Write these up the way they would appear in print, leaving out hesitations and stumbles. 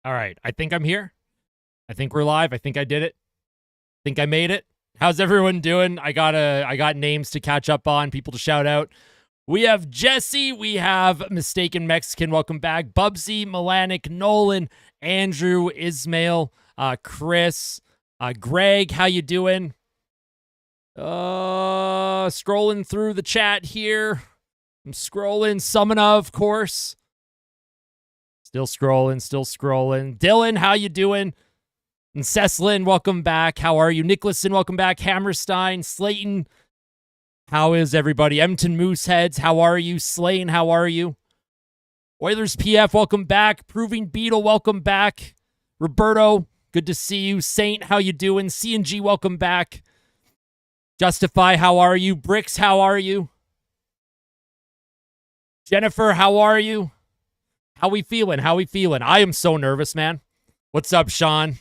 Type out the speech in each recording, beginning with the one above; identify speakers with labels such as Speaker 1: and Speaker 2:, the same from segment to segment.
Speaker 1: All right. I think I'm here. I think we're live. I think I did it. I think I made it. How's everyone doing? I got names to catch up on, people to shout out. We have Jesse. We have Mistaken Mexican. Welcome back. Bubsy, Milanic, Nolan, Andrew, Ismail, Chris, Greg. How you doing? Scrolling through the chat here. I'm scrolling. Summoner, of course. Still scrolling. Dylan, how you doing? And Ceslin, welcome back. How are you? Nicholson, welcome back. Hammerstein, Slayton, how is everybody? Edmonton Mooseheads, how are you? Slayton, how are you? Oilers PF, welcome back. Proving Beetle, welcome back. Roberto, good to see you. Saint, how you doing? CNG, welcome back. Justify, how are you? Bricks, how are you? Jennifer, how are you? How we feeling? I am so nervous, man. What's up, Sean?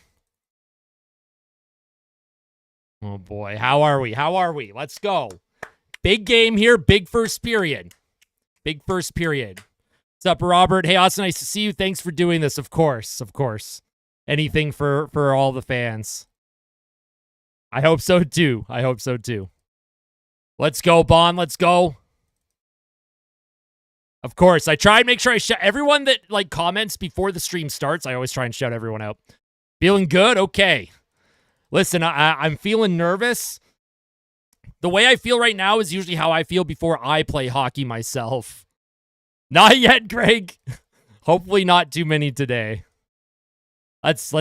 Speaker 1: Oh, boy. How are we? Let's go. Big game here. Big first period. What's up, Robert? Hey, Austin, nice to see you. Thanks for doing this. Of course. Anything for all the fans. I hope so, too. Let's go, Bond. Let's go. Of course, I try and make sure I shout everyone that comments before the stream starts. I always try and shout everyone out. Feeling good? Okay. Listen, I'm feeling nervous. The way I feel right now is usually how I feel before I play hockey myself. Not yet, Greg. Hopefully not too many today. Let's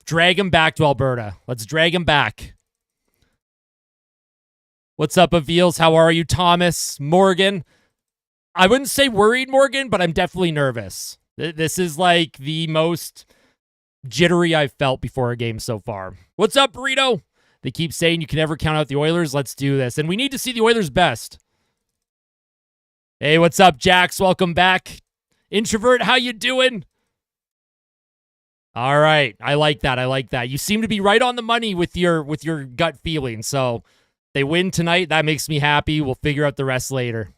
Speaker 1: drag him back to Alberta. Let's drag him back. What's up, Avils? How are you, Thomas? Morgan? I wouldn't say worried, Morgan, but I'm definitely nervous. This is the most jittery I've felt before a game so far. What's up, Burrito? They keep saying you can never count out the Oilers. Let's do this. And we need to see the Oilers' best. Hey, what's up, Jax? Welcome back. Introvert, how you doing? All right. I like that. You seem to be right on the money with your gut feeling. So they win tonight. That makes me happy. We'll figure out the rest later.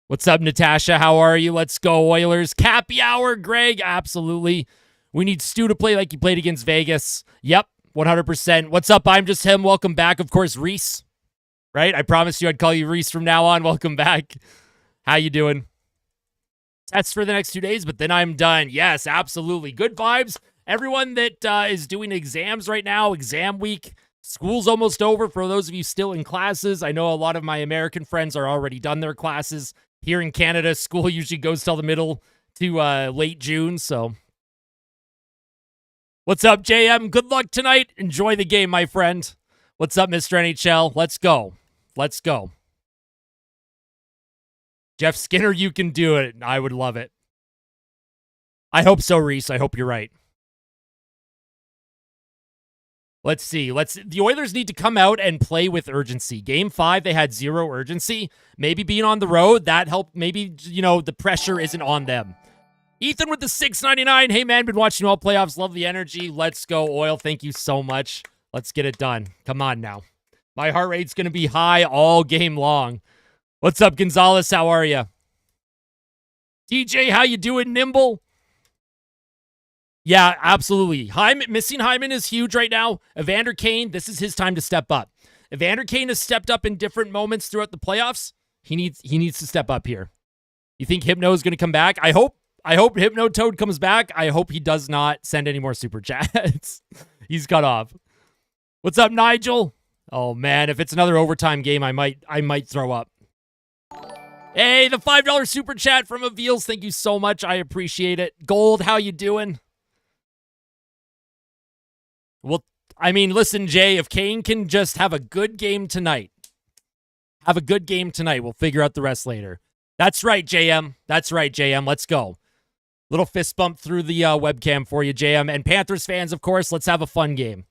Speaker 1: What's up, Natasha? How are you? Let's go, Oilers. Cappy hour, Greg. Absolutely. We need Stu to play like he played against Vegas. Yep, 100%. What's up? I'm just him. Welcome back. Of course, Reese. Right? I promised you I'd call you Reese from now on. Welcome back. How you doing? That's for the next 2 days, but then I'm done. Yes, absolutely. Good vibes. Everyone that is doing exams right now, exam week. School's almost over for those of you still in classes. I know a lot of my American friends are already done their classes. Here in Canada, school usually goes till the middle to late June, so. What's up, JM? Good luck tonight. Enjoy the game, my friend. What's up, Mr. NHL? Let's go. Jeff Skinner, you can do it. I would love it. I hope so, Reese. I hope you're right. Let's see. The Oilers need to come out and play with urgency. Game 5, they had zero urgency. Maybe being on the road, that helped. Maybe, the pressure isn't on them. Ethan with the $6.99. Hey, man, been watching all playoffs. Love the energy. Let's go, Oil. Thank you so much. Let's get it done. Come on now. My heart rate's going to be high all game long. What's up, Gonzalez? How are you? DJ, how you doing, Nimble? Yeah, absolutely. Missing Hyman is huge right now. Evander Kane, this is his time to step up. Evander Kane has stepped up in different moments throughout the playoffs. He needs to step up here. You think Hypno is going to come back? I hope Hypno Toad comes back. I hope he does not send any more super chats. He's cut off. What's up, Nigel? Oh man, if it's another overtime game, I might throw up. Hey, the $5 super chat from Avils. Thank you so much. I appreciate it. Gold, how you doing? Well, I mean, listen, Jay, if Kane can just have a good game tonight, we'll figure out the rest later. That's right, JM. Let's go. Little fist bump through the webcam for you, JM. And Panthers fans, of course, let's have a fun game.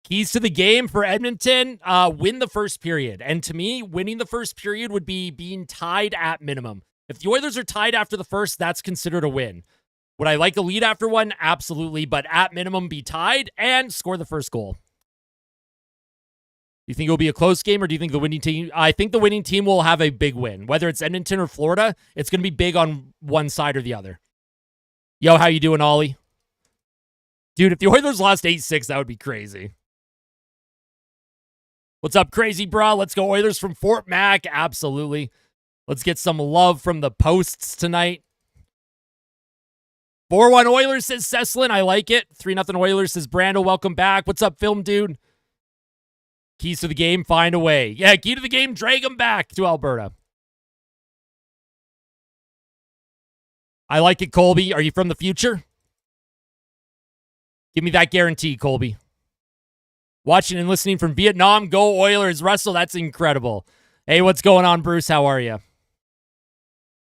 Speaker 1: Keys to the game for Edmonton, win the first period. And to me, winning the first period would be being tied at minimum. If the Oilers are tied after the first, that's considered a win. Would I like a lead after one? Absolutely. But at minimum, be tied and score the first goal. Do you think it will be a close game, or do you think the winning team? I think the winning team will have a big win. Whether it's Edmonton or Florida, it's going to be big on one side or the other. Yo, how you doing, Ollie? Dude, if the Oilers lost 8-6, that would be crazy. What's up, crazy bra? Let's go Oilers from Fort Mac. Absolutely. Let's get some love from the posts tonight. 4-1 Oilers, says Cecilin. I like it. 3-0 Oilers, says Brando. Welcome back. What's up, film dude? Keys to the game, find a way. Yeah, key to the game, drag them back to Alberta. I like it, Colby. Are you from the future? Give me that guarantee, Colby. Watching and listening from Vietnam. Go Oilers. Russell, that's incredible. Hey, what's going on, Bruce? How are you?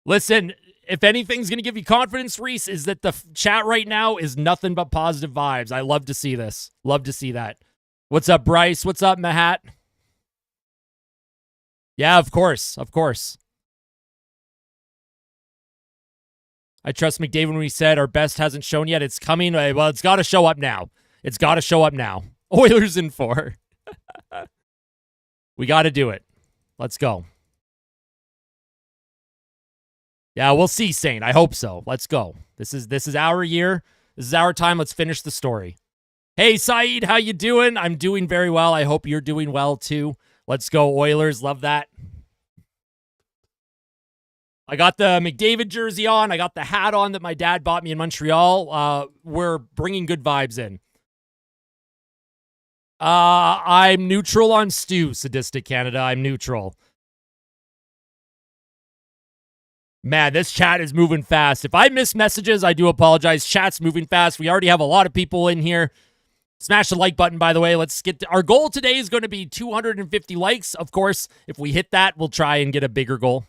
Speaker 1: Listen, if anything's going to give you confidence, Reese, is that the chat right now is nothing but positive vibes. I love to see this. Love to see that. What's up, Bryce? What's up, Mahat? Yeah, of course. Of course. I trust McDavid when he said our best hasn't shown yet. It's coming. Well, it's got to show up now. It's got to show up now. Oilers in 4. We got to do it. Let's go. Yeah, we'll see, Saint. I hope so. Let's go. This is our year. This is our time. Let's finish the story. Hey, Saeed, how you doing? I'm doing very well. I hope you're doing well, too. Let's go, Oilers. Love that. I got the McDavid jersey on. I got the hat on that my dad bought me in Montreal. We're bringing good vibes in. I'm neutral on Stu, Sadistic Canada. I'm neutral. Man, this chat is moving fast. If I miss messages, I do apologize. Chat's moving fast. We already have a lot of people in here. Smash the like button, by the way. Let's get our goal today is going to be 250 likes. Of course, if we hit that, we'll try and get a bigger goal.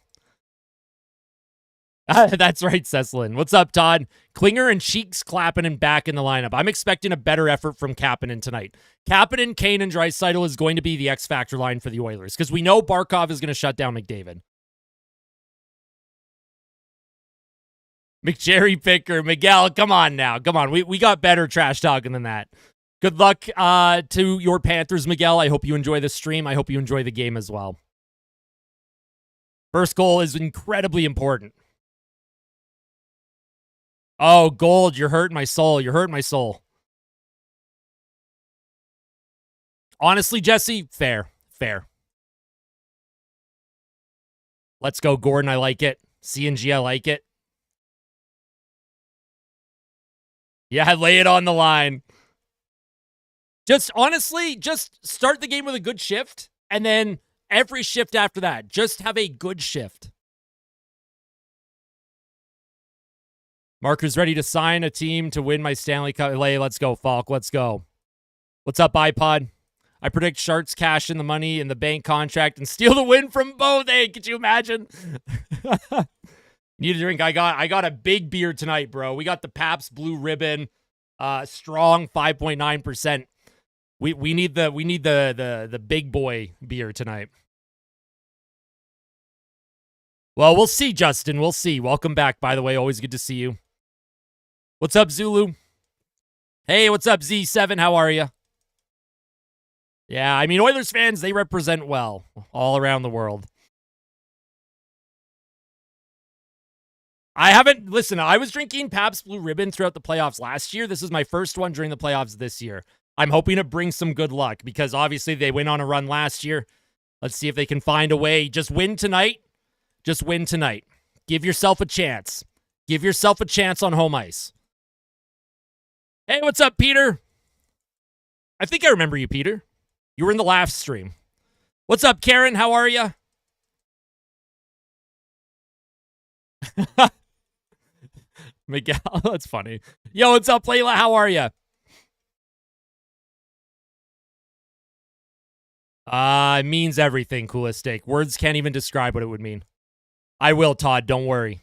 Speaker 1: That's right, Cecilin. What's up, Todd? Klinger and Cheeks Kapanen back in the lineup. I'm expecting a better effort from Kapanen tonight. Kapanen, Kane, and Draisaitl is going to be the X-Factor line for the Oilers because we know Barkov is going to shut down McDavid. McJerry Picker, Miguel, come on now. Come on. We got better trash talking than that. Good luck to your Panthers, Miguel. I hope you enjoy the stream. I hope you enjoy the game as well. First goal is incredibly important. Oh, Gold, you're hurting my soul. You're hurting my soul. Honestly, Jesse, fair. Let's go, Gordon. I like it. CNG, I like it. Yeah, lay it on the line. Just honestly, just start the game with a good shift, and then every shift after that, just have a good shift. Marker's ready to sign a team to win my Stanley Cup. Let's go, Falk. Let's go. What's up, iPod? I predict Sharks cash in the money in the bank contract and steal the win from both. Hey, could you imagine? Need a drink? I got a big beer tonight, bro. We got the Pabst Blue Ribbon, strong 5.9%. We need the big boy beer tonight. Well, we'll see, Justin. We'll see. Welcome back, by the way. Always good to see you. What's up, Zulu? Hey, what's up, Z7? How are you? Yeah, I mean, Oilers fans, they represent well all around the world. Listen, I was drinking Pabst Blue Ribbon throughout the playoffs last year. This is my first one during the playoffs this year. I'm hoping to bring some good luck because obviously they went on a run last year. Let's see if they can find a way. Just win tonight. Just win tonight. Give yourself a chance. Give yourself a chance on home ice. Hey, what's up, Peter? I think I remember you, Peter. You were in the laugh stream. What's up, Karen? How are you? Miguel, that's funny. Yo, what's up, Layla? How are you? It means everything, Coolest Steak. Words can't even describe what it would mean. I will, Todd. Don't worry.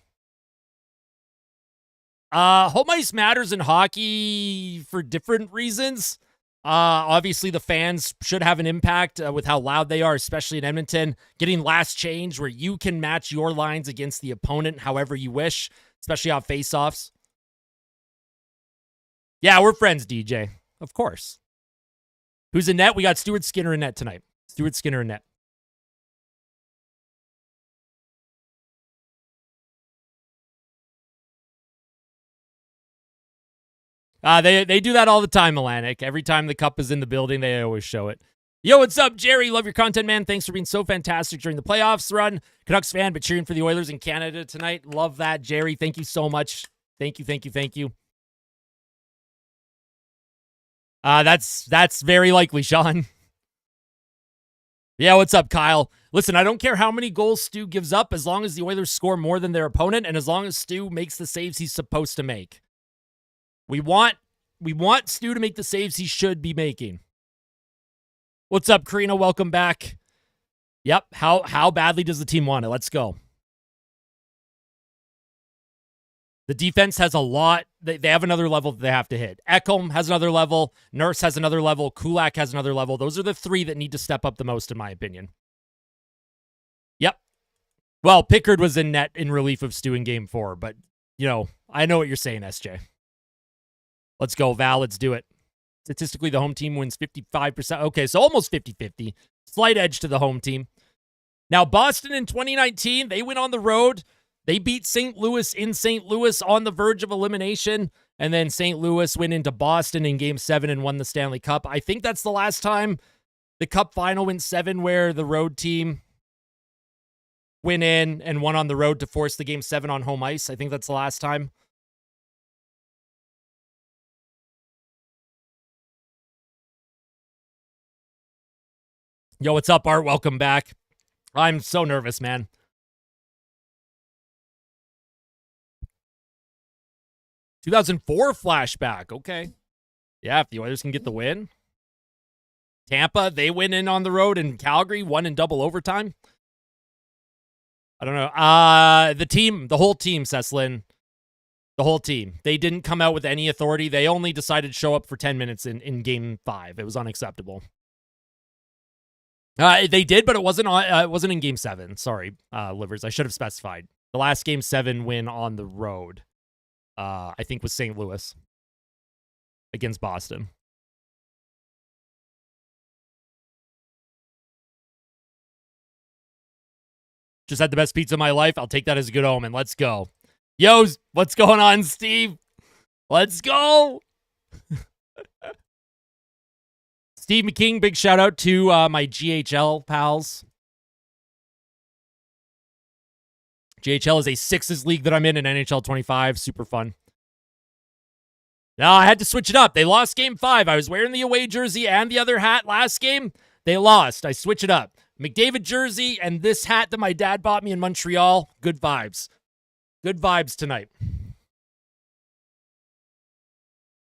Speaker 1: Home ice matters in hockey for different reasons. Obviously, the fans should have an impact with how loud they are, especially in Edmonton. Getting last change where you can match your lines against the opponent however you wish, especially on face-offs. Yeah, we're friends, DJ. Of course. Who's in net? We got Stuart Skinner in net tonight. Stuart Skinner in net. They do that all the time, Milanic. Every time the cup is in the building, they always show it. Yo, what's up, Jerry? Love your content, man. Thanks for being so fantastic during the playoffs run. Canucks fan, but cheering for the Oilers in Canada tonight. Love that, Jerry. Thank you so much. Thank you. That's very likely, Sean. Yeah, what's up, Kyle? Listen, I don't care how many goals Stu gives up as long as the Oilers score more than their opponent and as long as Stu makes the saves he's supposed to make. We want Stu to make the saves he should be making. What's up, Karina? Welcome back. Yep. How badly does the team want it? Let's go. The defense has a lot. They have another level that they have to hit. Ekholm has another level. Nurse has another level. Kulak has another level. Those are the three that need to step up the most, in my opinion. Yep. Well, Pickard was in net in relief of Stu in Game 4, but, I know what you're saying, SJ. Let's go, Val. Let's do it. Statistically, the home team wins 55%. Okay, so almost 50-50. Slight edge to the home team. Now, Boston in 2019, they went on the road. They beat St. Louis in St. Louis on the verge of elimination. And then St. Louis went into Boston in Game 7 and won the Stanley Cup. I think that's the last time the Cup Final went 7 where the road team went in and won on the road to force the Game 7 on home ice. I think that's the last time. Yo, what's up, Art? Welcome back. I'm so nervous, man. ...2004 flashback. Okay. Yeah, if the Oilers can get the win. Tampa, they went in on the road, and Calgary won in double overtime. I don't know. The whole team, Seslin. The whole team. They didn't come out with any authority. They only decided to show up for 10 minutes in Game 5. It was unacceptable. They did, but it wasn't in Game 7. Sorry, Livers. I should have specified. The last Game 7 win on the road, I think, was St. Louis against Boston. Just had the best pizza of my life. I'll take that as a good omen. Let's go. Yo, what's going on, Steve? Let's go. Steve McKing, big shout out to my GHL pals. GHL is a sixes league that I'm in NHL 25. Super fun. Now, I had to switch it up. They lost Game 5. I was wearing the away jersey and the other hat last game. They lost. I switch it up. McDavid jersey and this hat that my dad bought me in Montreal. Good vibes. Good vibes tonight.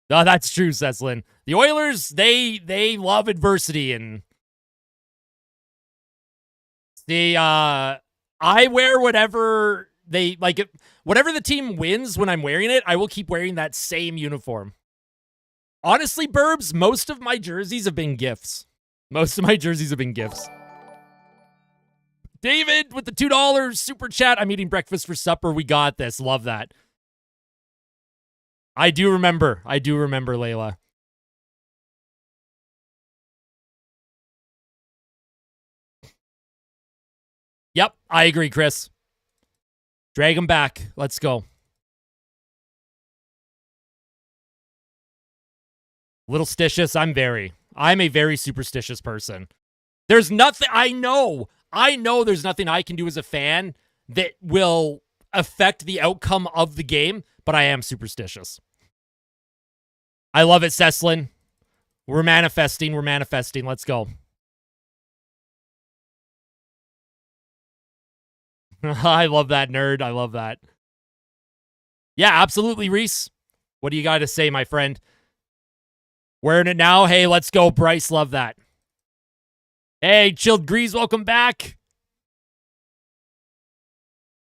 Speaker 1: No, that's true, Seslin. The Oilers, they love adversity, and I wear whatever they like. Whatever the team wins when I'm wearing it, I will keep wearing that same uniform. Honestly, Burbs, most of my jerseys have been gifts. David with the $2 super chat. I'm eating breakfast for supper. We got this. Love that. I do remember, Layla. Yep, I agree, Chris. Drag him back. Let's go. Little stitious. I'm a very superstitious person. There's nothing, I know there's nothing I can do as a fan that will affect the outcome of the game, but I am superstitious. I love it, Seslin. We're manifesting. Let's go. I love that, nerd. I love that. Yeah, absolutely, Reese. What do you got to say, my friend? Wearing it now? Hey, let's go, Bryce. Love that. Hey, Chilled Grease, welcome back.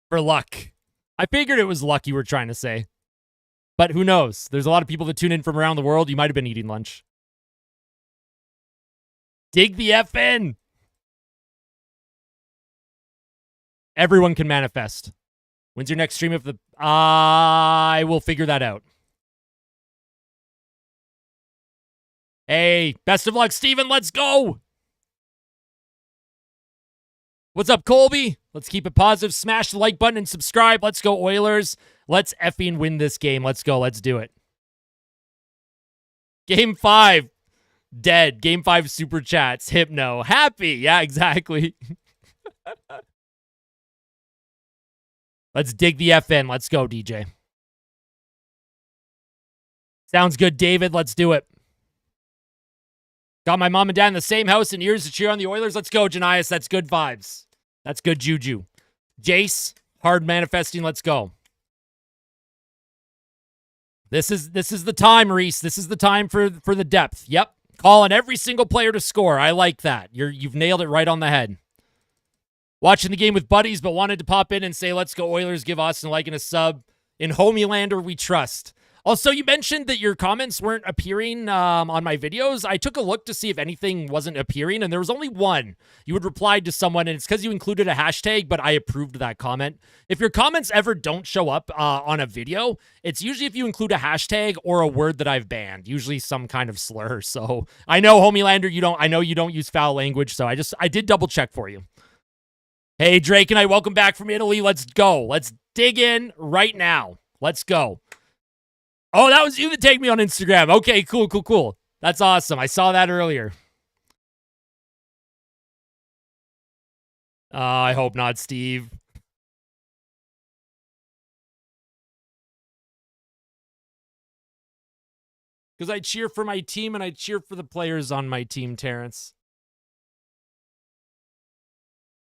Speaker 1: For luck. I figured it was luck you were trying to say. But who knows? There's a lot of people that tune in from around the world. You might have been eating lunch. Dig the F in. Everyone can manifest. When's your next stream of the... I will figure that out. Hey, best of luck, Steven. Let's go. What's up, Colby? Let's keep it positive. Smash the like button and subscribe. Let's go, Oilers. Let's effing win this game. Let's go. Let's do it. Game 5. Dead. Game 5 super chats. Hypno. Happy. Yeah, exactly. Let's dig the F in. Let's go, DJ. Sounds good, David. Let's do it. Got my mom and dad in the same house and ears to cheer on the Oilers. Let's go, Janias. That's good vibes. That's good juju. Jace, hard manifesting. Let's go. This is the time, Reese. This is the time for the depth. Yep. Calling every single player to score. I like that. You've nailed it right on the head. Watching the game with buddies, but wanted to pop in and say, let's go Oilers, give Austin Liken a sub. In Homeelander, we trust. Also, you mentioned that your comments weren't appearing on my videos. I took a look to see if anything wasn't appearing, and there was only one. You had replied to someone, and it's because you included a hashtag, but I approved that comment. If your comments ever don't show up on a video, it's usually if you include a hashtag or a word that I've banned, usually some kind of slur. So I know, Homeelander, I know you don't use foul language, so I did double check for you. Hey, Drake and I, welcome back from Italy. Let's go. Let's dig in right now. Let's go. Oh, that was you that tagged me on Instagram. Okay, cool. That's awesome. I saw that earlier. I hope not, Steve. Because I cheer for my team and I cheer for the players on my team, Terrence.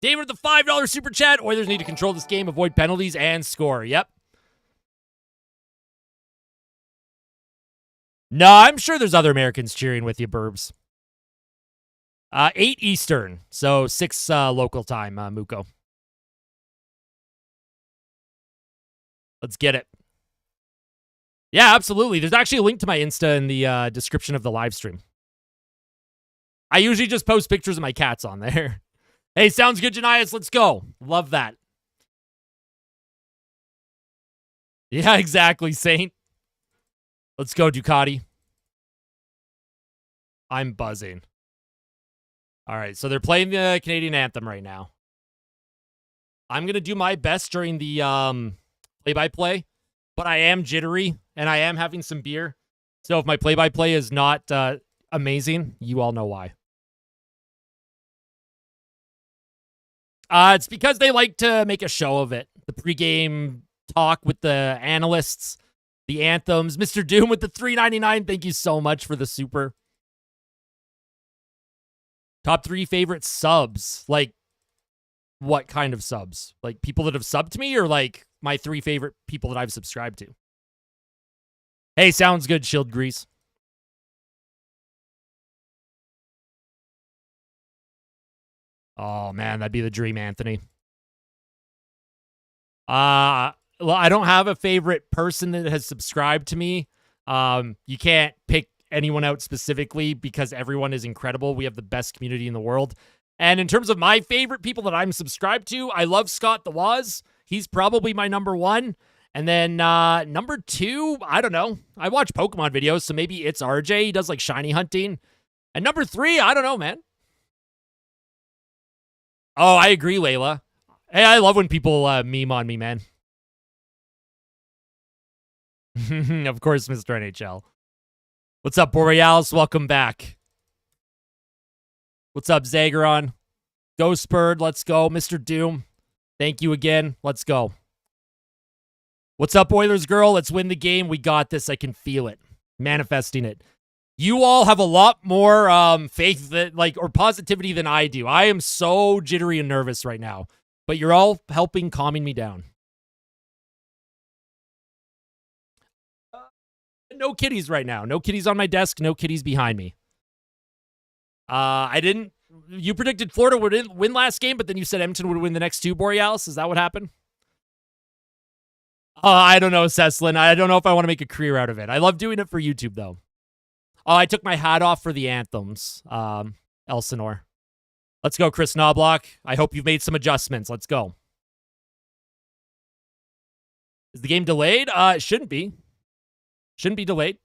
Speaker 1: David, the $5 super chat. Oilers need to control this game, avoid penalties, and score. Yep. No, I'm sure there's other Americans cheering with you, Burbs. 8 Eastern, so 6 local time, Muko. Let's get it. Yeah, absolutely. There's actually a link to my Insta in the description of the live stream. I usually just post pictures of my cats on there. Hey, sounds good, Janias. Let's go. Love that. Yeah, exactly, Saint. Let's go, Ducati. I'm buzzing. All right, so they're playing the Canadian anthem right now. I'm going to do my best during the play-by-play, but I am jittery, and I am having some beer. So if my play-by-play is not amazing, you all know why. It's because they like to make a show of it. The pregame talk with the analysts, the anthems. Mr. Doom with the $3.99. Thank you so much for the super. Top 3 favorite subs. Like, what kind of subs? Like, people that have subbed to me, or like my 3 favorite people that I've subscribed to? Hey, sounds good, Shield Grease. Oh, man, that'd be the dream, Anthony. Well, I don't have a favorite person that has subscribed to me. You can't pick anyone out specifically because everyone is incredible. We have the best community in the world. And in terms of my favorite people that I'm subscribed to, I love Scott the Waz. He's probably my number 1. And then number 2, I don't know. I watch Pokemon videos, so maybe it's RJ. He does like shiny hunting. And number 3, I don't know, man. Oh, I agree, Layla. Hey, I love when people meme on me, man. Of course, Mr. NHL. What's up, Borealis? Welcome back. What's up, Zagaron? Ghost Bird, let's go. Mr. Doom, thank you again. Let's go. What's up, Oilers girl? Let's win the game. We got this. I can feel it. Manifesting it. You all have a lot more faith that, or positivity than I do. I am so jittery and nervous right now, but you're all helping calming me down. No kitties right now. No kitties on my desk. No kitties behind me. You predicted Florida would win last game, but then you said Edmonton would win the next 2, Borealis. Is that what happened? I don't know, Ceslin. I don't know if I want to make a career out of it. I love doing it for YouTube, though. Oh, I took my hat off for the anthems, Elsinore. Let's go, Chris Knobloch. I hope you've made some adjustments. Let's go. Is the game delayed? It shouldn't be. Shouldn't be delayed.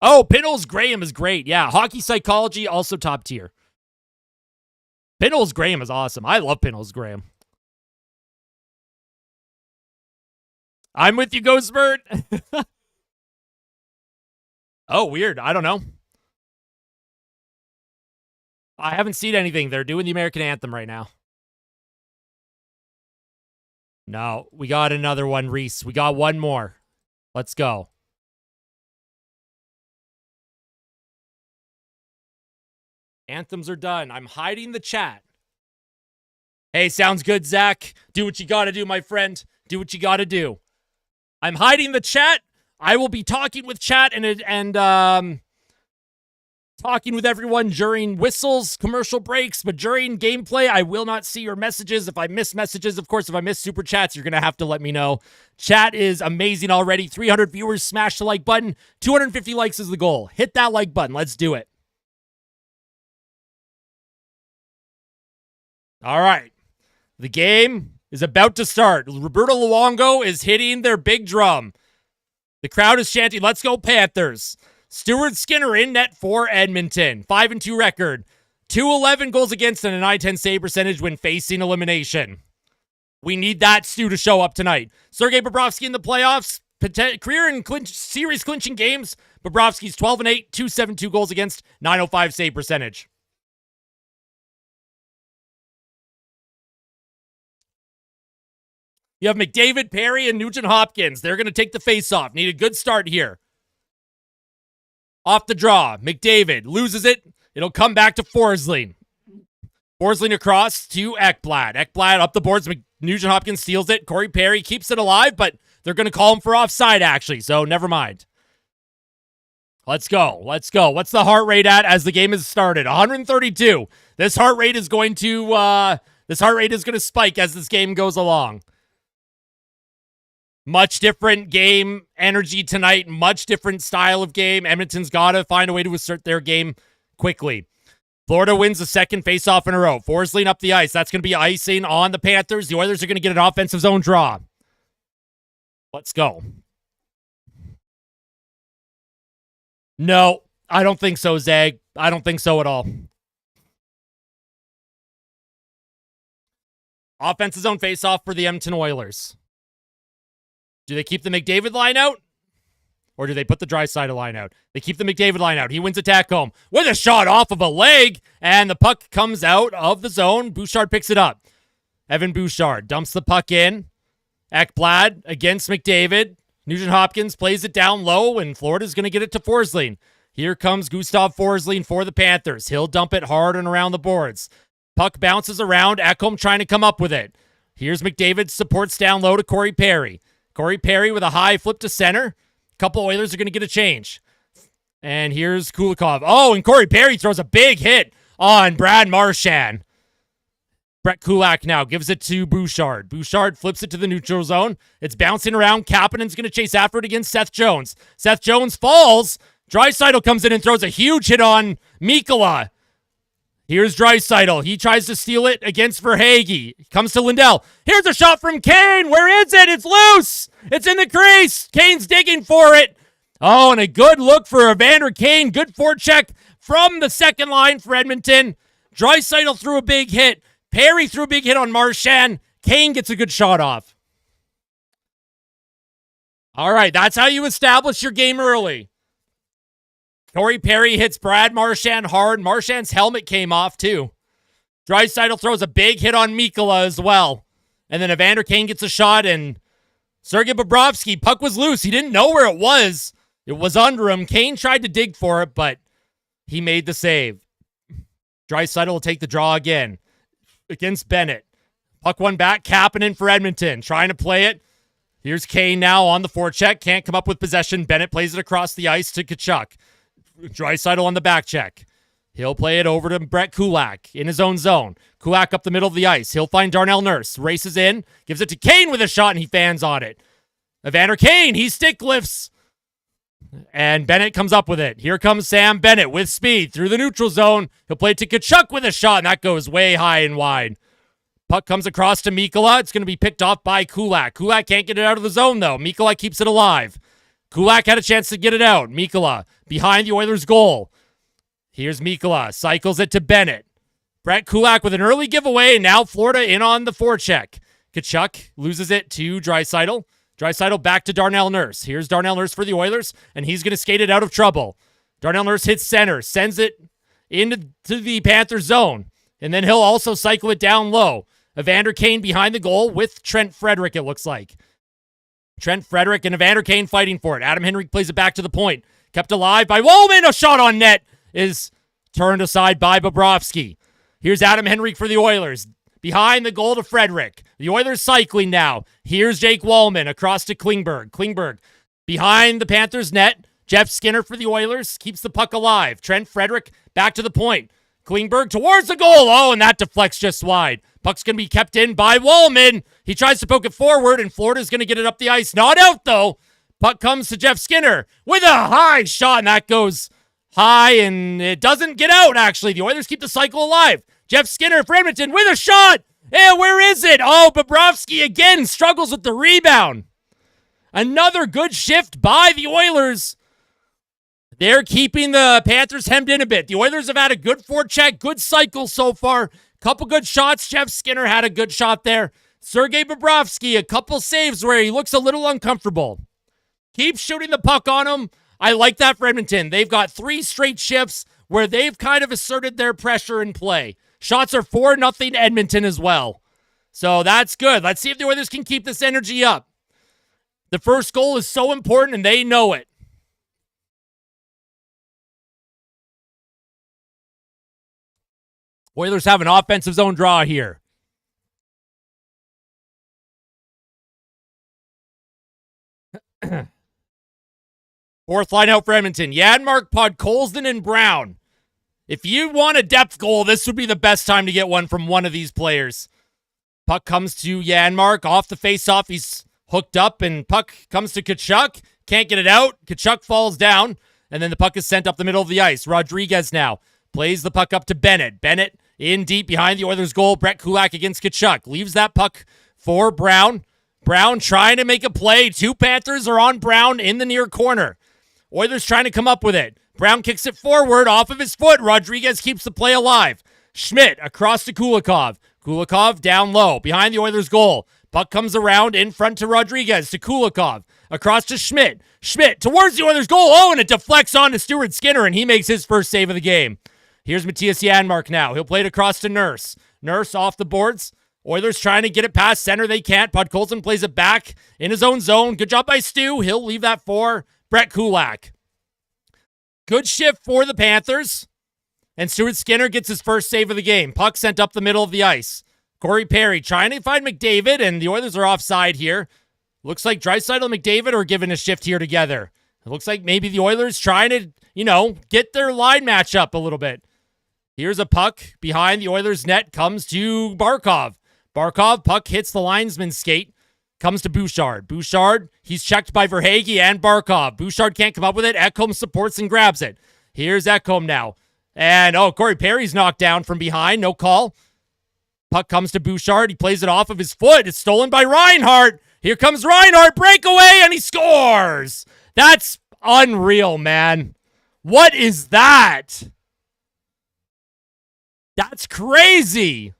Speaker 1: Oh, Pinholes Graham is great. Yeah, hockey psychology, also top tier. Pinholes Graham is awesome. I love Pinholes Graham. I'm with you, Ghostbird. Oh, weird. I don't know. I haven't seen anything. They're doing the American anthem right now. No, we got another one, Reese. We got one more. Let's go. Anthems are done. I'm hiding the chat. Hey, sounds good, Zach. Do what you got to do, my friend. Do what you got to do. I'm hiding the chat. I will be talking with chat and talking with everyone during whistles, commercial breaks, but during gameplay, I will not see your messages. If I miss messages, of course, if I miss super chats, you're going to have to let me know. Chat is amazing already. 300 viewers, smash the like button. 250 likes is the goal. Hit that like button. Let's do it. All right. The game is about to start. Roberto Luongo is hitting their big drum. The crowd is chanting, "Let's go Panthers." Stuart Skinner in net for Edmonton. 5-2 record. 211 goals against and a .910 save percentage when facing elimination. We need that Stu to show up tonight. Sergei Bobrovsky in the playoffs. Career in series clinching games. Bobrovsky's 12-8, 272 goals against, .905 save percentage. You have McDavid, Perry, and Nugent Hopkins. They're going to take the face-off. Need a good start here. Off the draw. McDavid loses it. It'll come back to Forsling. Forsling across to Ekblad. Ekblad up the boards. Nugent Hopkins steals it. Corey Perry keeps it alive, but they're going to call him for offside, actually, so never mind. Let's go. Let's go. What's the heart rate at as the game has started? 132. This heart rate is going to spike as this game goes along. Much different game energy tonight. Much different style of game. Edmonton's got to find a way to assert their game quickly. Florida wins the second faceoff in a row. Forsling up the ice. That's going to be icing on the Panthers. The Oilers are going to get an offensive zone draw. Let's go. No, I don't think so, Zag. I don't think so at all. Offensive zone faceoff for the Edmonton Oilers. Do they keep the McDavid line out? Or do they put the Draisaitl line out? They keep the McDavid line out. He wins attack home with a shot off of a leg, and the puck comes out of the zone. Bouchard picks it up. Evan Bouchard dumps the puck in. Ekblad against McDavid. Nugent Hopkins plays it down low, and Florida's going to get it to Forsling. Here comes Gustav Forsling for the Panthers. He'll dump it hard and around the boards. Puck bounces around. Ekholm trying to come up with it. Here's McDavid, supports down low to Corey Perry. Corey Perry with a high flip to center. Couple Oilers are going to get a change. And here's Kulikov. Oh, and Corey Perry throws a big hit on Brad Marchand. Brett Kulak now gives it to Bouchard. Bouchard flips it to the neutral zone. It's bouncing around. Kapanen's going to chase after it against Seth Jones. Seth Jones falls. Draisaitl comes in and throws a huge hit on Mikkola. Here's Draisaitl. He tries to steal it against Verhaeghe. Comes to Lindell. Here's a shot from Kane. Where is it? It's loose. It's in the crease. Kane's digging for it. Oh, and a good look for Evander Kane. Good forecheck from the second line for Edmonton. Draisaitl threw a big hit. Perry threw a big hit on Marchand. Kane gets a good shot off. All right, that's how you establish your game early. Corey Perry hits Brad Marchand hard. Marchand's helmet came off, too. Draisaitl throws a big hit on Mikkola as well. And then Evander Kane gets a shot, and Sergei Bobrovsky, puck was loose. He didn't know where it was. It was under him. Kane tried to dig for it, but he made the save. Draisaitl will take the draw again against Bennett. Puck one back. Kapanen for Edmonton. Trying to play it. Here's Kane now on the forecheck. Can't come up with possession. Bennett plays it across the ice to Tkachuk. Draisaitl on the back check. He'll play it over to Brett Kulak in his own zone. Kulak up the middle of the ice. He'll find Darnell Nurse. Races in. Gives it to Kane with a shot, and he fans on it. Evander Kane, he stick lifts. And Bennett comes up with it. Here comes Sam Bennett with speed through the neutral zone. He'll play it to Tkachuk with a shot, and that goes way high and wide. Puck comes across to Mikkola. It's going to be picked off by Kulak. Kulak can't get it out of the zone, though. Mikkola keeps it alive. Kulak had a chance to get it out. Mikkola behind the Oilers' goal. Here's Mikkola. Cycles it to Bennett. Brett Kulak with an early giveaway, and now Florida in on the forecheck. Tkachuk loses it to Draisaitl. Draisaitl back to Darnell Nurse. Here's Darnell Nurse for the Oilers, and he's going to skate it out of trouble. Darnell Nurse hits center, sends it into the Panthers zone, and then he'll also cycle it down low. Evander Kane behind the goal with Trent Frederic, it looks like. Trent Frederic and Evander Kane fighting for it. Adam Henrique plays it back to the point. Kept alive by Woolman. A shot on net is turned aside by Bobrovsky. Here's Adam Henrique for the Oilers. Behind the goal to Frederic. The Oilers cycling now. Here's Jake Wallman across to Klingberg. Klingberg behind the Panthers net. Jeff Skinner for the Oilers keeps the puck alive. Trent Frederic back to the point. Klingberg towards the goal. Oh, and that deflects just wide. Puck's going to be kept in by Wallman. He tries to poke it forward, and Florida's going to get it up the ice. Not out, though. Puck comes to Jeff Skinner with a high shot, and that goes high, and it doesn't get out, actually. The Oilers keep the cycle alive. Jeff Skinner for Edmonton with a shot. And where is it? Oh, Bobrovsky again struggles with the rebound. Another good shift by the Oilers. They're keeping the Panthers hemmed in a bit. The Oilers have had a good forecheck, good cycle so far. Couple good shots. Jeff Skinner had a good shot there. Sergei Bobrovsky, a couple saves where he looks a little uncomfortable. Keep shooting the puck on him. I like that for Edmonton. They've got 3 straight shifts where they've kind of asserted their pressure in play. Shots are 4-0 Edmonton as well. So that's good. Let's see if the Oilers can keep this energy up. The first goal is so important, and they know it. Oilers have an offensive zone draw here. Fourth line out for Edmonton. Janmark, Podkolzin, and Brown. If you want a depth goal, this would be the best time to get one from one of these players. Puck comes to Janmark. Off the faceoff, he's hooked up, and puck comes to Tkachuk. Can't get it out. Tkachuk falls down, and then the puck is sent up the middle of the ice. Rodriguez now plays the puck up to Bennett. Bennett in deep behind the Oilers' goal. Brett Kulak against Tkachuk. Leaves that puck for Brown. Brown trying to make a play. 2 Panthers are on Brown in the near corner. Oilers trying to come up with it. Brown kicks it forward off of his foot. Rodriguez keeps the play alive. Schmidt across to Kulikov. Kulikov down low behind the Oilers' goal. Puck comes around in front to Rodriguez to Kulikov. Across to Schmidt. Schmidt towards the Oilers' goal. Oh, and it deflects on to Stuart Skinner, and he makes his first save of the game. Here's Matthias Janmark now. He'll play it across to Nurse. Nurse off the boards. Oilers trying to get it past center. They can't. Podkolzin plays it back in his own zone. Good job by Stu. He'll leave that for Brett Kulak. Good shift for the Panthers. And Stuart Skinner gets his first save of the game. Puck sent up the middle of the ice. Corey Perry trying to find McDavid, and the Oilers are offside here. Looks like Draisaitl and McDavid are given a shift here together. It looks like maybe the Oilers trying to, get their line match up a little bit. Here's a puck behind the Oilers' net. Comes to Barkov. Barkov, puck hits the linesman's skate. Comes to Bouchard. Bouchard, he's checked by Verhaeghe and Barkov. Bouchard can't come up with it. Ekholm supports and grabs it. Here's Ekholm now. And, Corey Perry's knocked down from behind. No call. Puck comes to Bouchard. He plays it off of his foot. It's stolen by Reinhart. Here comes Reinhart. Breakaway, and he scores. That's unreal, man. What is that? That's crazy.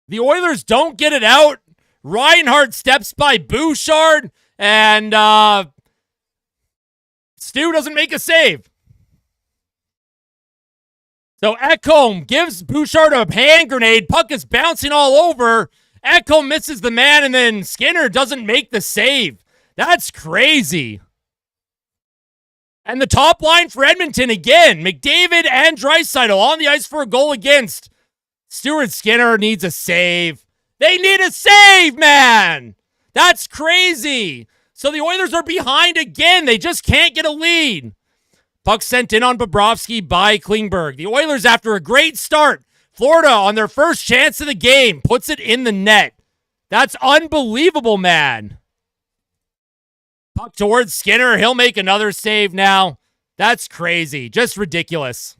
Speaker 1: The Oilers don't get it out. Reinhart steps by Bouchard, and Stu doesn't make a save. So Ekholm gives Bouchard a hand grenade. Puck is bouncing all over. Ekholm misses the man, and then Skinner doesn't make the save. That's crazy. And the top line for Edmonton again. McDavid and Draisaitl on the ice for a goal against. Stuart Skinner needs a save. They need a save, man. That's crazy. So the Oilers are behind again. They just can't get a lead. Puck sent in on Bobrovsky by Klingberg. The Oilers, after a great start, Florida on their first chance of the game, puts it in the net. That's unbelievable, man. Puck towards Skinner. He'll make another save now. That's crazy. Just ridiculous.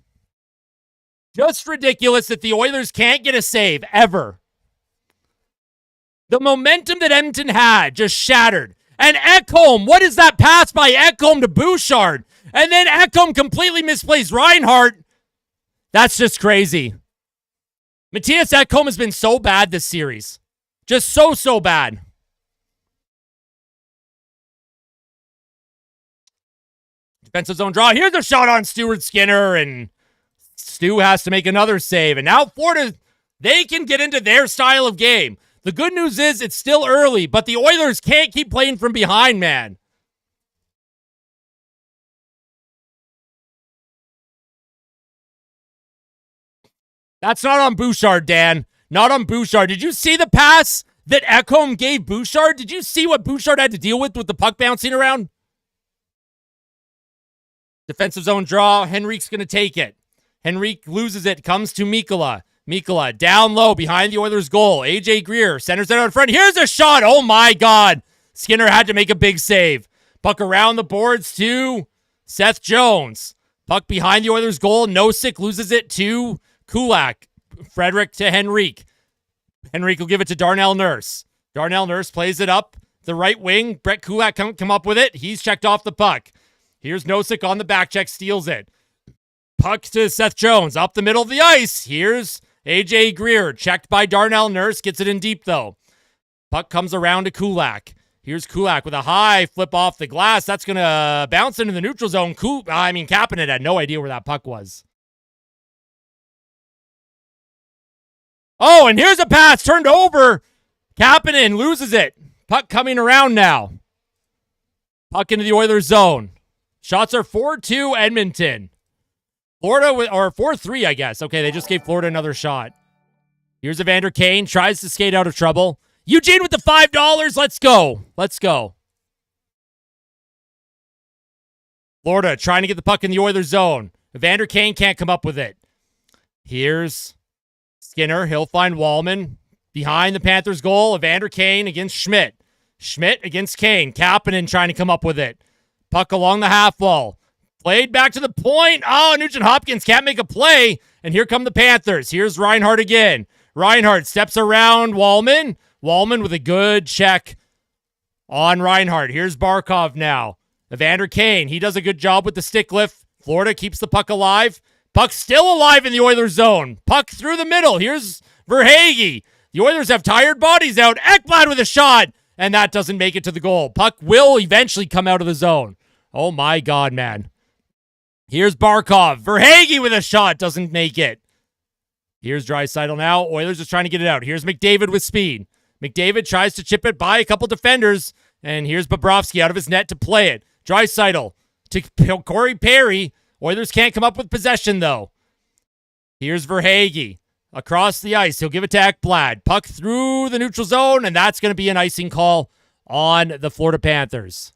Speaker 1: Just ridiculous that the Oilers can't get a save ever. The momentum that Edmonton had just shattered. And Ekholm, what is that pass by Ekholm to Bouchard? And then Ekholm completely misplays Reinhart. That's just crazy. Mattias Ekholm has been so bad this series. Just so bad. Defensive zone draw. Here's a shot on Stuart Skinner, and Stu has to make another save. And now Florida, they can get into their style of game. The good news is it's still early, but the Oilers can't keep playing from behind, man. That's not on Bouchard, Dan. Not on Bouchard. Did you see the pass that Ekholm gave Bouchard? Did you see what Bouchard had to deal with the puck bouncing around? Defensive zone draw. Henrique's going to take it. Henrique loses it. Comes to Mikkola. Mikkola down low behind the Oilers' goal. AJ Greer centers it out in front. Here's a shot. Oh, my God. Skinner had to make a big save. Puck around the boards to Seth Jones. Puck behind the Oilers' goal. Nosek loses it to Kulak. Frederick to Henrique. Henrique will give it to Darnell Nurse. Darnell Nurse plays it up the right wing. Brett Kulak can't come up with it. He's checked off the puck. Here's Nosek on the back check, steals it. Puck to Seth Jones, up the middle of the ice. Here's AJ Greer, checked by Darnell Nurse, gets it in deep though. Puck comes around to Kulak. Here's Kulak with a high flip off the glass. That's going to bounce into the neutral zone. Kapanen had no idea where that puck was. Oh, and here's a pass turned over. Kapanen loses it. Puck coming around now. Puck into the Oilers zone. Shots are 4-2 Edmonton. Florida, or 4-3, I guess. Okay, they just gave Florida another shot. Here's Evander Kane. Tries to skate out of trouble. Eugene with the $5. Let's go. Let's go. Florida trying to get the puck in the Oilers zone. Evander Kane can't come up with it. Here's Skinner. He'll find Wallman. Behind the Panthers goal, Evander Kane against Schmidt. Schmidt against Kane. Kapanen trying to come up with it. Puck along the half wall. Played back to the point. Oh, Nugent Hopkins can't make a play. And here come the Panthers. Here's Reinhart again. Reinhart steps around Wallman. Wallman with a good check on Reinhart. Here's Barkov now. Evander Kane. He does a good job with the stick lift. Florida keeps the puck alive. Puck still alive in the Oilers zone. Puck through the middle. Here's Verhaeghe. The Oilers have tired bodies out. Ekblad with a shot. And that doesn't make it to the goal. Puck will eventually come out of the zone. Oh my God, man. Here's Barkov. Verhaeghe with a shot. Doesn't make it. Here's Draisaitl now. Oilers is trying to get it out. Here's McDavid with speed. McDavid tries to chip it by a couple defenders. And here's Bobrovsky out of his net to play it. Draisaitl to Corey Perry. Oilers can't come up with possession, though. Here's Verhaeghe. Across the ice. He'll give it to Ekblad. Puck through the neutral zone. And that's going to be an icing call on the Florida Panthers.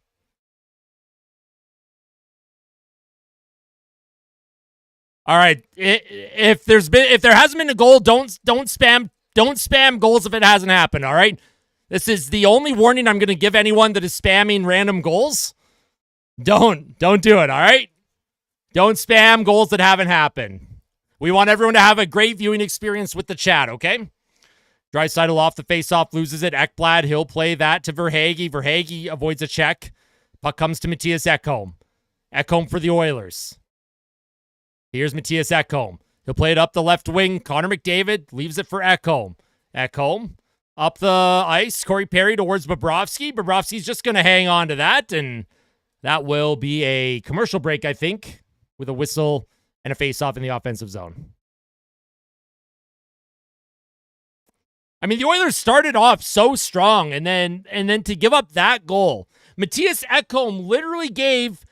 Speaker 1: All right, if there hasn't been a goal, don't spam goals if it hasn't happened. All right, this is the only warning I'm going to give anyone that is spamming random goals. Don't do it. All right, don't spam goals that haven't happened. We want everyone to have a great viewing experience with the chat. Okay, Draisaitl off the faceoff loses it. Ekblad, he'll play that to Verhaeghe. Verhaeghe avoids a check. Puck comes to Mattias Ekholm. Ekholm for the Oilers. Here's Mattias Ekholm. He'll play it up the left wing. Connor McDavid leaves it for Ekholm. Ekholm up the ice. Corey Perry towards Bobrovsky. Bobrovsky's just going to hang on to that, and that will be a commercial break, I think, with a whistle and a face-off in the offensive zone. I mean, the Oilers started off so strong, and then to give up that goal. Mattias Ekholm literally gave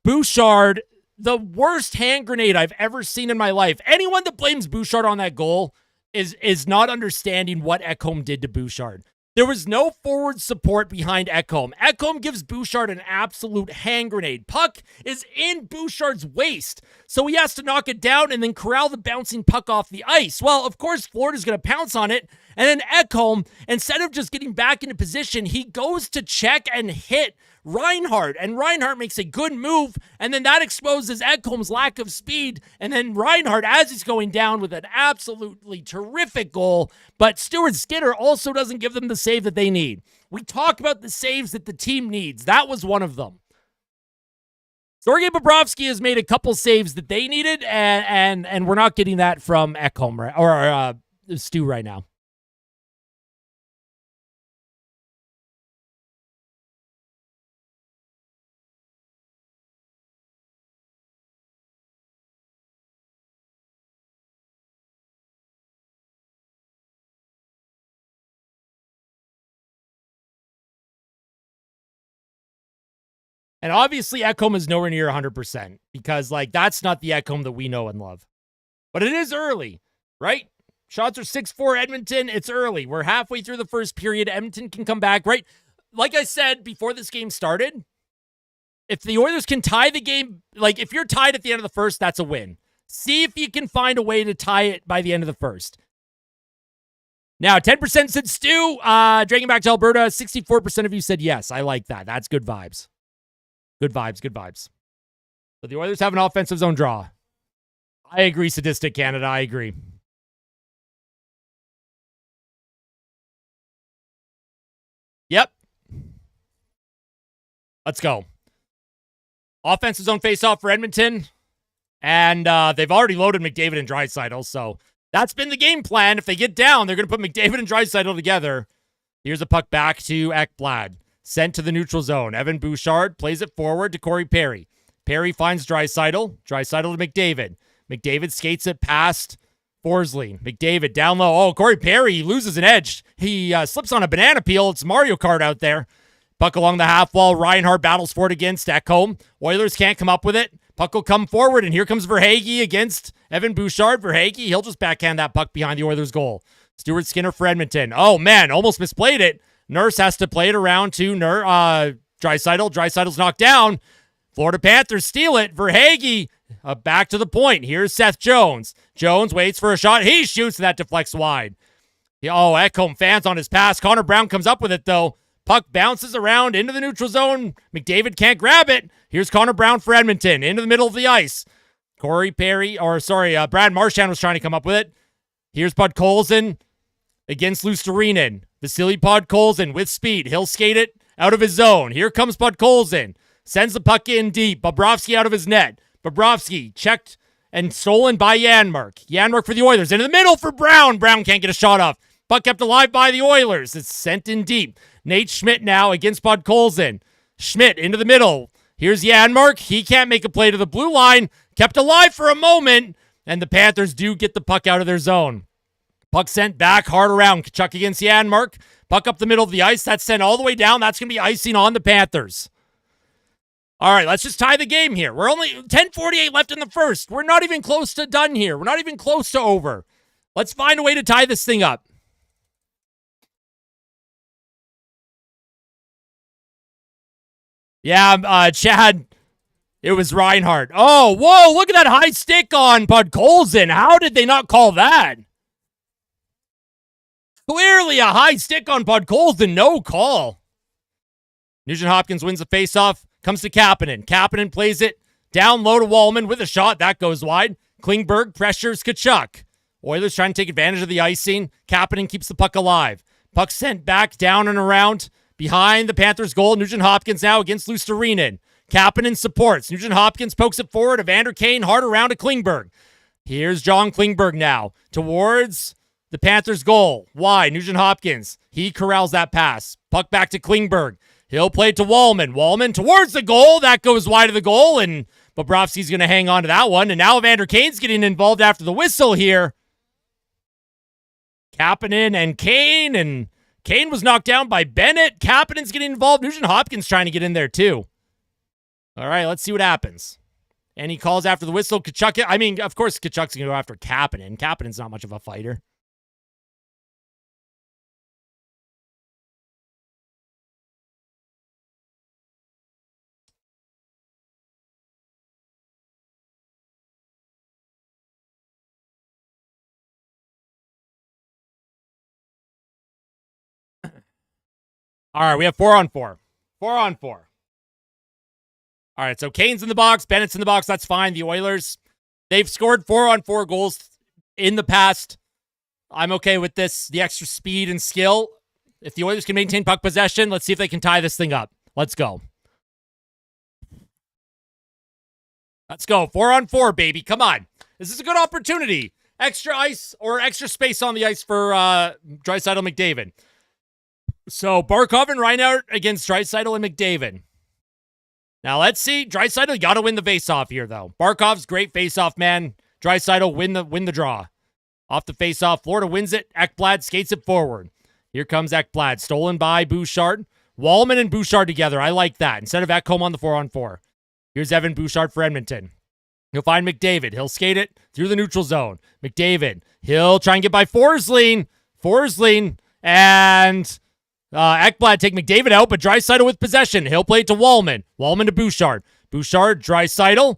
Speaker 1: Bouchard the worst hand grenade I've ever seen in my life. Anyone that blames Bouchard on that goal is not understanding what Ekholm did to Bouchard. There was no forward support behind Ekholm. Ekholm gives Bouchard an absolute hand grenade. Puck is in Bouchard's waist, so he has to knock it down and then corral the bouncing puck off the ice. Well, of course, Florida's going to pounce on it, and then Ekholm, instead of just getting back into position, he goes to check and hit Reinhart, and Reinhart makes a good move, and then that exposes Ekholm's lack of speed, and then Reinhart, as he's going down, with an absolutely terrific goal, but Stuart Skinner also doesn't give them the save that they need. We talk about the saves that the team needs. That was one of them. Sergei Bobrovsky has made a couple saves that they needed, and we're not getting that from Ekholm, or Stu right now. And obviously, Ekholm is nowhere near 100% because, like, that's not the Ekholm that we know and love. But it is early, right? Shots are 6-4 Edmonton. It's early. We're halfway through the first period. Edmonton can come back, right? Like I said before this game started, if the Oilers can tie the game, like if you're tied at the end of the first, that's a win. See if you can find a way to tie it by the end of the first. Now, 10% said Stu. Dragging back to Alberta, 64% of you said yes. I like that. That's good vibes. Good vibes, good vibes. So the Oilers have an offensive zone draw. I agree, Sadistic Canada. I agree. Yep. Let's go. Offensive zone face-off for Edmonton. And they've already loaded McDavid and Draisaitl, so that's been the game plan. If they get down, they're going to put McDavid and Draisaitl together. Here's a puck back to Ekblad. Sent to the neutral zone. Evan Bouchard plays it forward to Corey Perry. Perry finds Draisaitl. Draisaitl to McDavid. McDavid skates it past Forsling. McDavid down low. Oh, Corey Perry loses an edge. He slips on a banana peel. It's Mario Kart out there. Puck along the half wall. Reinhart battles for it against Ekholm. Oilers can't come up with it. Puck will come forward, and here comes Verhaeghe against Evan Bouchard. Verhaeghe, he'll just backhand that puck behind the Oilers' goal. Stuart Skinner for Edmonton. Oh, man, almost misplayed it. Nurse has to play it around to Draisaitl. Draisaitl's knocked down. Florida Panthers steal it. Verhaeghe back to the point. Here's Seth Jones. Jones waits for a shot. He shoots, and that deflects wide. Oh, Ekholm fans on his pass. Connor Brown comes up with it, though. Puck bounces around into the neutral zone. McDavid can't grab it. Here's Connor Brown for Edmonton into the middle of the ice. Brad Marchand was trying to come up with it. Here's Podkolzin against Luostarinen. Vasily Podkolzin with speed. He'll skate it out of his zone. Here comes Podkolzin. Sends the puck in deep. Bobrovsky out of his net. Bobrovsky checked and stolen by Janmark. Janmark for the Oilers. Into the middle for Brown. Brown can't get a shot off. Puck kept alive by the Oilers. It's sent in deep. Nate Schmidt now against Podkolzin. Schmidt into the middle. Here's Janmark. He can't make a play to the blue line. Kept alive for a moment. And the Panthers do get the puck out of their zone. Puck sent back hard around. Kachuk against Janmark. Puck up the middle of the ice. That's sent all the way down. That's going to be icing on the Panthers. All right, let's just tie the game here. We're only 10:48 left in the first. We're not even close to done here. We're not even close to over. Let's find a way to tie this thing up. Yeah, Chad, it was Reinhart. Oh, whoa, look at that high stick on Podkolzin. How did they not call that? Clearly a high stick on Podkolzin. No call. Nugent Hopkins wins the faceoff. Comes to Kapanen. Kapanen plays it down low to Wallman with a shot. That goes wide. Klingberg pressures Kachuk. Oilers trying to take advantage of the icing. Kapanen keeps the puck alive. Puck sent back down and around behind the Panthers' goal. Nugent Hopkins now against Luostarinen. Kapanen supports. Nugent Hopkins pokes it forward. Evander Kane hard around to Klingberg. Here's John Klingberg now towards the Panthers' goal. Wide. Nugent Hopkins. He corrals that pass. Puck back to Klingberg. He'll play it to Wallman. Wallman towards the goal. That goes wide of the goal, and Bobrovsky's going to hang on to that one. And now Evander Kane's getting involved after the whistle here. Kapanen and Kane was knocked down by Bennett. Kapanen's getting involved. Nugent Hopkins trying to get in there too. All right, let's see what happens. And he calls after the whistle. Kachuk, I mean, of course Kachuk's going to go after Kapanen. Kapanen's not much of a fighter. All right, we have 4-on-4. 4-on-4. All right, so Kane's in the box. Bennett's in the box. That's fine. The Oilers, they've scored 4-on-4 goals in the past. I'm okay with this. The extra speed and skill. If the Oilers can maintain puck possession, let's see if they can tie this thing up. Let's go. Let's go. 4-on-4, baby. Come on. This is a good opportunity. extra ice or extra space on the ice for Draisaitl McDavid. So Barkov and Reinhart against Draisaitl and McDavid. Now let's see. Draisaitl got to win the faceoff here, though. Barkov's great faceoff man. Draisaitl win the draw. Off the faceoff, Florida wins it. Ekblad skates it forward. Here comes Ekblad, stolen by Bouchard. Wallman and Bouchard together. I like that. Instead of Ekholm on the 4-on-4. Here's Evan Bouchard for Edmonton. He'll find McDavid. He'll skate it through the neutral zone. McDavid. He'll try and get by Forsling. And Ekblad take McDavid out, but Draisaitl with possession. He'll play it to Wallman. Wallman to Bouchard. Bouchard, Draisaitl.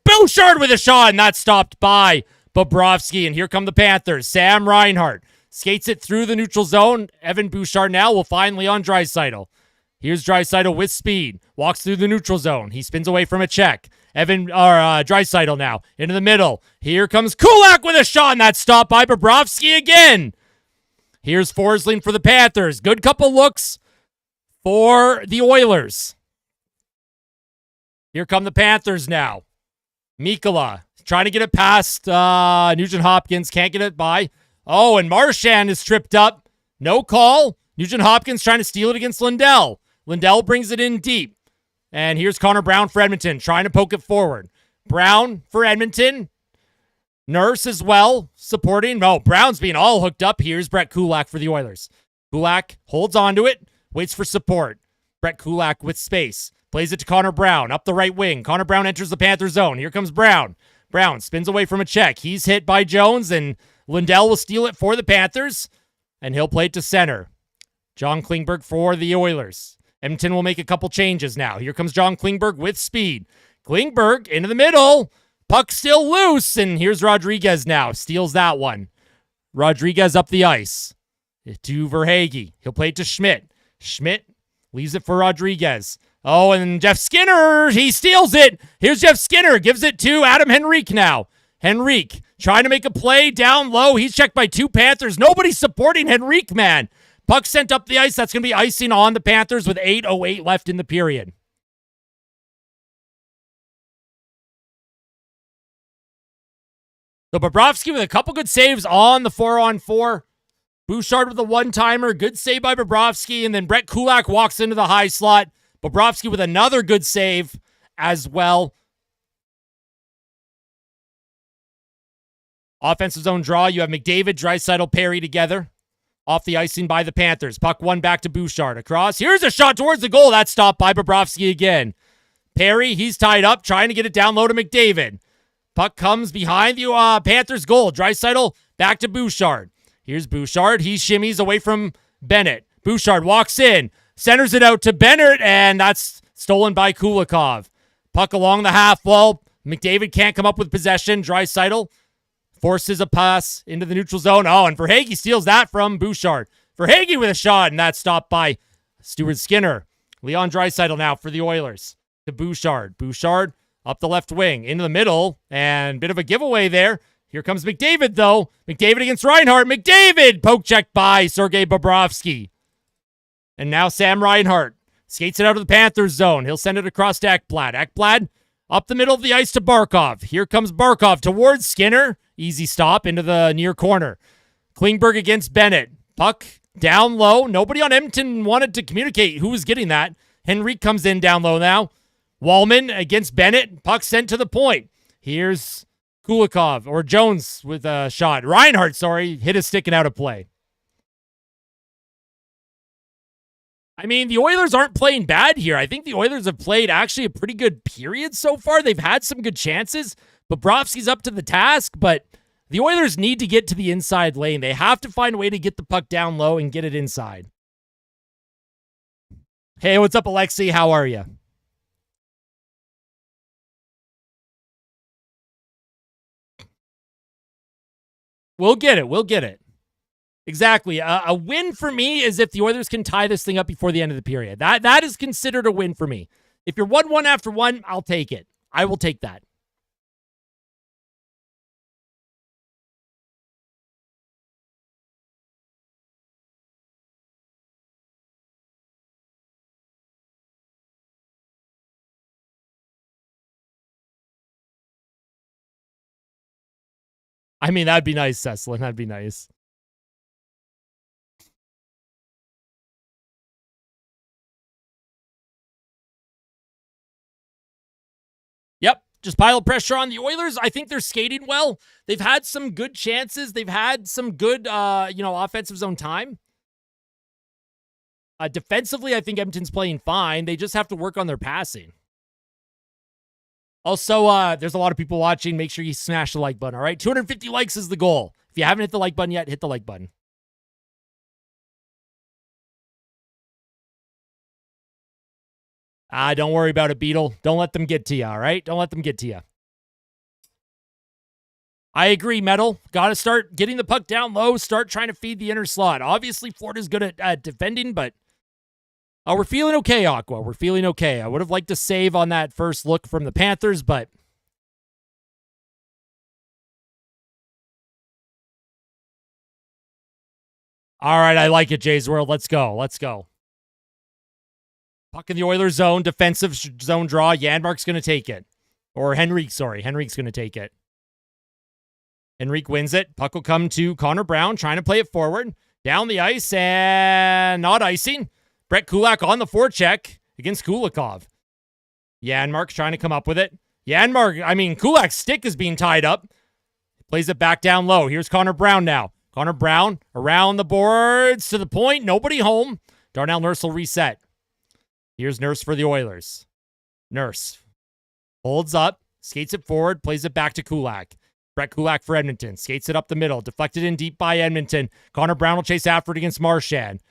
Speaker 1: Bouchard with a shot, and that's stopped by Bobrovsky. And here come the Panthers. Sam Reinhart skates it through the neutral zone. Evan Bouchard now will find Leon Draisaitl. Here's Draisaitl with speed. Walks through the neutral zone. He spins away from a check. Draisaitl now into the middle. Here comes Kulak with a shot, and that's stopped by Bobrovsky again. Here's Forsling for the Panthers. Good couple looks for the Oilers. Here come the Panthers now. Mikkola trying to get it past Nugent Hopkins. Can't get it by. Oh, and Marchand is tripped up. No call. Nugent Hopkins trying to steal it against Lindell. Lindell brings it in deep. And here's Connor Brown for Edmonton, trying to poke it forward. Brown for Edmonton. Nurse as well, supporting. Oh, Brown's being all hooked up. Here's Brett Kulak for the Oilers. Kulak holds onto it, waits for support. Brett Kulak with space. Plays it to Connor Brown, up the right wing. Connor Brown enters the Panther zone. Here comes Brown. Brown spins away from a check. He's hit by Jones, and Lindell will steal it for the Panthers, and he'll play it to center. John Klingberg for the Oilers. Edmonton will make a couple changes now. Here comes John Klingberg with speed. Klingberg into the middle. Puck still loose, and here's Rodriguez now. Steals that one. Rodriguez up the ice to Verhaeghe. He'll play it to Schmidt. Schmidt leaves it for Rodriguez. Oh, and Jeff Skinner, he steals it. Here's Jeff Skinner, gives it to Adam Henrique now. Henrique trying to make a play down low. He's checked by two Panthers. Nobody's supporting Henrique, man. Puck sent up the ice. That's going to be icing on the Panthers with 8:08 left in the period. So Bobrovsky with a couple good saves on the 4-on-4. Bouchard with a one-timer. Good save by Bobrovsky. And then Brett Kulak walks into the high slot. Bobrovsky with another good save as well. Offensive zone draw. You have McDavid, Draisaitl, Perry together. Off the icing by the Panthers. Puck one back to Bouchard. Across. Here's a shot towards the goal. That's stopped by Bobrovsky again. Perry, he's tied up, trying to get it down low to McDavid. Puck comes behind the Panthers goal. Draisaitl back to Bouchard. Here's Bouchard. He shimmies away from Bennett. Bouchard walks in. Centers it out to Bennett, and that's stolen by Kulikov. Puck along the half wall. McDavid can't come up with possession. Draisaitl forces a pass into the neutral zone. Oh, and Verhaeghe steals that from Bouchard. Verhaeghe with a shot, and that's stopped by Stuart Skinner. Leon Draisaitl now for the Oilers. To Bouchard. Bouchard up the left wing, into the middle, and bit of a giveaway there. Here comes McDavid, though. McDavid against Reinhart. McDavid! Poke check by Sergei Bobrovsky. And now Sam Reinhart skates it out of the Panthers zone. He'll send it across to Ekblad. Ekblad up the middle of the ice to Barkov. Here comes Barkov towards Skinner. Easy stop into the near corner. Klingberg against Bennett. Puck down low. Nobody on Edmonton wanted to communicate who was getting that. Henrique comes in down low now. Wallman against Bennett. Puck sent to the point. Here's Kulikov, or Jones with a shot. Reinhart, hit a stick and out of play. I mean, the Oilers aren't playing bad here. I think the Oilers have played actually a pretty good period so far. They've had some good chances. Bobrovsky's up to the task, but the Oilers need to get to the inside lane. They have to find a way to get the puck down low and get it inside. Hey, what's up, Alexei? How are you? We'll get it. Exactly. A win for me is if the Oilers can tie this thing up before the end of the period. That is considered a win for me. If you're 1-1 after one, I'll take it. I will take that. I mean, that'd be nice, Cecilin. That'd be nice. Yep. Just pile of pressure on the Oilers. I think they're skating well. They've had some good chances. They've had some good, offensive zone time. Defensively, I think Edmonton's playing fine. They just have to work on their passing. Also, there's a lot of people watching. Make sure you smash the like button, all right? 250 likes is the goal. If you haven't hit the like button yet, hit the like button. Don't worry about it, Beetle. Don't let them get to you, all right? Don't let them get to you. I agree, Metal. Got to start getting the puck down low, start trying to feed the inner slot. Obviously, Florida's good at defending, but we're feeling okay, Aqua. We're feeling okay. I would have liked to save on that first look from the Panthers, but all right, I like it, Jay's World. Let's go. Let's go. Puck in the Oilers zone, defensive zone draw. Janmark's going to take it. Or Henrique, sorry. Henrique's going to take it. Henrique wins it. Puck will come to Connor Brown, trying to play it forward. Down the ice, and not icing. Brett Kulak on the forecheck against Kulikov. Janmark trying to come up with it. Kulak's stick is being tied up. Plays it back down low. Here's Connor Brown now. Connor Brown around the boards to the point. Nobody home. Darnell Nurse will reset. Here's Nurse for the Oilers. Nurse holds up, skates it forward, plays it back to Kulak. Brett Kulak for Edmonton. Skates it up the middle. Deflected in deep by Edmonton. Connor Brown will chase after it against Marchand.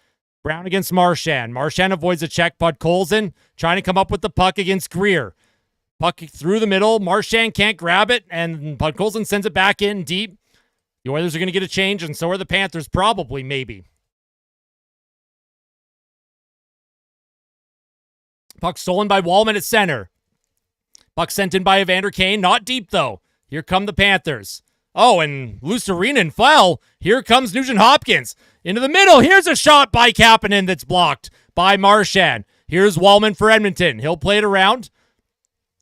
Speaker 1: Brown against Marchand. Marchand avoids a check. Podkolzin trying to come up with the puck against Greer. Puck through the middle. Marchand can't grab it, and Podkolzin sends it back in deep. The Oilers are going to get a change, and so are the Panthers, probably, maybe. Puck stolen by Wallman at center. Puck sent in by Evander Kane. Not deep, though. Here come the Panthers. Oh, and Lucerinen fell. Here comes Nugent Hopkins. Into the middle. Here's a shot by Kapanen that's blocked by Marchand. Here's Wallman for Edmonton. He'll play it around.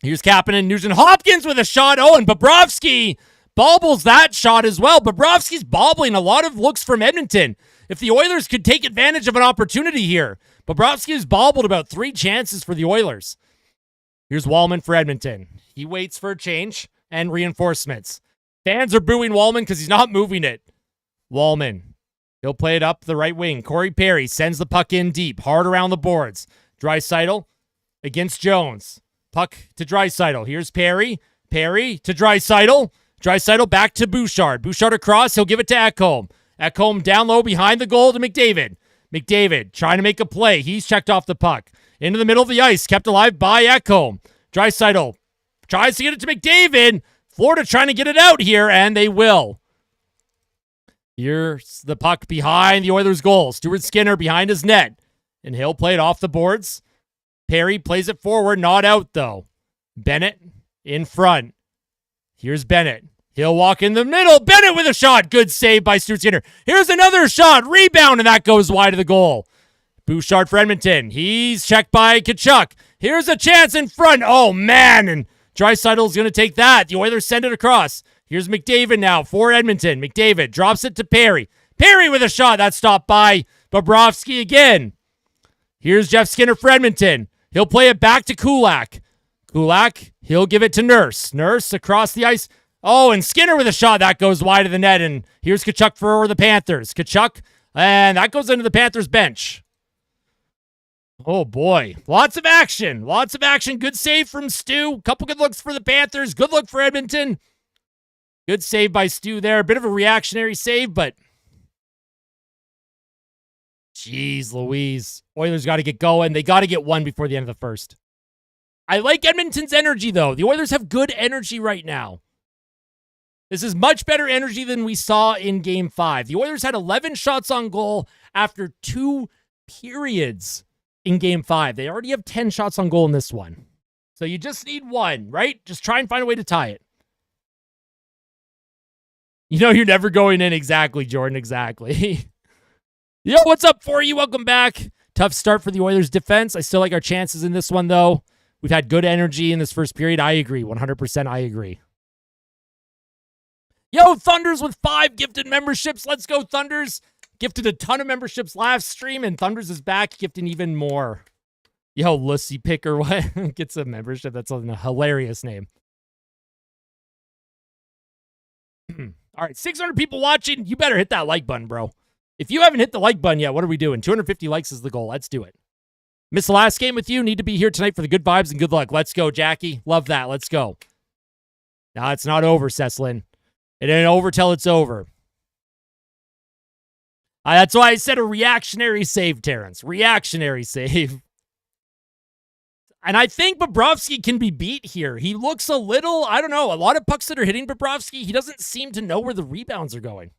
Speaker 1: Here's Kapanen. Nugent Hopkins with a shot. Oh, and Bobrovsky bobbles that shot as well. Bobrovsky's bobbling a lot of looks from Edmonton. If the Oilers could take advantage of an opportunity here. Bobrovsky's bobbled about 3 chances for the Oilers. Here's Wallman for Edmonton. He waits for a change and reinforcements. Fans are booing Wallman because he's not moving it. Wallman. He'll play it up the right wing. Corey Perry sends the puck in deep. Hard around the boards. Draisaitl against Jones. Puck to Draisaitl. Here's Perry. Perry to Draisaitl. Draisaitl back to Bouchard. Bouchard across. He'll give it to Ekholm. Ekholm down low behind the goal to McDavid. McDavid trying to make a play. He's checked off the puck. Into the middle of the ice. Kept alive by Ekholm. Draisaitl tries to get it to McDavid. Florida trying to get it out here, and they will. Here's the puck behind the Oilers' goal. Stuart Skinner behind his net, and he'll play it off the boards. Perry plays it forward, not out, though. Bennett in front. Here's Bennett. He'll walk in the middle. Bennett with a shot. Good save by Stuart Skinner. Here's another shot. Rebound, and that goes wide of the goal. Bouchard for Edmonton. He's checked by Tkachuk. Here's a chance in front. Oh, man, and Draisaitl's going to take that. The Oilers send it across. Here's McDavid now for Edmonton. McDavid drops it to Perry. Perry with a shot. That's stopped by Bobrovsky again. Here's Jeff Skinner for Edmonton. He'll play it back to Kulak. Kulak, he'll give it to Nurse. Nurse across the ice. Oh, and Skinner with a shot. That goes wide of the net. And here's Tkachuk for the Panthers. Tkachuk, and that goes into the Panthers bench. Oh, boy. Lots of action. Lots of action. Good save from Stu. Couple good looks for the Panthers. Good look for Edmonton. Good save by Stu there. A bit of a reactionary save, but jeez Louise. Oilers got to get going. They got to get one before the end of the first. I like Edmonton's energy, though. The Oilers have good energy right now. This is much better energy than we saw in Game 5. The Oilers had 11 shots on goal after 2 periods in Game 5. They already have 10 shots on goal in this one. So you just need one, right? Just try and find a way to tie it. You know you're never going in. Exactly, Jordan, exactly. Yo, what's up for you? Welcome back. Tough start for the Oilers defense. I still like our chances in this one, though. We've had good energy in this first period. I agree. 100% I agree. Yo, Thunders with 5 gifted memberships. Let's go, Thunders. Gifted a ton of memberships last stream, and Thunders is back gifting even more. Yo, Lussy Picker, what? Gets a membership. That's a hilarious name. All right, 600 people watching. You better hit that like button, bro. If you haven't hit the like button yet, what are we doing? 250 likes is the goal. Let's do it. Missed the last game with you. Need to be here tonight for the good vibes and good luck. Let's go, Jackie. Love that. Let's go. Nah, it's not over, Ceslin. It ain't over till it's over. That's why I said a reactionary save, Terrence. Reactionary save. And I think Bobrovsky can be beat here. He looks a little, I don't know, a lot of pucks that are hitting Bobrovsky, he doesn't seem to know where the rebounds are going.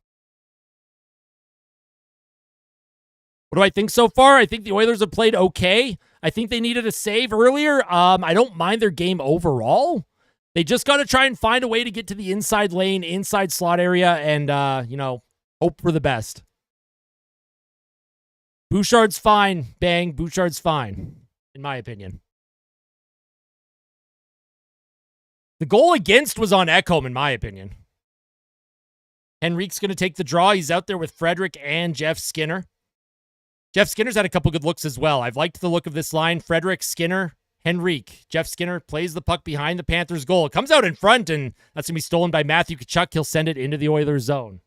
Speaker 1: What do I think so far? I think the Oilers have played okay. I think they needed a save earlier. I don't mind their game overall. They just got to try and find a way to get to the inside lane, inside slot area, and, hope for the best. Bouchard's fine. Bang. Bouchard's fine, in my opinion. The goal against was on Ekholm, in my opinion. Henrique's going to take the draw. He's out there with Frederic and Jeff Skinner. Jeff Skinner's had a couple good looks as well. I've liked the look of this line. Frederic, Skinner, Henrique. Jeff Skinner plays the puck behind the Panthers' goal. It comes out in front, and that's going to be stolen by Matthew Tkachuk. He'll send it into the Oilers' zone.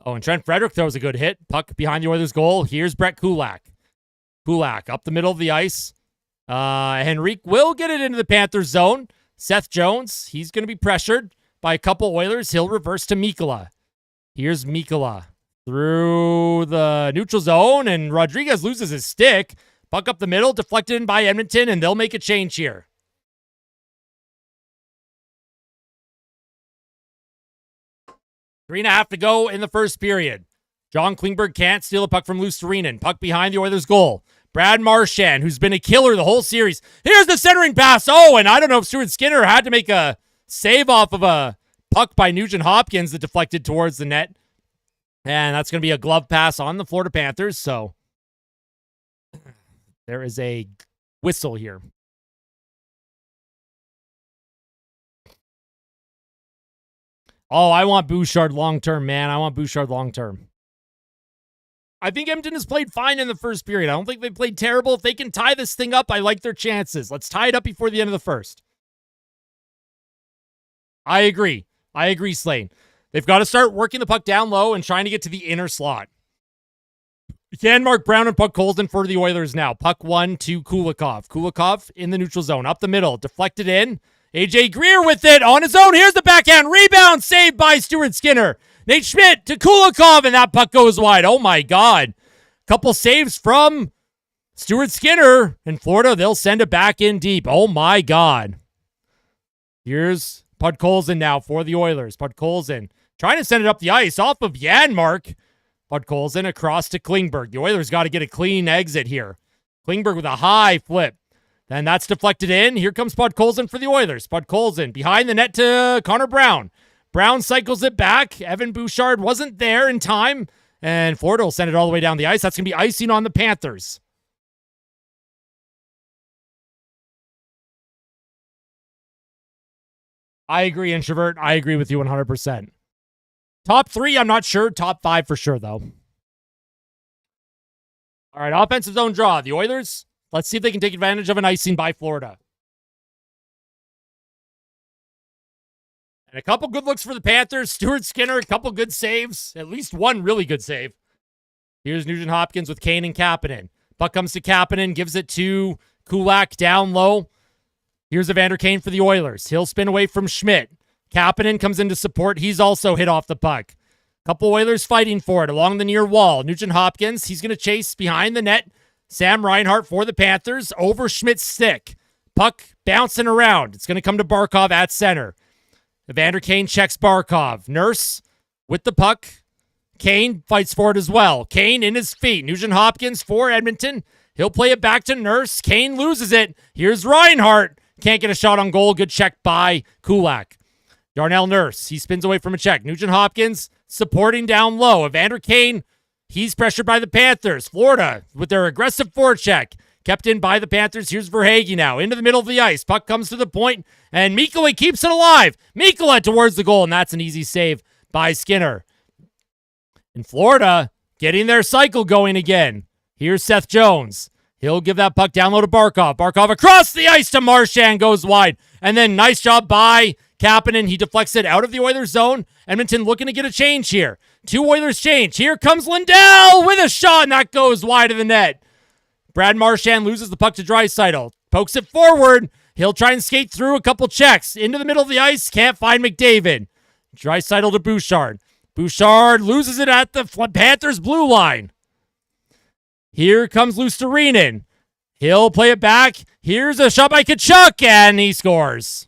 Speaker 1: Oh, and Trent Frederic throws a good hit. Puck behind the Oilers' goal. Here's Brett Kulak. Kulak up the middle of the ice. Henrique will get it into the Panthers zone. Seth Jones, he's going to be pressured by a couple Oilers. He'll reverse to Mikkola. Here's Mikkola through the neutral zone, and Rodriguez loses his stick. Puck up the middle, deflected in by Edmonton, and they'll make a change here. Three and a half to go in the first period. John Klingberg can't steal a puck from Luostarinen. Puck behind the Oilers' goal. Brad Marchand, who's been a killer the whole series. Here's the centering pass. Oh, and I don't know if Stuart Skinner had to make a save off of a puck by Nugent Hopkins that deflected towards the net. And that's going to be a glove pass on the Florida Panthers. So there is a whistle here. Oh, I want Bouchard long-term, man. I want Bouchard long-term. I think Edmonton has played fine in the first period. I don't think they played terrible. If they can tie this thing up, I like their chances. Let's tie it up before the end of the first. I agree. Slane. They've got to start working the puck down low and trying to get to the inner slot. Janmark Brown and Puck Colton for the Oilers now. Puck 1 to Kulikov. Kulikov in the neutral zone. Up the middle. Deflected in. AJ Greer with it on his own. Here's the backhand rebound saved by Stuart Skinner. Nate Schmidt to Kulikov, and that puck goes wide. Oh, my God. Couple saves from Stuart Skinner. In Florida, they'll send it back in deep. Oh, my God. Here's Podkolzin now for the Oilers. Podkolzin trying to send it up the ice off of Janmark. Podkolzin across to Klingberg. The Oilers got to get a clean exit here. Klingberg with a high flip. Then that's deflected in. Here comes Podkolzin for the Oilers. Podkolzin behind the net to Connor Brown. Brown cycles it back. Evan Bouchard wasn't there in time. And Florida will send it all the way down the ice. That's going to be icing on the Panthers. I agree, Introvert. I agree with you 100%. Top 3, I'm not sure. Top 5 for sure, though. All right, offensive zone draw. The Oilers, let's see if they can take advantage of an icing by Florida. And a couple good looks for the Panthers. Stuart Skinner, a couple good saves. At least one really good save. Here's Nugent Hopkins with Kane and Kapanen. Puck comes to Kapanen, gives it to Kulak down low. Here's Evander Kane for the Oilers. He'll spin away from Schmidt. Kapanen comes in to support. He's also hit off the puck. Couple Oilers fighting for it along the near wall. Nugent Hopkins, he's going to chase behind the net. Sam Reinhart for the Panthers over Schmidt's stick. Puck bouncing around. It's going to come to Barkov at center. Evander Kane checks Barkov. Nurse with the puck. Kane fights for it as well. Kane in his feet. Nugent Hopkins for Edmonton. He'll play it back to Nurse. Kane loses it. Here's Reinhart. Can't get a shot on goal. Good check by Kulak. Darnell Nurse. He spins away from a check. Nugent Hopkins supporting down low. Evander Kane, he's pressured by the Panthers. Florida with their aggressive forecheck. Kept in by the Panthers. Here's Verhaeghe now. Into the middle of the ice. Puck comes to the point, and Mikkola keeps it alive. Mikkola towards the goal, and that's an easy save by Skinner. In Florida, getting their cycle going again. Here's Seth Jones. He'll give that puck down low to Barkov. Barkov across the ice to Marchand, goes wide. And then nice job by Kapanen. He deflects it out of the Oilers zone. Edmonton looking to get a change here. 2 Oilers change. Here comes Lindell with a shot, and that goes wide of the net. Brad Marchand loses the puck to Draisaitl. Pokes it forward. He'll try and skate through a couple checks. Into the middle of the ice. Can't find McDavid. Draisaitl to Bouchard. Bouchard loses it at the Panthers' blue line. Here comes Luostarinen. He'll play it back. Here's a shot by Tkachuk, and he scores.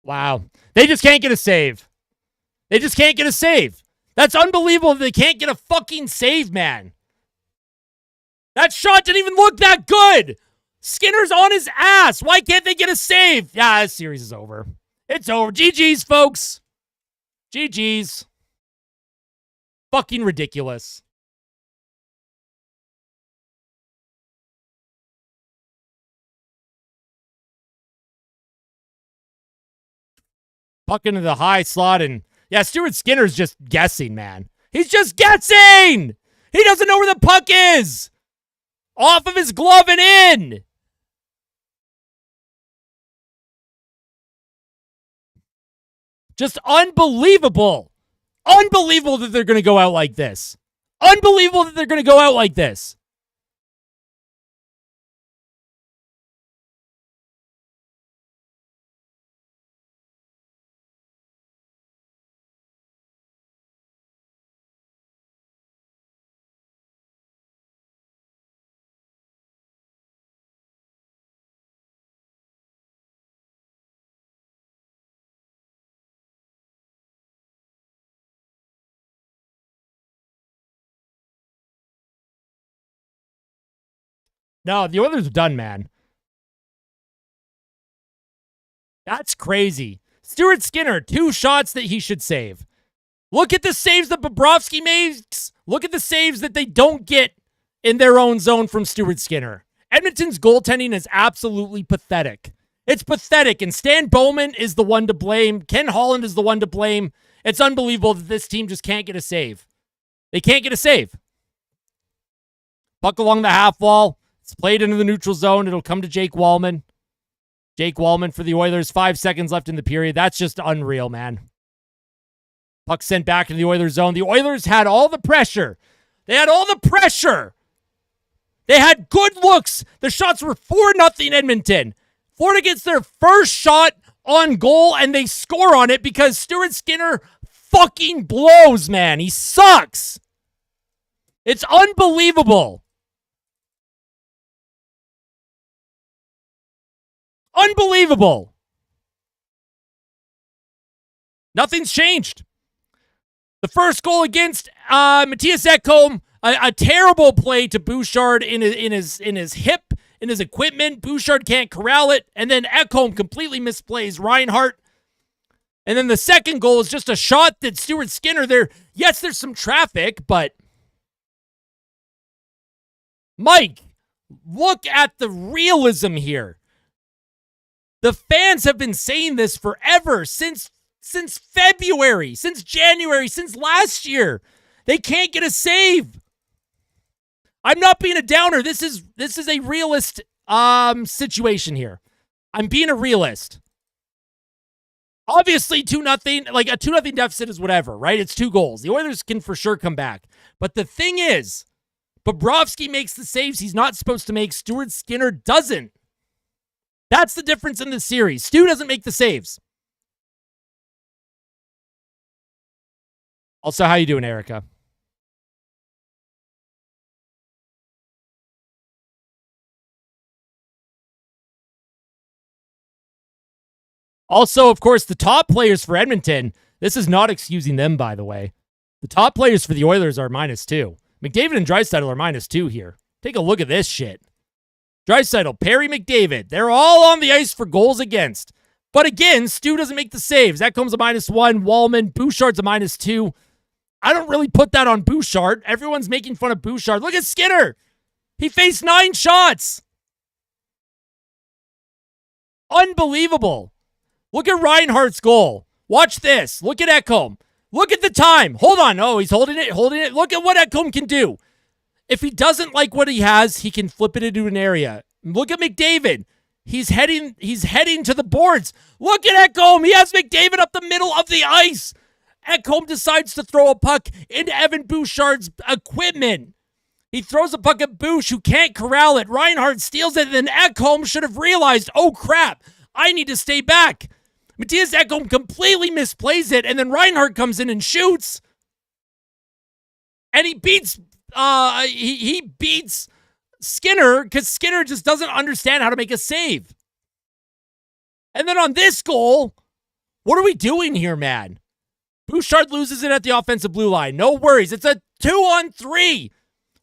Speaker 1: Wow. They just can't get a save. They just can't get a save. That's unbelievable. They can't get a fucking save, man. That shot didn't even look that good. Skinner's on his ass. Why can't they get a save? Yeah, this series is over. It's over. GG's, folks. GG's. Fucking ridiculous. Puck into the high slot, and yeah, Stuart Skinner's just guessing, man. He's just guessing! He doesn't know where the puck is! Off of his glove and in! Just unbelievable. Unbelievable that they're going to go out like this. Unbelievable that they're going to go out like this. No, the Oilers are done, man. That's crazy. Stuart Skinner, 2 shots that he should save. Look at the saves that Bobrovsky makes. Look at the saves that they don't get in their own zone from Stuart Skinner. Edmonton's goaltending is absolutely pathetic. It's pathetic, and Stan Bowman is the one to blame. Ken Holland is the one to blame. It's unbelievable that this team just can't get a save. They can't get a save. Puck along the half wall. It's played into the neutral zone. It'll come to Jake Wallman. Jake Wallman for the Oilers. 5 seconds left in the period. That's just unreal, man. Puck sent back into the Oilers zone. The Oilers had all the pressure. They had all the pressure. They had good looks. The shots were 4-0 Edmonton. Florida gets their first shot on goal, and they score on it because Stuart Skinner fucking blows, man. He sucks. It's unbelievable. Unbelievable. Nothing's changed. The first goal against Matthias Ekholm, a terrible play to Bouchard in his hip, in his equipment. Bouchard can't corral it, and then Ekholm completely misplays Reinhart. And then the second goal is just a shot that Stuart Skinner there. Yes, there's some traffic, but Mike, look at the realism here. The fans have been saying this forever, since February, since January, since last year. They can't get a save. I'm not being a downer. This is a realist situation here. I'm being a realist. Obviously, 2-0, like a 2-0 deficit is whatever, right? It's 2 goals. The Oilers can for sure come back. But the thing is, Bobrovsky makes the saves he's not supposed to make. Stuart Skinner doesn't. That's the difference in this series. Stu doesn't make the saves. Also, how you doing, Erica? Also, of course, the top players for Edmonton, this is not excusing them, by the way. The top players for the Oilers are -2. McDavid and Draisaitl are -2 here. Take a look at this shit. Draisaitl, Perry, McDavid, they're all on the ice for goals against. But again, Stu doesn't make the saves. That comes a -1. Wallman, Bouchard's a -2. I don't really put that on Bouchard. Everyone's making fun of Bouchard. Look at Skinner. He faced 9 shots. Unbelievable. Look at Reinhart's goal. Watch this. Look at Ekholm. Look at the time. Hold on. Oh, he's holding it. Look at what Ekholm can do. If he doesn't like what he has, he can flip it into an area. Look at McDavid. He's heading to the boards. Look at Ekholm. He has McDavid up the middle of the ice. Ekholm decides to throw a puck into Evan Bouchard's equipment. He throws a puck at Bouch, who can't corral it. Reinhart steals it, and then Ekholm should have realized, oh crap, I need to stay back. Matthias Ekholm completely misplays it, and then Reinhart comes in and shoots. And he beats he beats Skinner because Skinner just doesn't understand how to make a save. And then on this goal, what are we doing here, man? Bouchard loses it at the offensive blue line. No worries. It's a 2-on-3.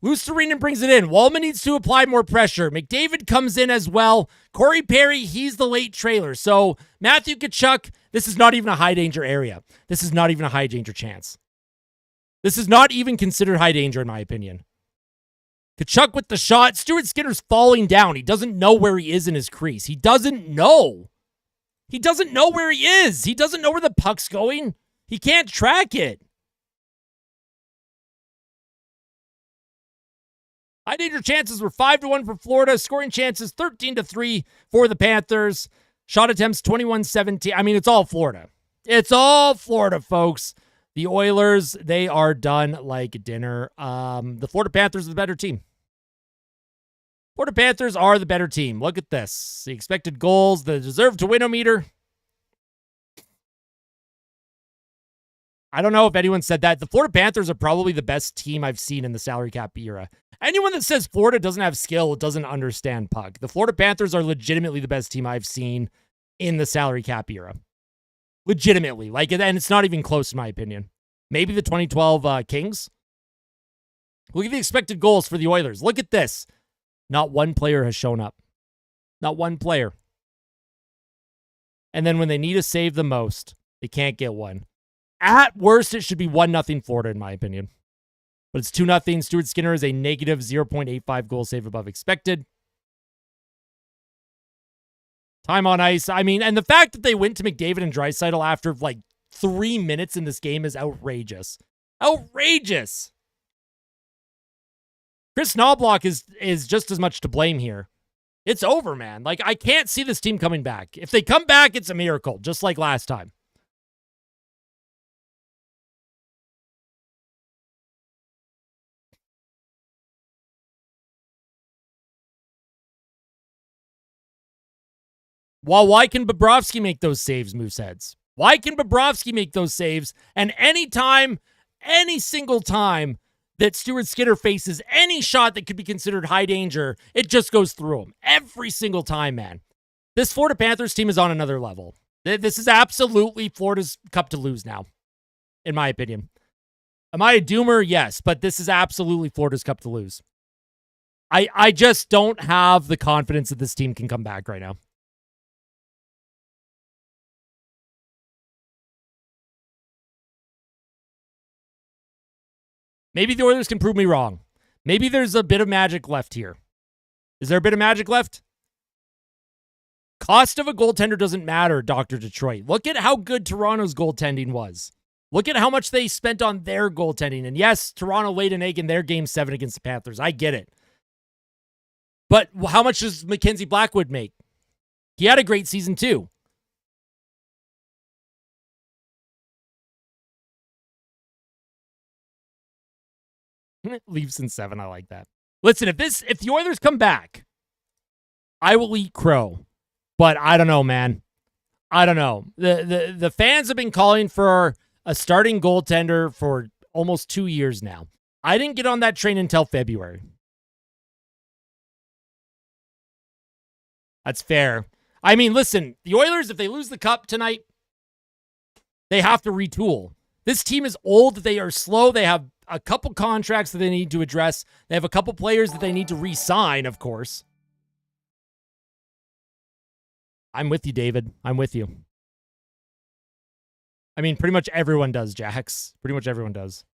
Speaker 1: Luostarinen brings it in. Wallman needs to apply more pressure. McDavid comes in as well. Corey Perry, he's the late trailer. So Matthew Tkachuk, this is not even a high danger area. This is not even a high danger chance. This is not even considered high danger in my opinion. Tkachuk with the shot. Stuart Skinner's falling down. He doesn't know where he is in his crease. He doesn't know. He doesn't know where he is. He doesn't know where the puck's going. He can't track it. High danger chances were 5-1 for Florida. Scoring chances 13-3 for the Panthers. Shot attempts 21-17. I mean, it's all Florida. It's all Florida, folks. The Oilers, they are done like dinner. The Florida Panthers are the better team. Florida Panthers are the better team. Look at this. The expected goals, the deserve to win-o-meter. I don't know if anyone said that. The Florida Panthers are probably the best team I've seen in the salary cap era. Anyone that says Florida doesn't have skill doesn't understand puck. The Florida Panthers are legitimately the best team I've seen in the salary cap era. Legitimately. And it's not even close in my opinion. Maybe the 2012 Kings. Look at the expected goals for the Oilers. Look at this. Not one player has shown up. Not one player. And then when they need to save the most, they can't get one. At worst, it should be 1-0 Florida, in my opinion. But it's 2-0. Stuart Skinner is a negative 0.85 goal save above expected. Time on ice. I mean, and the fact that they went to McDavid and Draisaitl after 3 minutes in this game is outrageous. Outrageous. Chris Knobloch is just as much to blame here. It's over, man. I can't see this team coming back. If they come back, it's a miracle, just like last time. Well, why can Bobrovsky make those saves, Mooseheads? Why can Bobrovsky make those saves? And any single time that Stuart Skinner faces any shot that could be considered high danger, it just goes through him. Every single time, man. This Florida Panthers team is on another level. This is absolutely Florida's cup to lose now, in my opinion. Am I a doomer? Yes, but this is absolutely Florida's cup to lose. I just don't have the confidence that this team can come back right now. Maybe the Oilers can prove me wrong. Maybe there's a bit of magic left here. Is there a bit of magic left? Cost of a goaltender doesn't matter, Dr. Detroit. Look at how good Toronto's goaltending was. Look at how much they spent on their goaltending. And yes, Toronto laid an egg in their Game 7 against the Panthers. I get it. But how much does Mackenzie Blackwood make? He had a great season too. Leafs in 7. I like that. Listen, if the Oilers come back, I will eat crow. But I don't know, man. I don't know. The fans have been calling for a starting goaltender for almost 2 years now. I didn't get on that train until February. That's fair. I mean, listen, the Oilers, if they lose the cup tonight, they have to retool. This team is old. They are slow. They have a couple contracts that they need to address. They have a couple players that they need to re-sign, of course. I'm with you, David. I'm with you. I mean, pretty much everyone does, Jax. Pretty much everyone does.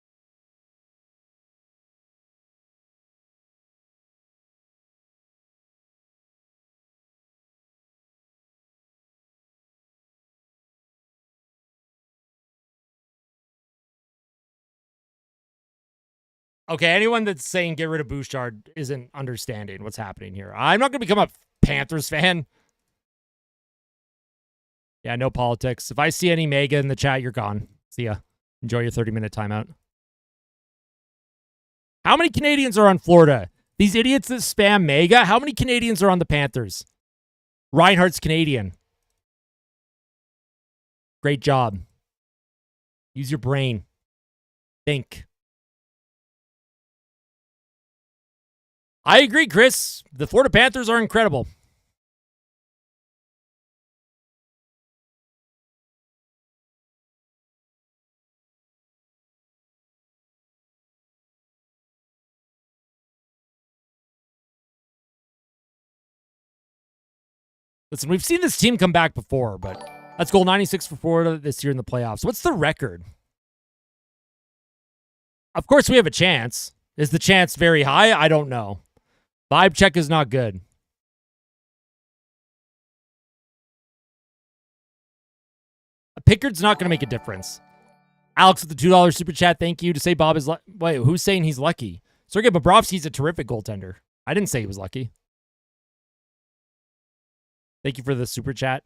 Speaker 1: Okay, anyone that's saying get rid of Bouchard isn't understanding what's happening here. I'm not going to become a Panthers fan. Yeah, no politics. If I see any mega in the chat, you're gone. See ya. Enjoy your 30-minute timeout. How many Canadians are on Florida? These idiots that spam mega, how many Canadians are on the Panthers? Reinhardt's Canadian. Great job. Use your brain. Think. I agree, Chris. The Florida Panthers are incredible. Listen, we've seen this team come back before, but let's go 96 for Florida this year in the playoffs. What's the record? Of course, we have a chance. Is the chance very high? I don't know. Vibe check is not good. A Pickard's not going to make a difference. Alex with the $2 super chat. Thank you. To say Bob is wait, who's saying he's lucky? Sergei Bobrovsky's a terrific goaltender. I didn't say he was lucky. Thank you for the super chat.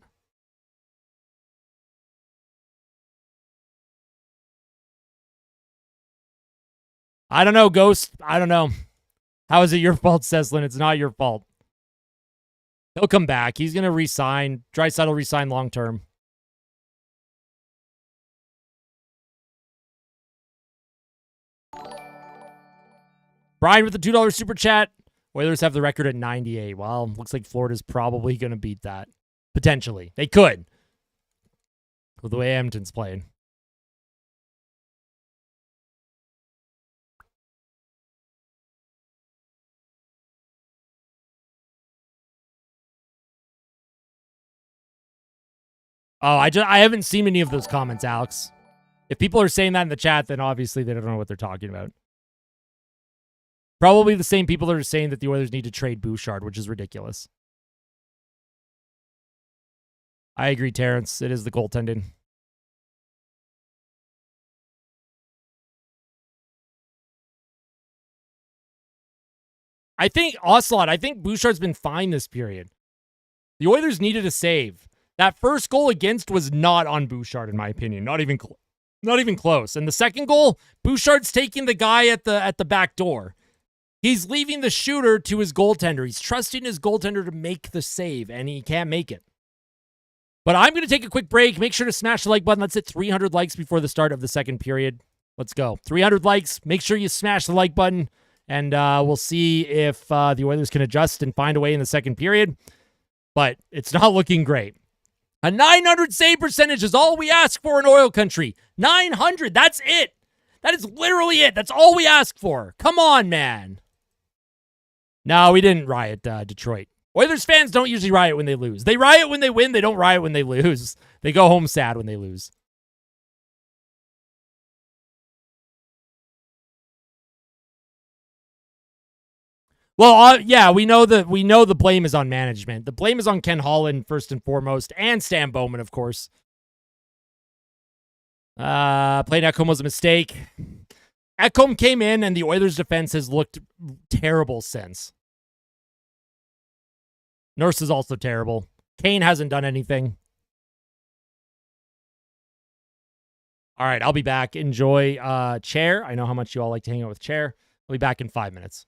Speaker 1: I don't know, Ghost. I don't know. How is it your fault, Seslin? It's not your fault. He'll come back. He's going to re-sign. Draisaitl re-sign long-term. Brian with the $2 super chat. Oilers have the record at 98. Well, looks like Florida's probably going to beat that. Potentially. They could. With the way Edmonton's playing. Oh, I haven't seen any of those comments, Alex. If people are saying that in the chat, then obviously they don't know what they're talking about. Probably the same people that are saying that the Oilers need to trade Bouchard, which is ridiculous. I agree, Terrence. It is the goaltending. I think Bouchard's been fine this period. The Oilers needed a save. That first goal against was not on Bouchard, in my opinion. Not even close. And the second goal, Bouchard's taking the guy at the back door. He's leaving the shooter to his goaltender. He's trusting his goaltender to make the save, and he can't make it. But I'm going to take a quick break. Make sure to smash the like button. Let's hit 300 likes before the start of the second period. Let's go. 300 likes. Make sure you smash the like button, and we'll see if the Oilers can adjust and find a way in the second period. But it's not looking great. A 900 save percentage is all we ask for in oil country. 900. That's it. That is literally it. That's all we ask for. Come on, man. No, we didn't riot Detroit. Oilers fans don't usually riot when they lose. They riot when they win. They don't riot when they lose. They go home sad when they lose. Well, yeah, we know the blame is on management. The blame is on Ken Holland first and foremost, and Stan Bowman, of course. Playing Ekholm was a mistake. Ekholm came in, and the Oilers' defense has looked terrible since. Nurse is also terrible. Kane hasn't done anything. All right, I'll be back. Enjoy Chair. I know how much you all like to hang out with Chair. I'll be back in 5 minutes.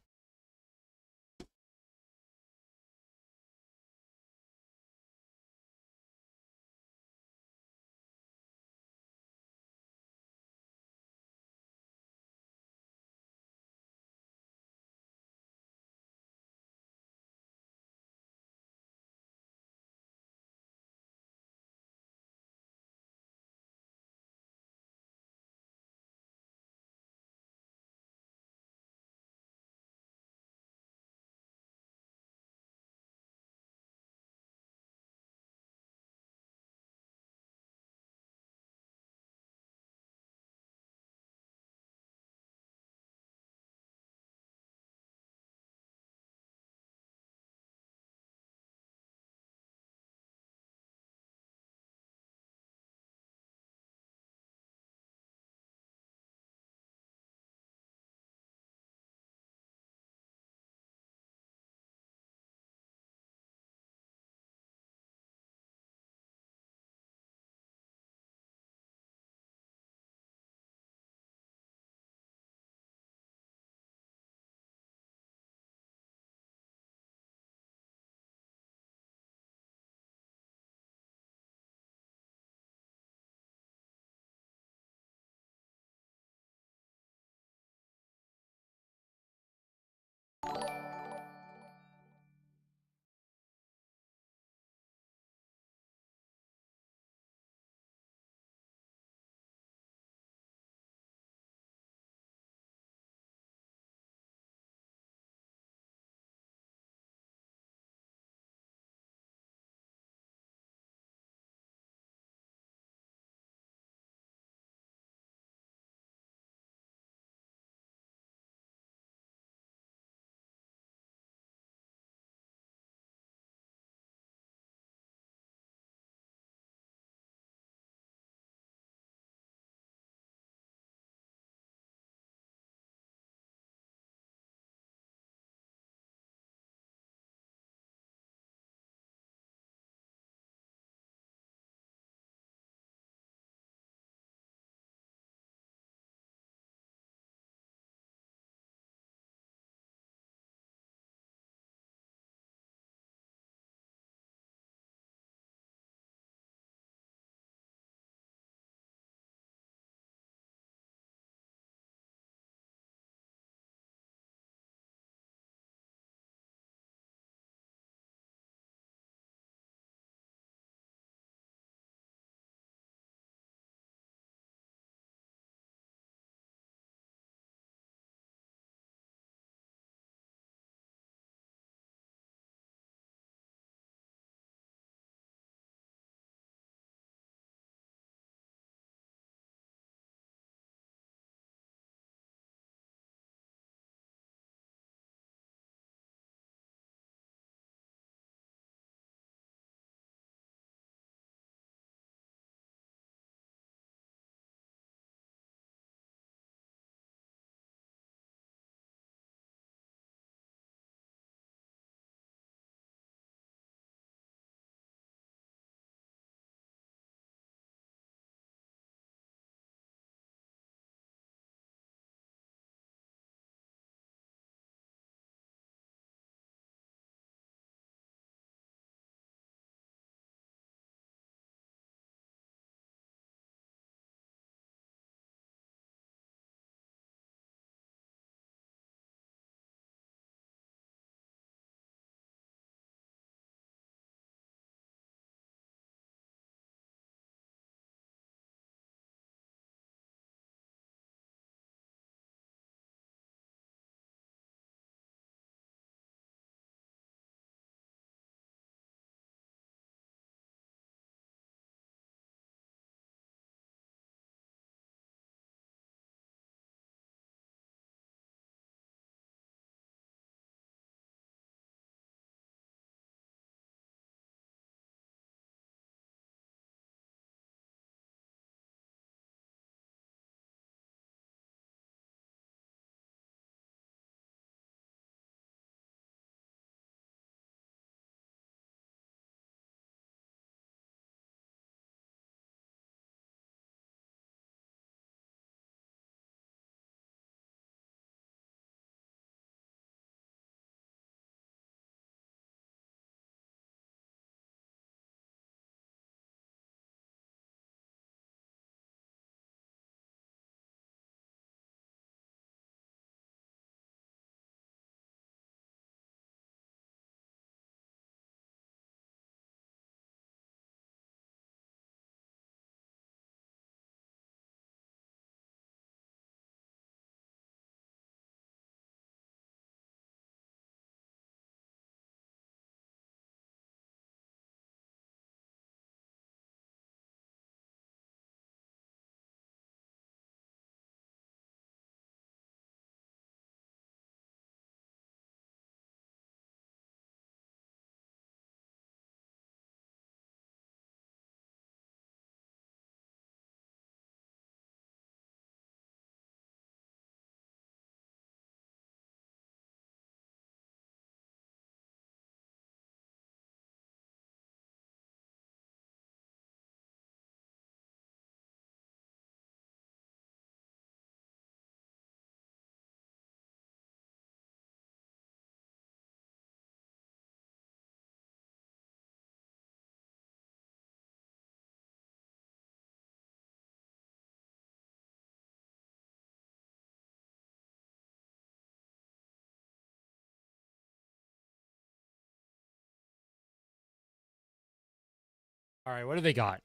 Speaker 1: All right, what do they got?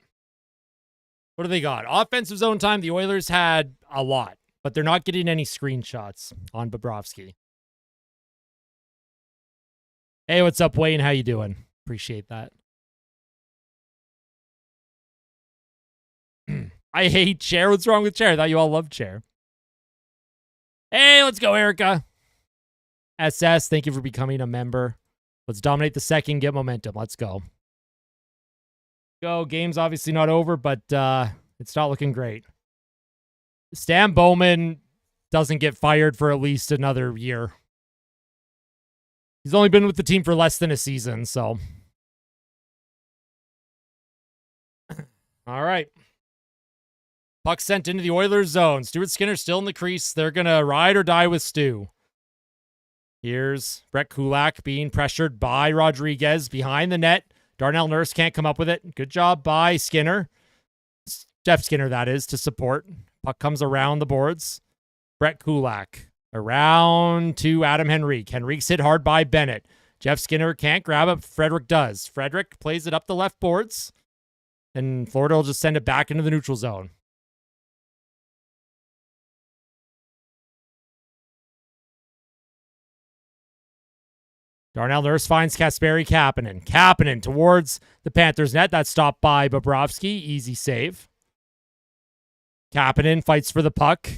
Speaker 1: What do they got? Offensive zone time, the Oilers had a lot, but they're not getting any screenshots on Bobrovsky. Hey, what's up, Wayne? How you doing? Appreciate that. I hate Chair. What's wrong with Chair? I thought you all loved Chair. Hey, let's go, Erica. SS, thank you for becoming a member. Let's dominate the second, get momentum. Let's go. Go. Game's obviously not over, but it's not looking great. Stan Bowman doesn't get fired for at least another year. He's only been with the team for less than a season, so. All right. Puck sent into the Oilers zone. Stuart Skinner still in the crease. They're going to ride or die with Stu. Here's Brett Kulak being pressured by Rodriguez behind the net. Darnell Nurse can't come up with it. Good job by Skinner. Jeff Skinner, that is, to support. Puck comes around the boards. Brett Kulak around to Adam Henrique. Henrique's hit hard by Bennett. Jeff Skinner can't grab it. Frederick does. Frederick plays it up the left boards. And Florida will just send it back into the neutral zone. Darnell Nurse finds Kasperi Kapanen. Kapanen towards the Panthers net. That's stopped by Bobrovsky. Easy save. Kapanen fights for the puck.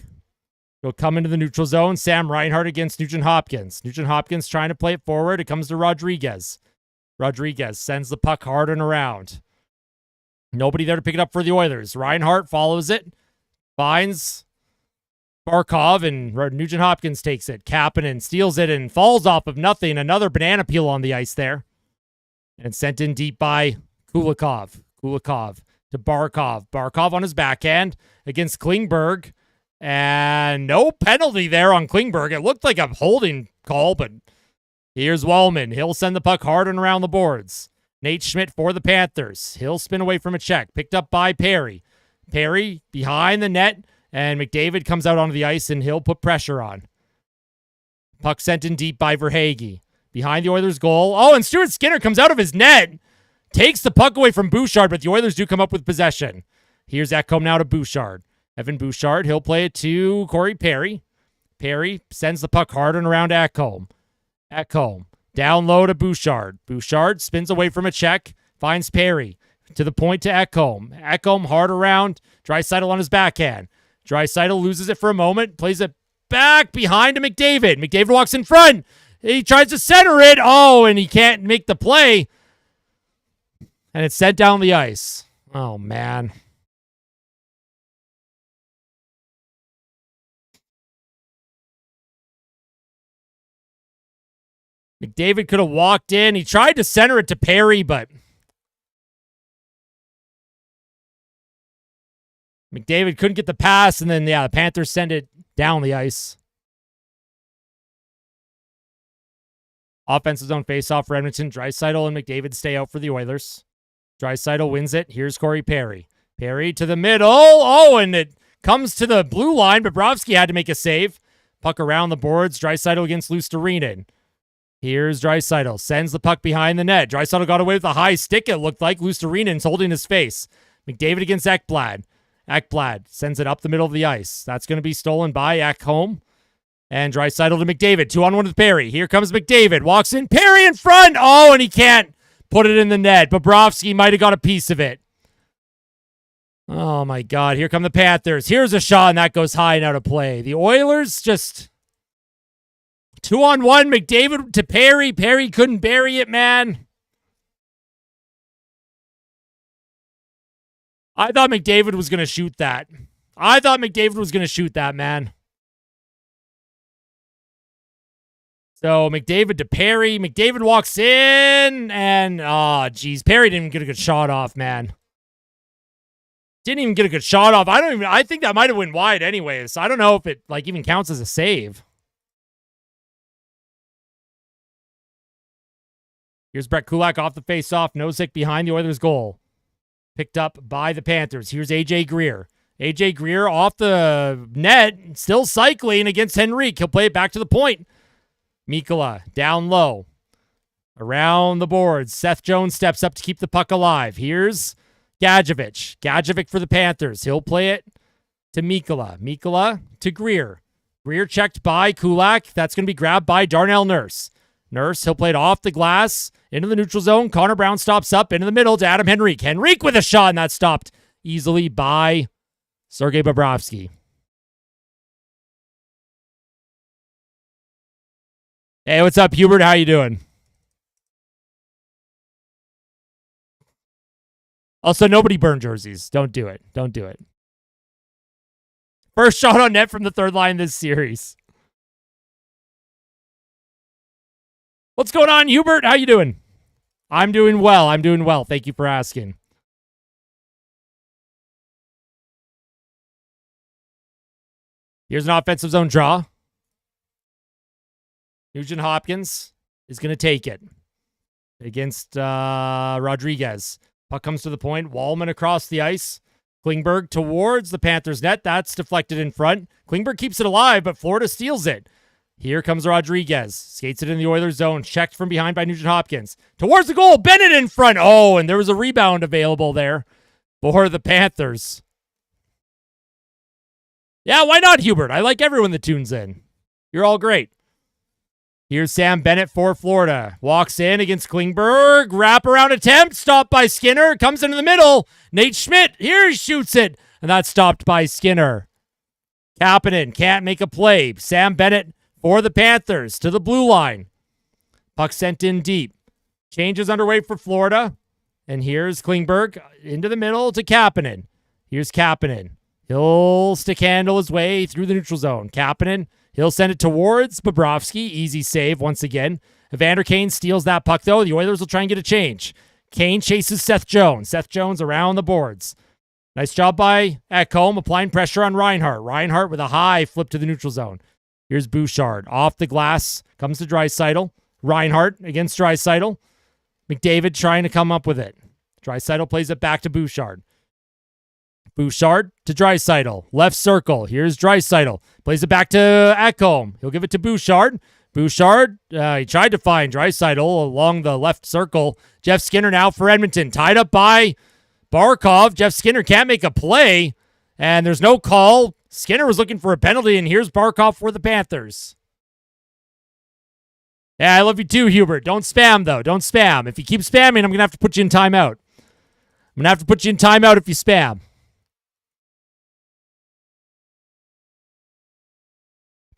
Speaker 1: He'll come into the neutral zone. Sam Reinhart against Nugent Hopkins. Nugent Hopkins trying to play it forward. It comes to Rodriguez. Rodriguez sends the puck hard and around. Nobody there to pick it up for the Oilers. Reinhart follows it. Finds Barkov, and Nugent Hopkins takes it. Kapanen steals it and falls off of nothing. Another banana peel on the ice there. And sent in deep by Kulikov. Kulikov to Barkov. Barkov on his backhand against Klingberg. And no penalty there on Klingberg. It looked like a holding call, but here's Wallman. He'll send the puck hard and around the boards. Nate Schmidt for the Panthers. He'll spin away from a check. Picked up by Perry. Perry behind the net. And McDavid comes out onto the ice, and he'll put pressure on. Puck sent in deep by Verhaeghe. Behind the Oilers' goal. Oh, and Stuart Skinner comes out of his net. Takes the puck away from Bouchard, but the Oilers do come up with possession. Here's Ekholm now to Bouchard. Evan Bouchard, he'll play it to Corey Perry. Perry sends the puck hard and around Ekholm. Ekholm down low to Bouchard. Bouchard spins away from a check. Finds Perry. To the point to Ekholm. Ekholm hard around. Draisaitl on his backhand. Draisaitl loses it for a moment, plays it back behind to McDavid. McDavid walks in front. He tries to center it. Oh, and he can't make the play. And it's sent down the ice. Oh, man. McDavid could have walked in. He tried to center it to Perry, but McDavid couldn't get the pass, and then, the Panthers send it down the ice. Offensive zone faceoff for Edmonton. Draisaitl and McDavid stay out for the Oilers. Draisaitl wins it. Here's Corey Perry. Perry to the middle. Oh, and it comes to the blue line. Bobrovsky had to make a save. Puck around the boards. Draisaitl against Luostarinen. Here's Draisaitl. Sends the puck behind the net. Draisaitl got away with a high stick, it looked like. Luostarinen's holding his face. McDavid against Ekblad. Ekblad sends it up the middle of the ice. That's going to be stolen by Ekholm. And Draisaitl to McDavid. 2-on-1 with Perry. Here comes McDavid. Walks in. Perry in front. Oh, and he can't put it in the net. Bobrovsky might have got a piece of it. Oh, my God. Here come the Panthers. Here's a shot, and that goes high and out of play. The Oilers just 2-on-1. McDavid to Perry. Perry couldn't bury it, man. I thought McDavid was going to shoot that. Man. So McDavid to Perry. McDavid walks in, and Perry didn't even get a good shot off, man. I think that might have went wide anyways. So I don't know if it even counts as a save. Here's Brett Kulak off the face-off. Nosek behind the Oilers' goal. Picked up by the Panthers. Here's A.J. Greer. A.J. Greer off the net, still cycling against Henrique. He'll play it back to the point. Mikkola down low. Around the boards. Seth Jones steps up to keep the puck alive. Here's Gadjevic for the Panthers. He'll play it to Mikkola. Mikkola to Greer. Greer checked by Kulak. That's going to be grabbed by Darnell Nurse. Nurse, he'll play it off the glass into the neutral zone. Connor Brown stops up into the middle to Adam Henrique. Henrique with a shot, and that's stopped easily by Sergei Bobrovsky. Hey, what's up, Hubert? How you doing? Also, nobody burn jerseys. Don't do it. Don't do it. First shot on net from the third line this series. What's going on, Hubert? How you doing? I'm doing well. I'm doing well. Thank you for asking. Here's an offensive zone draw. Nugent Hopkins is going to take it against Rodriguez. Puck comes to the point. Wallman across the ice. Klingberg towards the Panthers net. That's deflected in front. Klingberg keeps it alive, but Florida steals it. Here comes Rodriguez. Skates it in the Oilers zone. Checked from behind by Nugent Hopkins. Towards the goal. Bennett in front. Oh, and there was a rebound available there for the Panthers. Yeah, why not, Hubert? I like everyone that tunes in. You're all great. Here's Sam Bennett for Florida. Walks in against Klingberg. Wraparound attempt. Stopped by Skinner. Comes into the middle. Nate Schmidt. Here shoots it. And that's stopped by Skinner. Kapanen can't make a play. Sam Bennett for the Panthers to the blue line. Puck sent in deep. Changes underway for Florida. And here's Klingberg into the middle to Kapanen. Here's Kapanen. He'll stick handle his way through the neutral zone. Kapanen, he'll send it towards Bobrovsky. Easy save once again. Evander Kane steals that puck, though. The Oilers will try and get a change. Kane chases Seth Jones. Seth Jones around the boards. Nice job by Ekholm applying pressure on Reinhart. Reinhart with a high flip to the neutral zone. Here's Bouchard. Off the glass. Comes to Draisaitl. Reinhart against Draisaitl. McDavid trying to come up with it. Draisaitl plays it back to Bouchard. Bouchard to Draisaitl. Left circle. Here's Draisaitl. Plays it back to Ekholm. He'll give it to Bouchard. Bouchard, he tried to find Draisaitl along the left circle. Jeff Skinner now for Edmonton. Tied up by Barkov. Jeff Skinner can't make a play, and there's no call. Skinner was looking for a penalty, and here's Barkov for the Panthers. Yeah, I love you too, Hubert. Don't spam, though. Don't spam. If you keep spamming, I'm going to have to put you in timeout. I'm going to have to put you in timeout if you spam.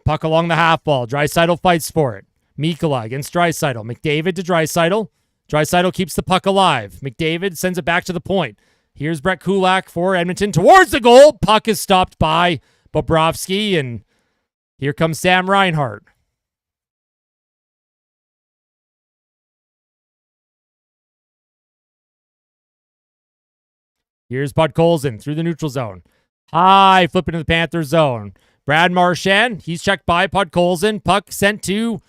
Speaker 1: Puck along the half wall. Draisaitl fights for it. Mikkola against Draisaitl. McDavid to Draisaitl. Draisaitl keeps the puck alive. McDavid sends it back to the point. Here's Brett Kulak for Edmonton towards the goal. Puck is stopped by Bobrovsky, and here comes Sam Reinhart. Here's Bud Colson through the neutral zone. High flip into the Panthers zone. Brad Marchand, he's checked by Podkolzin. Puck sent to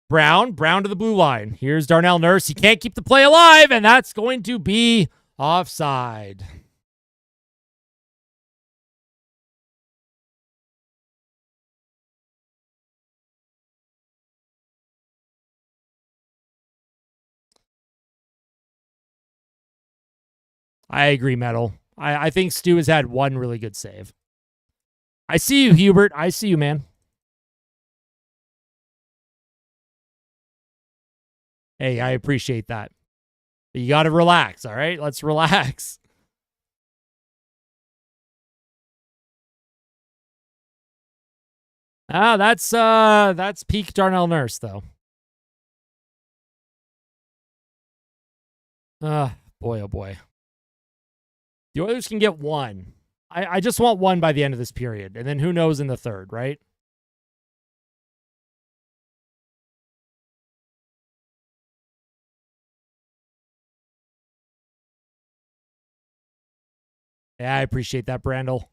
Speaker 1: Brown. Brown to the blue line. Here's Darnell Nurse. He can't keep the play alive, and that's going to be offside. I agree, Metal. I think Stu has had one really good save. I see you, Hubert. I see you, man. Hey, I appreciate that. But you got to relax, all right? Let's relax. That's peak Darnell Nurse, though. Boy, oh boy. The Oilers can get one. I just want one by the end of this period, and then who knows in the third, right? Yeah, I appreciate that, Brandel.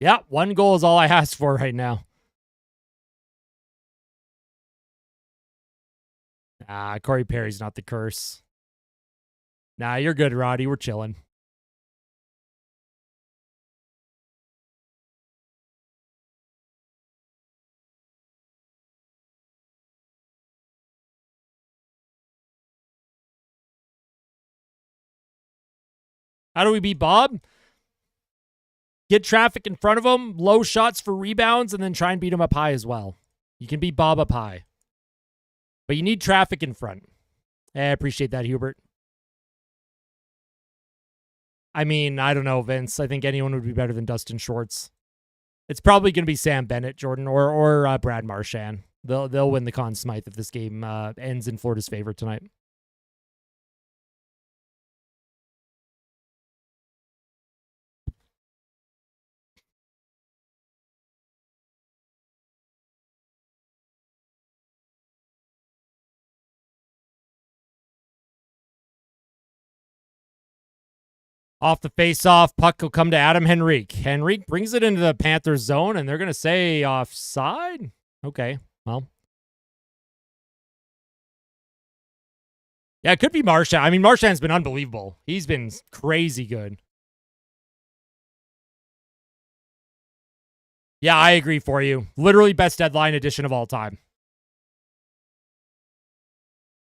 Speaker 1: Yeah, one goal is all I ask for right now. Corey Perry's not the curse. Nah, you're good, Roddy. We're chilling. How do we beat Bob? Get traffic in front of him, low shots for rebounds, and then try and beat him up high as well. You can beat Bob up high. But you need traffic in front. I appreciate that, Hubert. I mean, I don't know, Vince. I think anyone would be better than Dustin Schwartz. It's probably going to be Sam Bennett, Jordan, or Brad Marchand. They'll win the Conn Smythe if this game ends in Florida's favor tonight. Off the face-off, puck will come to Adam Henrique. Henrique brings it into the Panthers zone, and they're going to say offside? Okay, well. Yeah, it could be Marchand. I mean, Marchand's been unbelievable. He's been crazy good. Yeah, I agree for you. Literally best deadline edition of all time.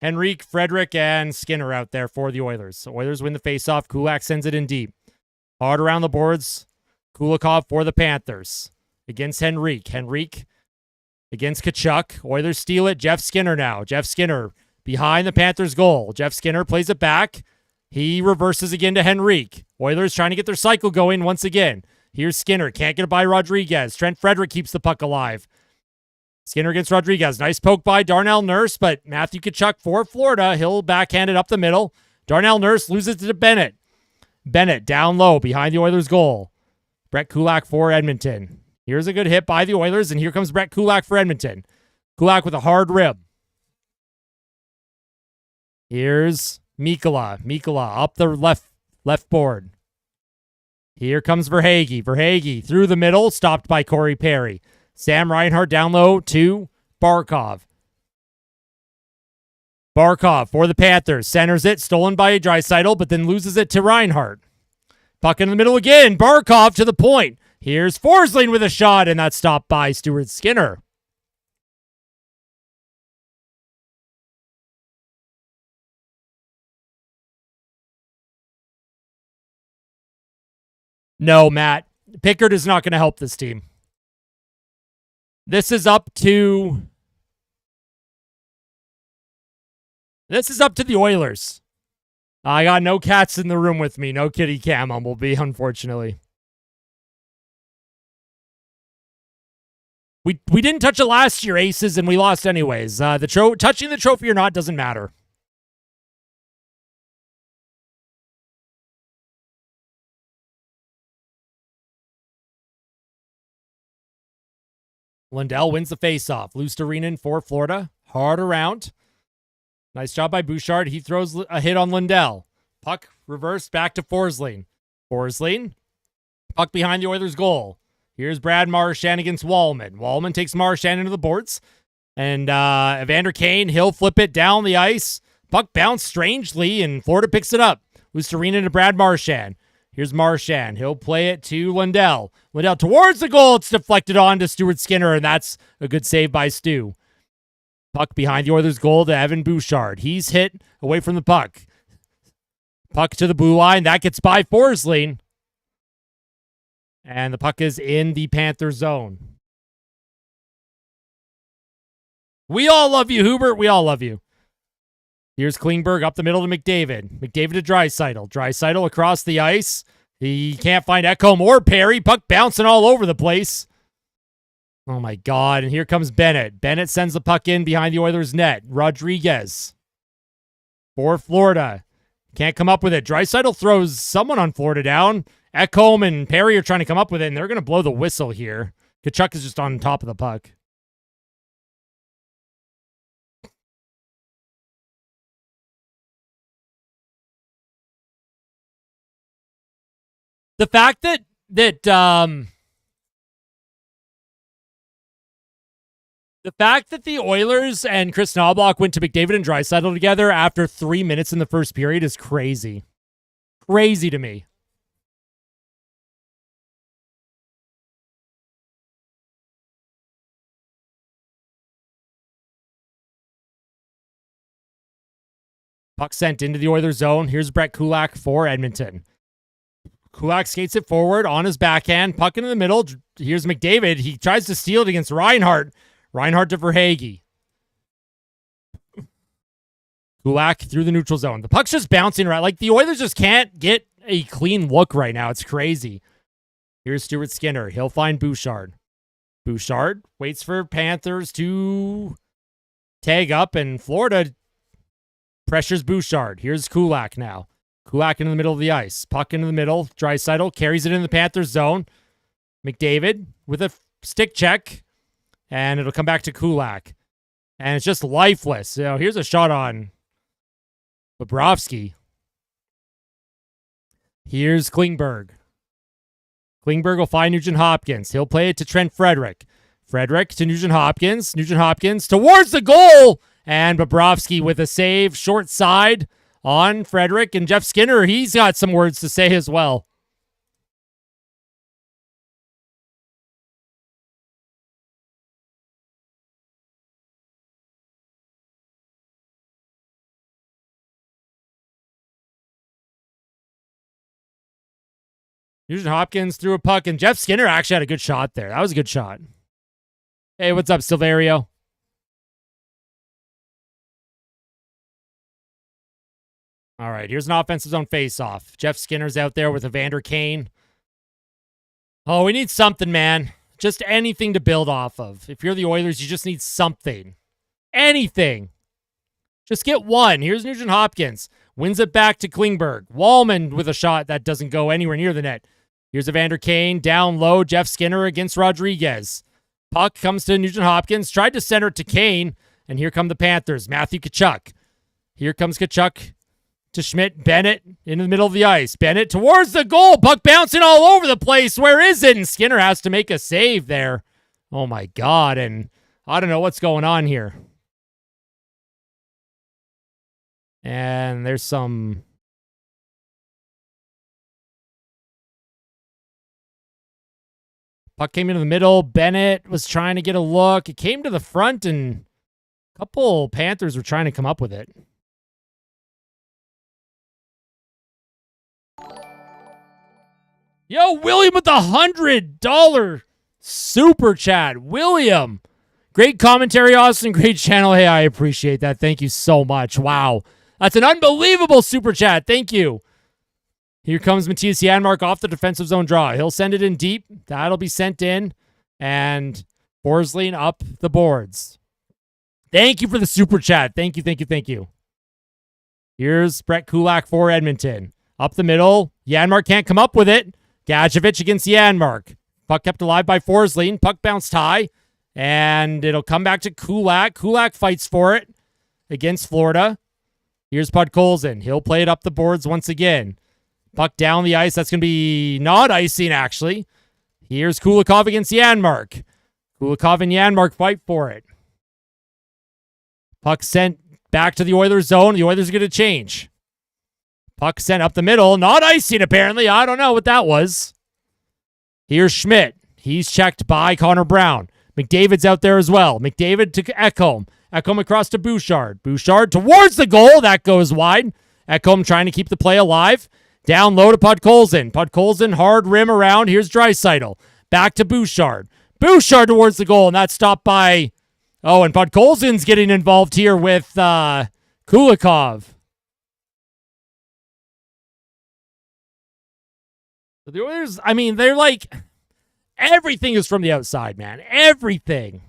Speaker 1: Henrique, Frederick, and Skinner out there for the Oilers. Oilers win the faceoff. Kulak sends it in deep. Hard around the boards. Kulikov for the Panthers. Against Henrique. Henrique against Tkachuk. Oilers steal it. Jeff Skinner now. Jeff Skinner behind the Panthers' goal. Jeff Skinner plays it back. He reverses again to Henrique. Oilers trying to get their cycle going once again. Here's Skinner. Can't get it by Rodriguez. Trent Frederick keeps the puck alive. Skinner against Rodriguez. Nice poke by Darnell Nurse, but Matthew Tkachuk for Florida. He'll backhand it up the middle. Darnell Nurse loses to Bennett. Bennett down low behind the Oilers' goal. Brett Kulak for Edmonton. Here's a good hit by the Oilers, and here comes Brett Kulak for Edmonton. Kulak with a hard rib. Here's Mikkola. Mikkola up the left board. Here comes Verhaeghe. Verhaeghe through the middle, stopped by Corey Perry. Sam Reinhart down low to Barkov. Barkov for the Panthers. Centers it. Stolen by Draisaitl, but then loses it to Reinhart. Puck in the middle again. Barkov to the point. Here's Forsling with a shot, and that's stopped by Stuart Skinner. No, Matt. Pickard is not going to help this team. This is up to the Oilers. I got no cats in the room with me. No kitty cam Bumblebee, unfortunately. We didn't touch it last year, Aces, and we lost anyways. Touching the trophy or not doesn't matter. Lundell wins the faceoff. Luostarinen for Florida. Hard around. Nice job by Bouchard. He throws a hit on Lundell. Puck reversed back to Forsling. Forsling. Puck behind the Oilers' goal. Here's Brad Marchand against Wallman. Wallman takes Marchand into the boards. And Evander Kane, he'll flip it down the ice. Puck bounced strangely, and Florida picks it up. Luostarinen to Brad Marchand. Here's Marchand. He'll play it to Lundell. Lundell towards the goal. It's deflected on to Stuart Skinner, and that's a good save by Stu. Puck behind the Oilers' goal to Evan Bouchard. He's hit away from the puck. Puck to the blue line. That gets by Forsling. And the puck is in the Panther zone. We all love you, Hubert. We all love you. Here's Klingberg up the middle to McDavid. McDavid to Draisaitl. Draisaitl across the ice. He can't find Ekholm or Perry. Puck bouncing all over the place. Oh, my God. And here comes Bennett. Bennett sends the puck in behind the Oilers' net. Rodriguez for Florida. Can't come up with it. Draisaitl throws someone on Florida down. Ekholm and Perry are trying to come up with it, and they're going to blow the whistle here. Tkachuk is just on top of the puck. The fact that the fact that the Oilers and Chris Knobloch went to McDavid and Draisaitl together after 3 minutes in the first period is crazy. Crazy to me. Puck sent into the Oilers zone. Here's Brett Kulak for Edmonton. Kulak skates it forward on his backhand. Puck into the middle. Here's McDavid. He tries to steal it against Reinhart. Reinhart to Verhaeghe. Kulak through the neutral zone. The puck's just bouncing around. Like, the Oilers just can't get a clean look right now. It's crazy. Here's Stuart Skinner. He'll find Bouchard. Bouchard waits for Panthers to tag up, and Florida pressures Bouchard. Here's Kulak now. Kulak into the middle of the ice. Puck into the middle. Draisaitl carries it in the Panthers zone. McDavid with a stick check, and it'll come back to Kulak. And it's just lifeless. Here's a shot on Bobrovsky. Here's Klingberg. Klingberg will find Nugent Hopkins. He'll play it to Trent Frederick. Frederick to Nugent Hopkins. Nugent Hopkins towards the goal. And Bobrovsky with a save. Short side on Frederick. And Jeff Skinner, he's got some words to say as well. Nugent Hopkins threw a puck, and Jeff Skinner actually had a good shot there. That was a good shot. Hey, what's up, Silverio? All right, here's an offensive zone face-off. Jeff Skinner's out there with Evander Kane. Oh, we need something, man. Just anything to build off of. If you're the Oilers, you just need something. Anything. Just get one. Here's Nugent Hopkins. Wins it back to Klingberg. Wallman with a shot that doesn't go anywhere near the net. Here's Evander Kane. Down low. Jeff Skinner against Rodriguez. Puck comes to Nugent Hopkins. Tried to center it to Kane. And here come the Panthers. Matthew Tkachuk. Here comes Tkachuk to Schmidt. Bennett into the middle of the ice. Bennett towards the goal. Puck bouncing all over the place. Where is it? And Skinner has to make a save there. Oh, my God. And I don't know what's going on here. And there's some... Puck came into the middle. Bennett was trying to get a look. It came to the front, and a couple Panthers were trying to come up with it. Yo, William with the $100 super chat. William. Great commentary, Austin. Great channel. Hey, I appreciate that. Thank you so much. Wow. That's an unbelievable super chat. Thank you. Here comes Matthias Janmark off the defensive zone draw. He'll send it in deep. That'll be sent in. And Forsling up the boards. Thank you for the super chat. Thank you, thank you, thank you. Here's Brett Kulak for Edmonton. Up the middle. Janmark can't come up with it. Gadjevich against Janmark. Puck kept alive by Forsling. Puck bounced high. And it'll come back to Kulak. Kulak fights for it against Florida. Here's Podkolzin. He'll play it up the boards once again. Puck down the ice. That's going to be not icing, actually. Here's Kulikov against Janmark. Kulikov and Janmark fight for it. Puck sent back to the Oilers zone. The Oilers are going to change. Puck sent up the middle. Not icing, apparently. I don't know what that was. Here's Schmidt. He's checked by Connor Brown. McDavid's out there as well. McDavid to Ekholm. Ekholm across to Bouchard. Bouchard towards the goal. That goes wide. Ekholm trying to keep the play alive. Down low to Podkolzin. Podkolzin, hard rim around. Here's Draisaitl. Back to Bouchard. Bouchard towards the goal, and that's stopped by... Oh, and Podkolzin's getting involved here with Kulikov. The Oilers, I mean, they're like... Everything is from the outside, man. Everything.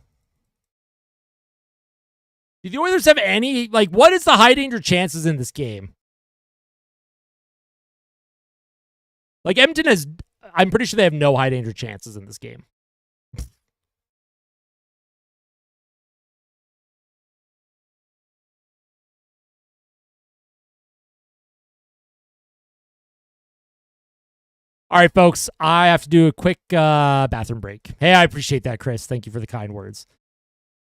Speaker 1: Do the Oilers have any... Like, what is the high danger chances in this game? Like, Edmonton has... I'm pretty sure they have no high danger chances in this game. All right, folks, I have to do a quick bathroom break. Hey, I appreciate that, Chris. Thank you for the kind words.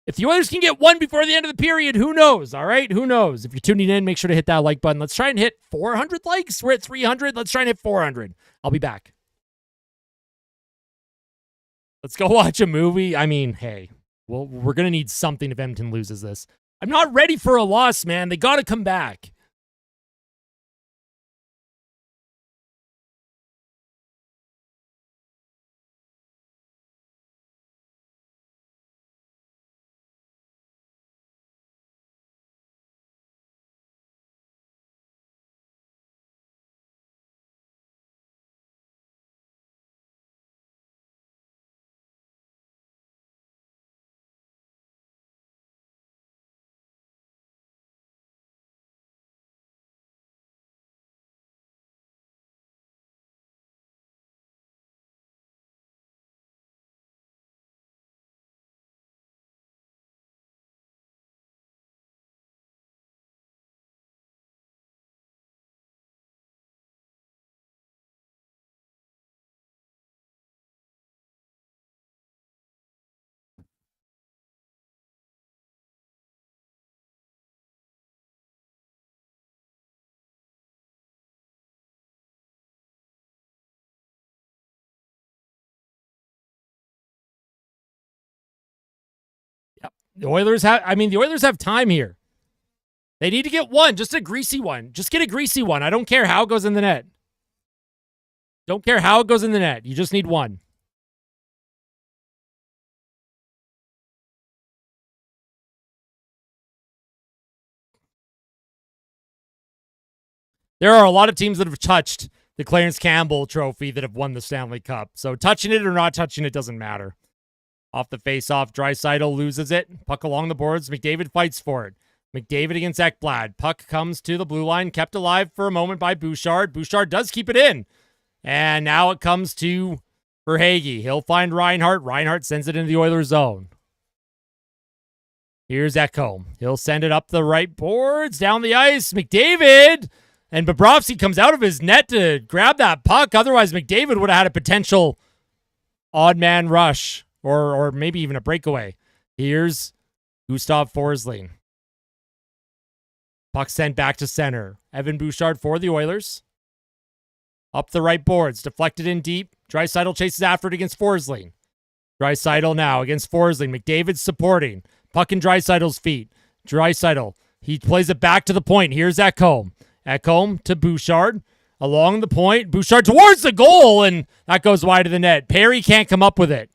Speaker 1: If the Oilers can get one before the end of the period, who knows? All right, who knows? If you're tuning in, make sure to hit that like button. Let's try and hit 400 likes. We're at 300. Let's try and hit 400. I'll be back. Let's go watch a movie. I mean, hey, well, we're going to need something if Edmonton loses this. I'm not ready for a loss, man. They got to come back. The Oilers have time here. They need to get one, just a greasy one. Just get a greasy one. I don't care how it goes in the net. Don't care how it goes in the net. You just need one. There are a lot of teams that have touched the Clarence Campbell trophy that have won the Stanley Cup. So touching it or not touching it doesn't matter. Off the face-off, Draisaitl loses it. Puck along the boards. McDavid fights for it. McDavid against Ekblad. Puck comes to the blue line, kept alive for a moment by Bouchard. Bouchard does keep it in. And now it comes to Verhaeghe. He'll find Reinhart. Reinhart sends it into the Oilers zone. Here's Ekholm. He'll send it up the right boards, down the ice. McDavid! And Bobrovsky comes out of his net to grab that puck. Otherwise, McDavid would have had a potential odd man rush or maybe even a breakaway. Here's Gustav Forsling. Puck sent back to center. Evan Bouchard for the Oilers. Up the right boards. Deflected in deep. Draisaitl chases after it against Forsling. Draisaitl now against Forsling. McDavid supporting. Puck in Draisaitl's feet. Draisaitl. He plays it back to the point. Here's Ekholm. Ekholm to Bouchard. Along the point. Bouchard towards the goal. And that goes wide of the net. Perry can't come up with it.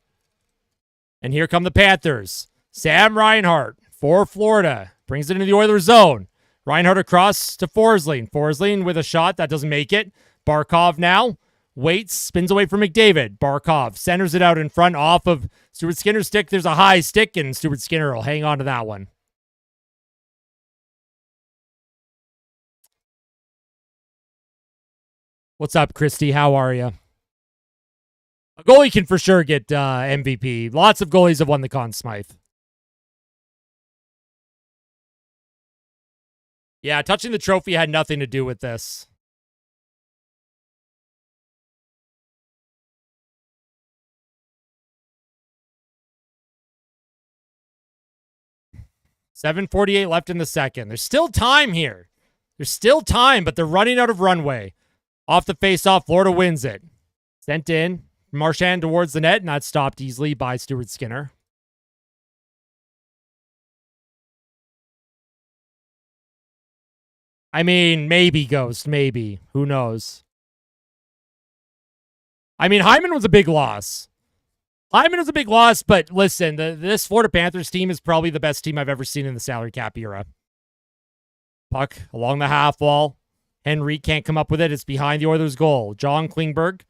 Speaker 1: And here come the Panthers. Sam Reinhart for Florida. Brings it into the Oilers zone. Reinhart across to Forsling. Forsling with a shot. That doesn't make it. Barkov now. Waits. Spins away from McDavid. Barkov centers it out in front off of Stuart Skinner's stick. There's a high stick, and Stuart Skinner will hang on to that one. What's up, Christy? How are you? A goalie can for sure get MVP. Lots of goalies have won the Conn Smythe. Yeah, touching the trophy had nothing to do with this. $7:48 left in the second. There's still time here. There's still time, but they're running out of runway. Off the face-off, Florida wins it. Sent in. Marchand towards the net, and that's stopped easily by Stuart Skinner. I mean, maybe Ghost, maybe. Who knows? I mean, Hyman was a big loss. Hyman was a big loss, but listen, this Florida Panthers team is probably the best team I've ever seen in the salary cap era. Puck along the half wall. Henry can't come up with it. It's behind the Oilers' goal. John Klingberg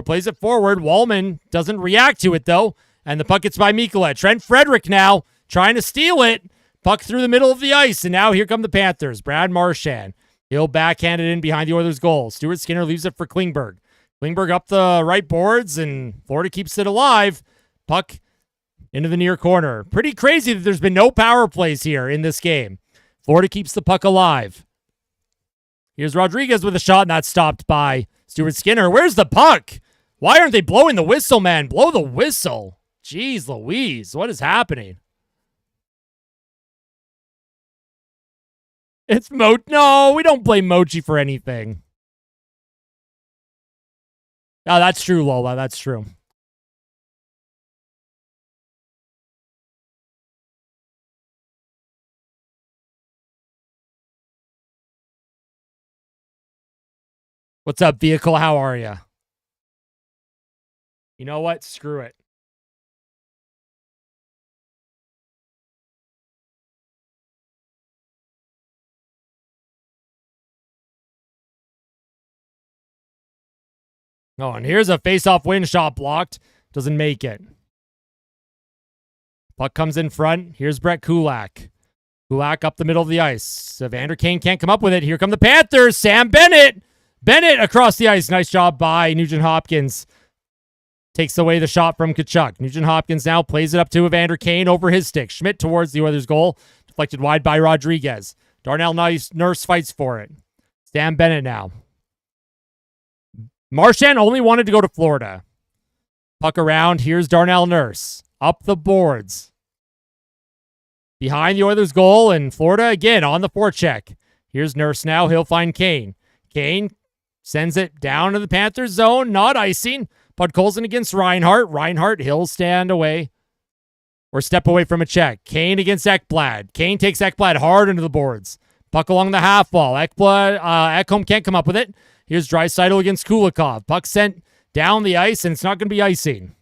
Speaker 1: plays it forward. Wallman doesn't react to it, though. And the puck gets by Mikkola. Trent Frederick now trying to steal it. Puck through the middle of the ice. And now here come the Panthers. Brad Marchand. He'll backhand it in behind the Oilers' goal. Stuart Skinner leaves it for Klingberg. Klingberg up the right boards, and Florida keeps it alive. Puck into the near corner. Pretty crazy that there's been no power plays here in this game. Florida keeps the puck alive. Here's Rodriguez with a shot, and that's stopped by Stuart Skinner. Where's the puck? Why aren't they blowing the whistle, man? Blow the whistle. Jeez Louise, what is happening? It's No, we don't blame Mochi for anything. Oh, that's true, Lola. That's true. What's up, Vehicle? How are you? You know what? Screw it. Oh, and here's a face-off win shot blocked. Doesn't make it. Puck comes in front. Here's Brett Kulak. Kulak up the middle of the ice. Evander Kane can't come up with it. Here come the Panthers. Sam Bennett. Bennett across the ice. Nice job by Nugent Hopkins. Takes away the shot from Tkachuk. Nugent Hopkins now plays it up to Evander Kane over his stick. Schmidt towards the Oilers' goal. Deflected wide by Rodriguez. Darnell Nurse fights for it. Sam Bennett now. Marchand only wanted to go to Florida. Puck around. Here's Darnell Nurse. Up the boards. Behind the Oilers' goal, and Florida again on the forecheck. Here's Nurse now. He'll find Kane. Kane sends it down to the Panthers zone. Not icing. Podkolzin against Reinhart. Reinhart, he'll stand away. or step away from a check. Kane against Ekblad. Kane takes Ekblad hard into the boards. Puck along the half wall. Ekholm can't come up with it. Here's Draisaitl against Kulikov. Puck sent down the ice, and it's not going to be icing.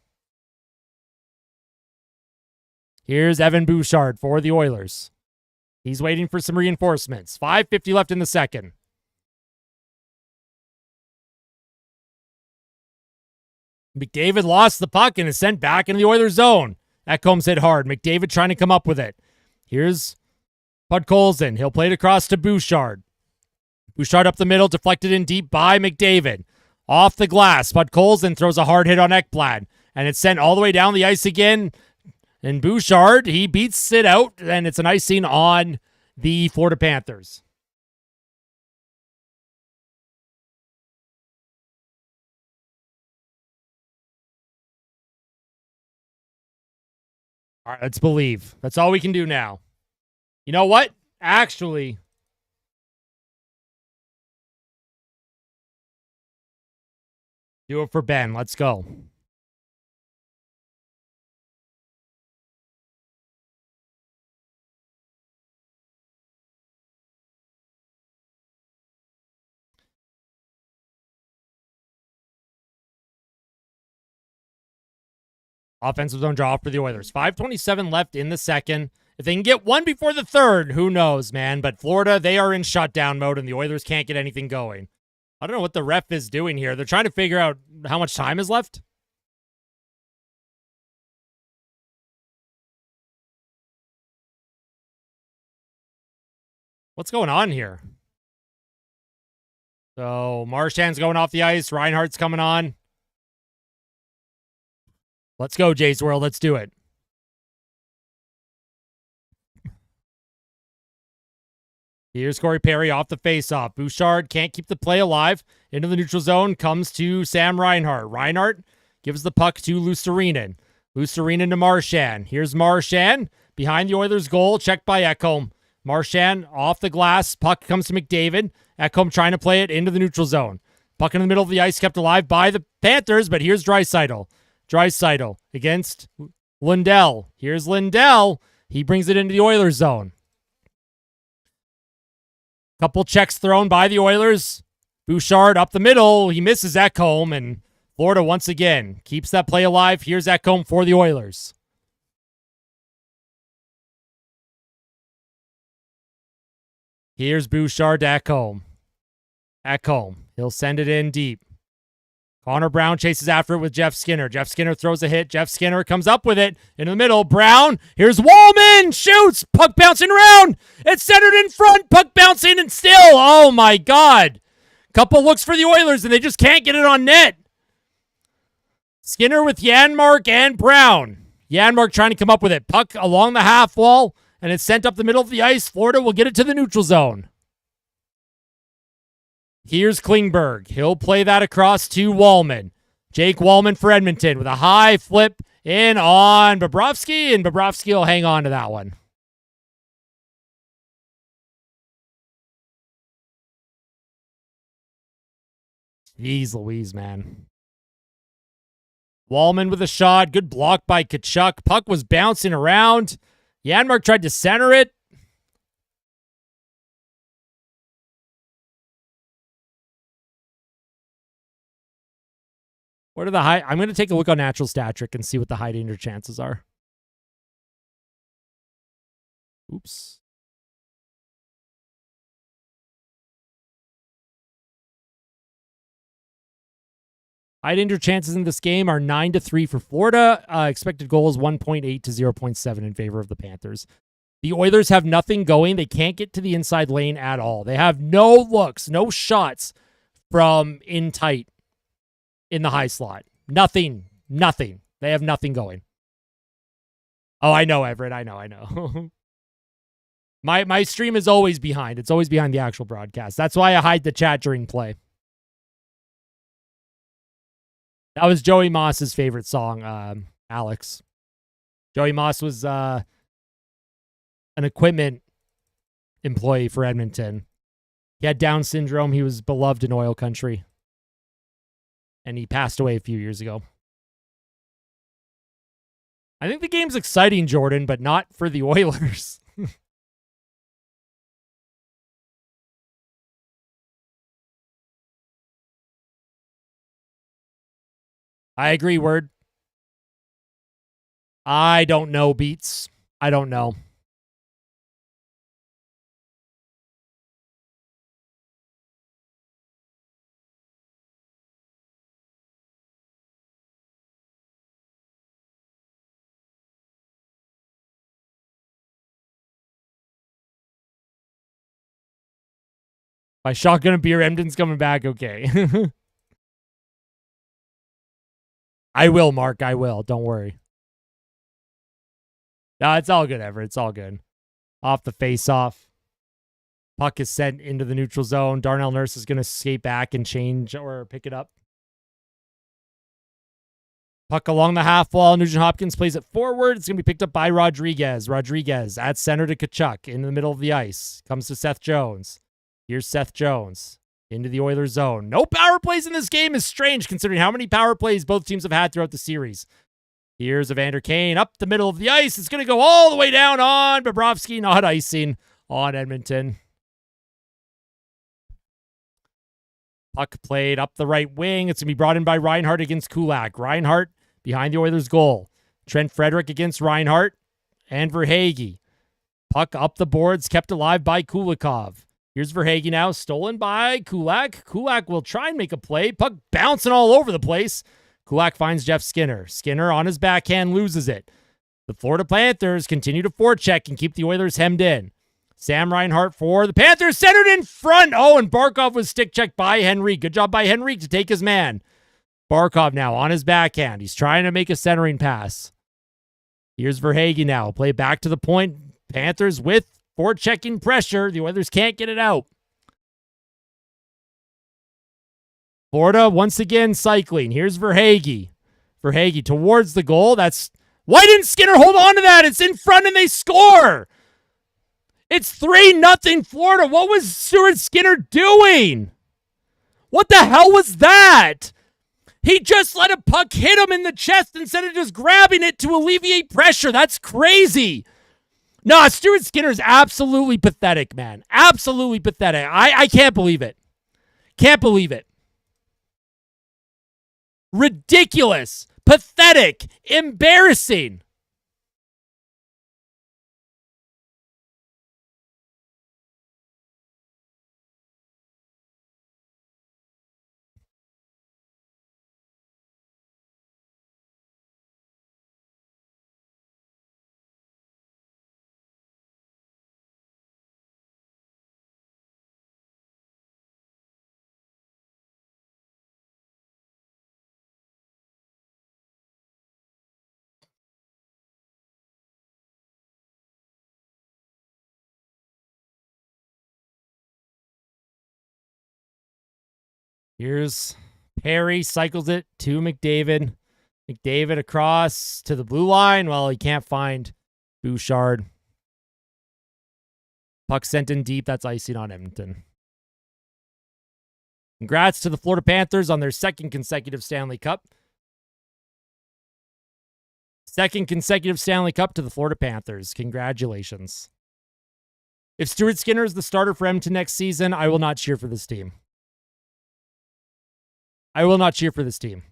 Speaker 1: Here's Evan Bouchard for the Oilers. He's waiting for some reinforcements. 5:50 left in the second. McDavid lost the puck and is sent back into the Oilers zone. Ekholm's hit hard. McDavid trying to come up with it. Here's Podkolzin. He'll play it across to Bouchard. Bouchard up the middle, deflected in deep by McDavid. Off the glass, Podkolzin throws a hard hit on Ekblad, and it's sent all the way down the ice again. And Bouchard, he beats it out, and it's an icing on the Florida Panthers. All right, let's believe. That's all we can do now. You know what? Actually, do it for Ben. Let's go. Offensive zone draw for the Oilers. 5:27 left in the second. If they can get one before the third, who knows, man? But Florida, they are in shutdown mode, and the Oilers can't get anything going. I don't know what the ref is doing here. They're trying to figure out how much time is left. What's going on here? So Marchand's going off the ice. Reinhardt's coming on. Let's go, Jays World. Let's do it. Here's Corey Perry off the faceoff. Bouchard can't keep the play alive. Into the neutral zone comes to Sam Reinhart. Reinhart gives the puck to Luostarinen. Luostarinen to Marchand. Here's Marchand behind the Oilers' goal. Checked by Ekholm. Marchand off the glass. Puck comes to McDavid. Ekholm trying to play it into the neutral zone. Puck in the middle of the ice kept alive by the Panthers, but here's Draisaitl. Draisaitl against Lindell. Here's Lindell. He brings it into the Oilers zone. Couple checks thrown by the Oilers. Bouchard up the middle. He misses Ekholm, and Florida once again keeps that play alive. Here's Ekholm for the Oilers. Here's Bouchard to Ekholm. Ekholm. He'll send it in deep. Connor Brown chases after it with Jeff Skinner. Jeff Skinner throws a hit. Jeff Skinner comes up with it into the middle. Brown. Here's Wallman. Shoots. Puck bouncing around. It's centered in front. Puck bouncing and still. Oh, my God. Couple looks for the Oilers, and they just can't get it on net. Skinner with Janmark and Brown. Janmark trying to come up with it. Puck along the half wall, and it's sent up the middle of the ice. Florida will get it to the neutral zone. Here's Klingberg. He'll play that across to Wallman. Jake Wallman for Edmonton with a high flip in on Bobrovsky, and Bobrovsky will hang on to that one. Jeez Louise, man. Wallman with a shot. Good block by Tkachuk. Puck was bouncing around. Janmark tried to center it. What are the high? I'm going to take a look on Natural Stat Trick and see what the high danger chances are. Oops. High danger chances in this game are 9-3 for Florida. Expected goal is 1.8 to 0.7 in favor of the Panthers. The Oilers have nothing going. They can't get to the inside lane at all. They have no looks, no shots from in tight in the high slot. Nothing. They have nothing going. Oh, I know, Everett. I know. My stream is always behind. It's always behind the actual broadcast. That's why I hide the chat during play. That was Joey Moss's favorite song, Alex. Joey Moss was an equipment employee for Edmonton. He had Down syndrome. He was beloved in oil country. And he passed away a few years ago. I think the game's exciting, Jordan, but not for the Oilers. I agree, Word. I don't know, Beats. I don't know. My shotgun and beer, Emden's coming back. Okay. I will, Mark. I will. Don't worry. No, it's all good, Ever. It's all good. Off the face-off. Puck is sent into the neutral zone. Darnell Nurse is going to skate back and change or pick it up. Puck along the half wall. Nugent Hopkins plays it forward. It's going to be picked up by Rodriguez. Rodriguez at center to Tkachuk in the middle of the ice. Comes to Seth Jones. Here's Seth Jones into the Oilers zone. No power plays in this game is strange considering how many power plays both teams have had throughout the series. Here's Evander Kane up the middle of the ice. It's going to go all the way down on Bobrovsky, not icing on Edmonton. Puck played up the right wing. It's going to be brought in by Reinhart against Kulak. Reinhart behind the Oilers' goal. Trent Frederick against Reinhart and Verhaeghe. Puck up the boards, kept alive by Kulikov. Here's Verhaeghe now, stolen by Kulak. Kulak will try and make a play. Puck bouncing all over the place. Kulak finds Jeff Skinner. Skinner on his backhand loses it. The Florida Panthers continue to forecheck and keep the Oilers hemmed in. Sam Reinhart for the Panthers, centered in front. Oh, and Barkov was stick checked by Henrique. Good job by Henrique to take his man. Barkov now on his backhand. He's trying to make a centering pass. Here's Verhaeghe now. Play back to the point. Panthers with forechecking pressure. The Oilers can't get it out. Florida once again cycling. Here's Verhaeghe. Verhaeghe towards the goal. Why didn't Skinner hold on to that? It's in front and they score. It's 3-0 Florida. What was Stuart Skinner doing? What the hell was that? He just let a puck hit him in the chest instead of just grabbing it to alleviate pressure. That's crazy. No, Stuart Skinner's absolutely pathetic, man. Absolutely pathetic. I can't believe it. Can't believe it. Ridiculous. Pathetic. Embarrassing. Here's Perry, cycles it to McDavid. McDavid across to the blue line. Well, he can't find Bouchard. Puck sent in deep. That's icing on Edmonton. Congrats to the Florida Panthers on their second consecutive Stanley Cup. Second consecutive Stanley Cup to the Florida Panthers. Congratulations. If Stuart Skinner is the starter for Edmonton next season, I will not cheer for this team. I will not cheer for this team.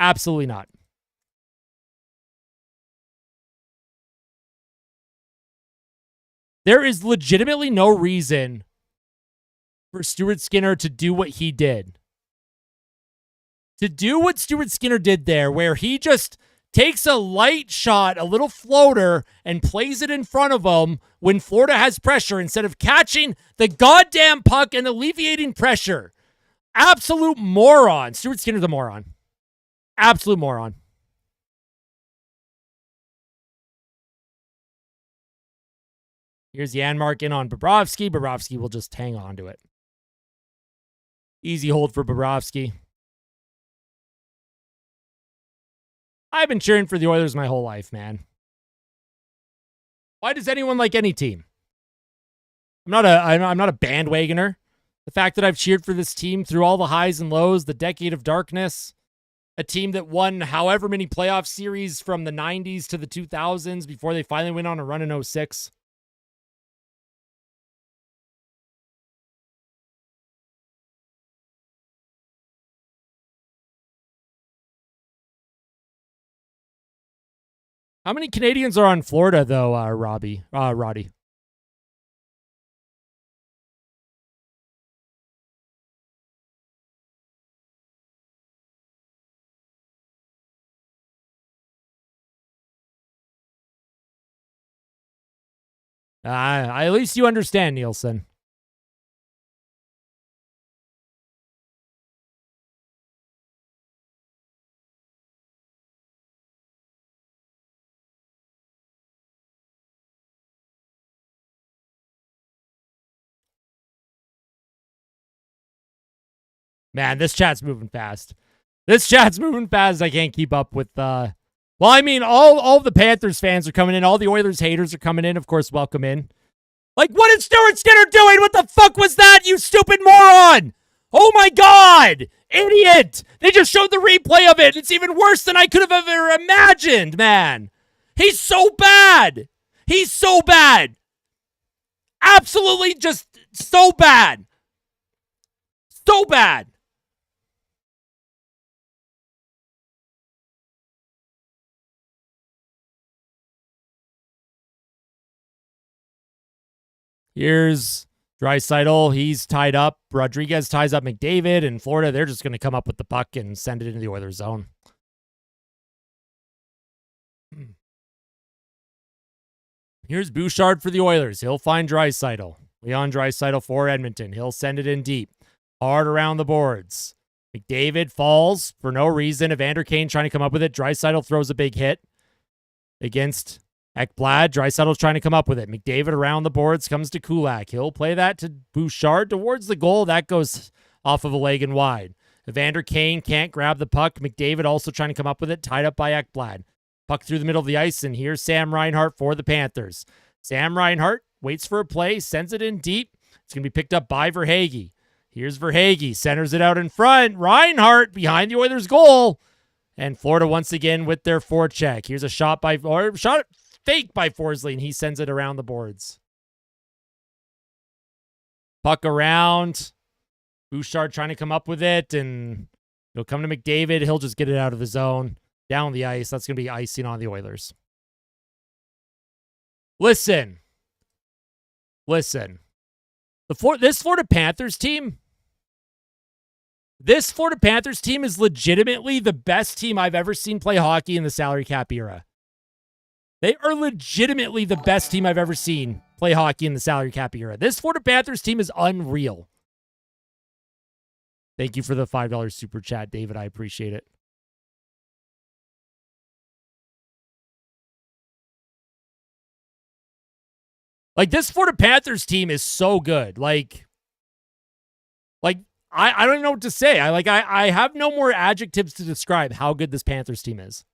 Speaker 1: Absolutely not. There is legitimately no reason for Stuart Skinner to do what he did. To do what Stuart Skinner did there, where he just takes a light shot, a little floater, and plays it in front of him when Florida has pressure instead of catching the goddamn puck and alleviating pressure. Absolute moron. Stuart Skinner's a moron. Absolute moron. Here's Janmark in on Bobrovsky. Bobrovsky will just hang on to it. Easy hold for Bobrovsky. I've been cheering for the Oilers my whole life, man. Why does anyone like any team? I'm not a bandwagoner. The fact that I've cheered for this team through all the highs and lows, the decade of darkness, a team that won however many playoff series from the 90s to the 2000s before they finally went on a run in 06. How many Canadians are on Florida, though, Roddy? At least you understand, Nielsen. Man, this chat's moving fast. I can't keep up with well, I mean, all of the Panthers fans are coming in. All the Oilers haters are coming in. Of course, welcome in. Like, what is Stuart Skinner doing? What the fuck was that, you stupid moron? Oh my God! Idiot! They just showed the replay of it. It's even worse than I could have ever imagined, man. He's so bad. He's so bad. Absolutely just so bad. So bad. Here's Draisaitl. He's tied up. Rodriguez ties up McDavid. And Florida, they're just going to come up with the puck and send it into the Oilers zone. Here's Bouchard for the Oilers. He'll find Draisaitl. Leon Draisaitl for Edmonton. He'll send it in deep. Hard around the boards. McDavid falls for no reason. Evander Kane trying to come up with it. Draisaitl throws a big hit against Ekblad. Draisaitl's trying to come up with it. McDavid around the boards, comes to Kulak. He'll play that to Bouchard towards the goal. That goes off of a leg and wide. Evander Kane can't grab the puck. McDavid also trying to come up with it, tied up by Ekblad. Puck through the middle of the ice, and here's Sam Reinhart for the Panthers. Sam Reinhart waits for a play, sends it in deep. It's going to be picked up by Verhaeghe. Here's Verhaeghe, centers it out in front. Reinhart behind the Oilers' goal. And Florida once again with their forecheck. Here's a shot fake by Forsley, and he sends it around the boards. Puck around. Bouchard trying to come up with it, and it'll come to McDavid. He'll just get it out of the zone. Down the ice. That's going to be icing on the Oilers. Listen. This Florida Panthers team is legitimately the best team I've ever seen play hockey in the salary cap era. They are legitimately the best team I've ever seen play hockey in the salary cap era. This Florida Panthers team is unreal. Thank you for the $5 super chat, David. I appreciate it. Like, this Florida Panthers team is so good. Like I don't even know what to say. I have no more adjectives to describe how good this Panthers team is.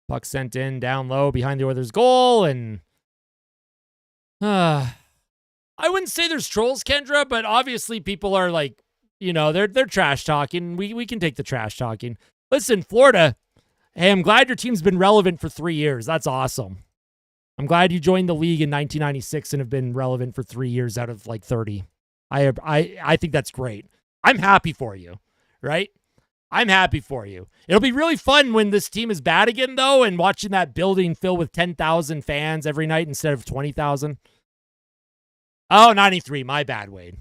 Speaker 1: Puck sent in down low behind the Oilers' goal, and I wouldn't say there's trolls, Kendra, but obviously people are like, you know, they're trash talking. We can take the trash talking. Listen, Florida, hey, I'm glad your team's been relevant for 3 years. That's awesome. I'm glad you joined the league in 1996 and have been relevant for 3 years out of like 30. I think that's great. I'm happy for you, right? I'm happy for you. It'll be really fun when this team is bad again, though, and watching that building fill with 10,000 fans every night instead of 20,000. Oh, 93. My bad, Wade.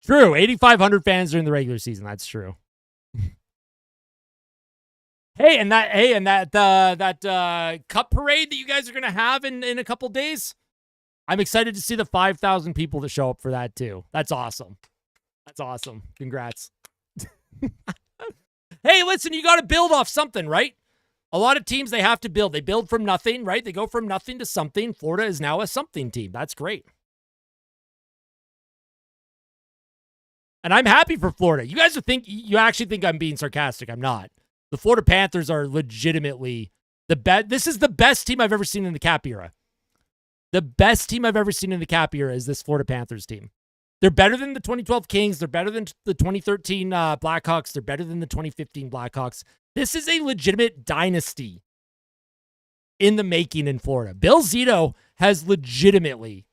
Speaker 1: True. 8,500 fans during the regular season. That's true. Hey, and that cup parade that you guys are going to have in a couple days, I'm excited to see the 5,000 people that show up for that too. That's awesome. That's awesome. Congrats. Hey, listen, you got to build off something, right? A lot of teams, they have to build. They build from nothing, right? They go from nothing to something. Florida is now a something team. That's great. And I'm happy for Florida. You guys you actually think I'm being sarcastic. I'm not. The Florida Panthers are legitimately the best. This is the best team I've ever seen in the cap era. The best team I've ever seen in the cap era is this Florida Panthers team. They're better than the 2012 Kings. They're better than the 2013 Blackhawks. They're better than the 2015 Blackhawks. This is a legitimate dynasty in the making in Florida. Bill Zito has legitimately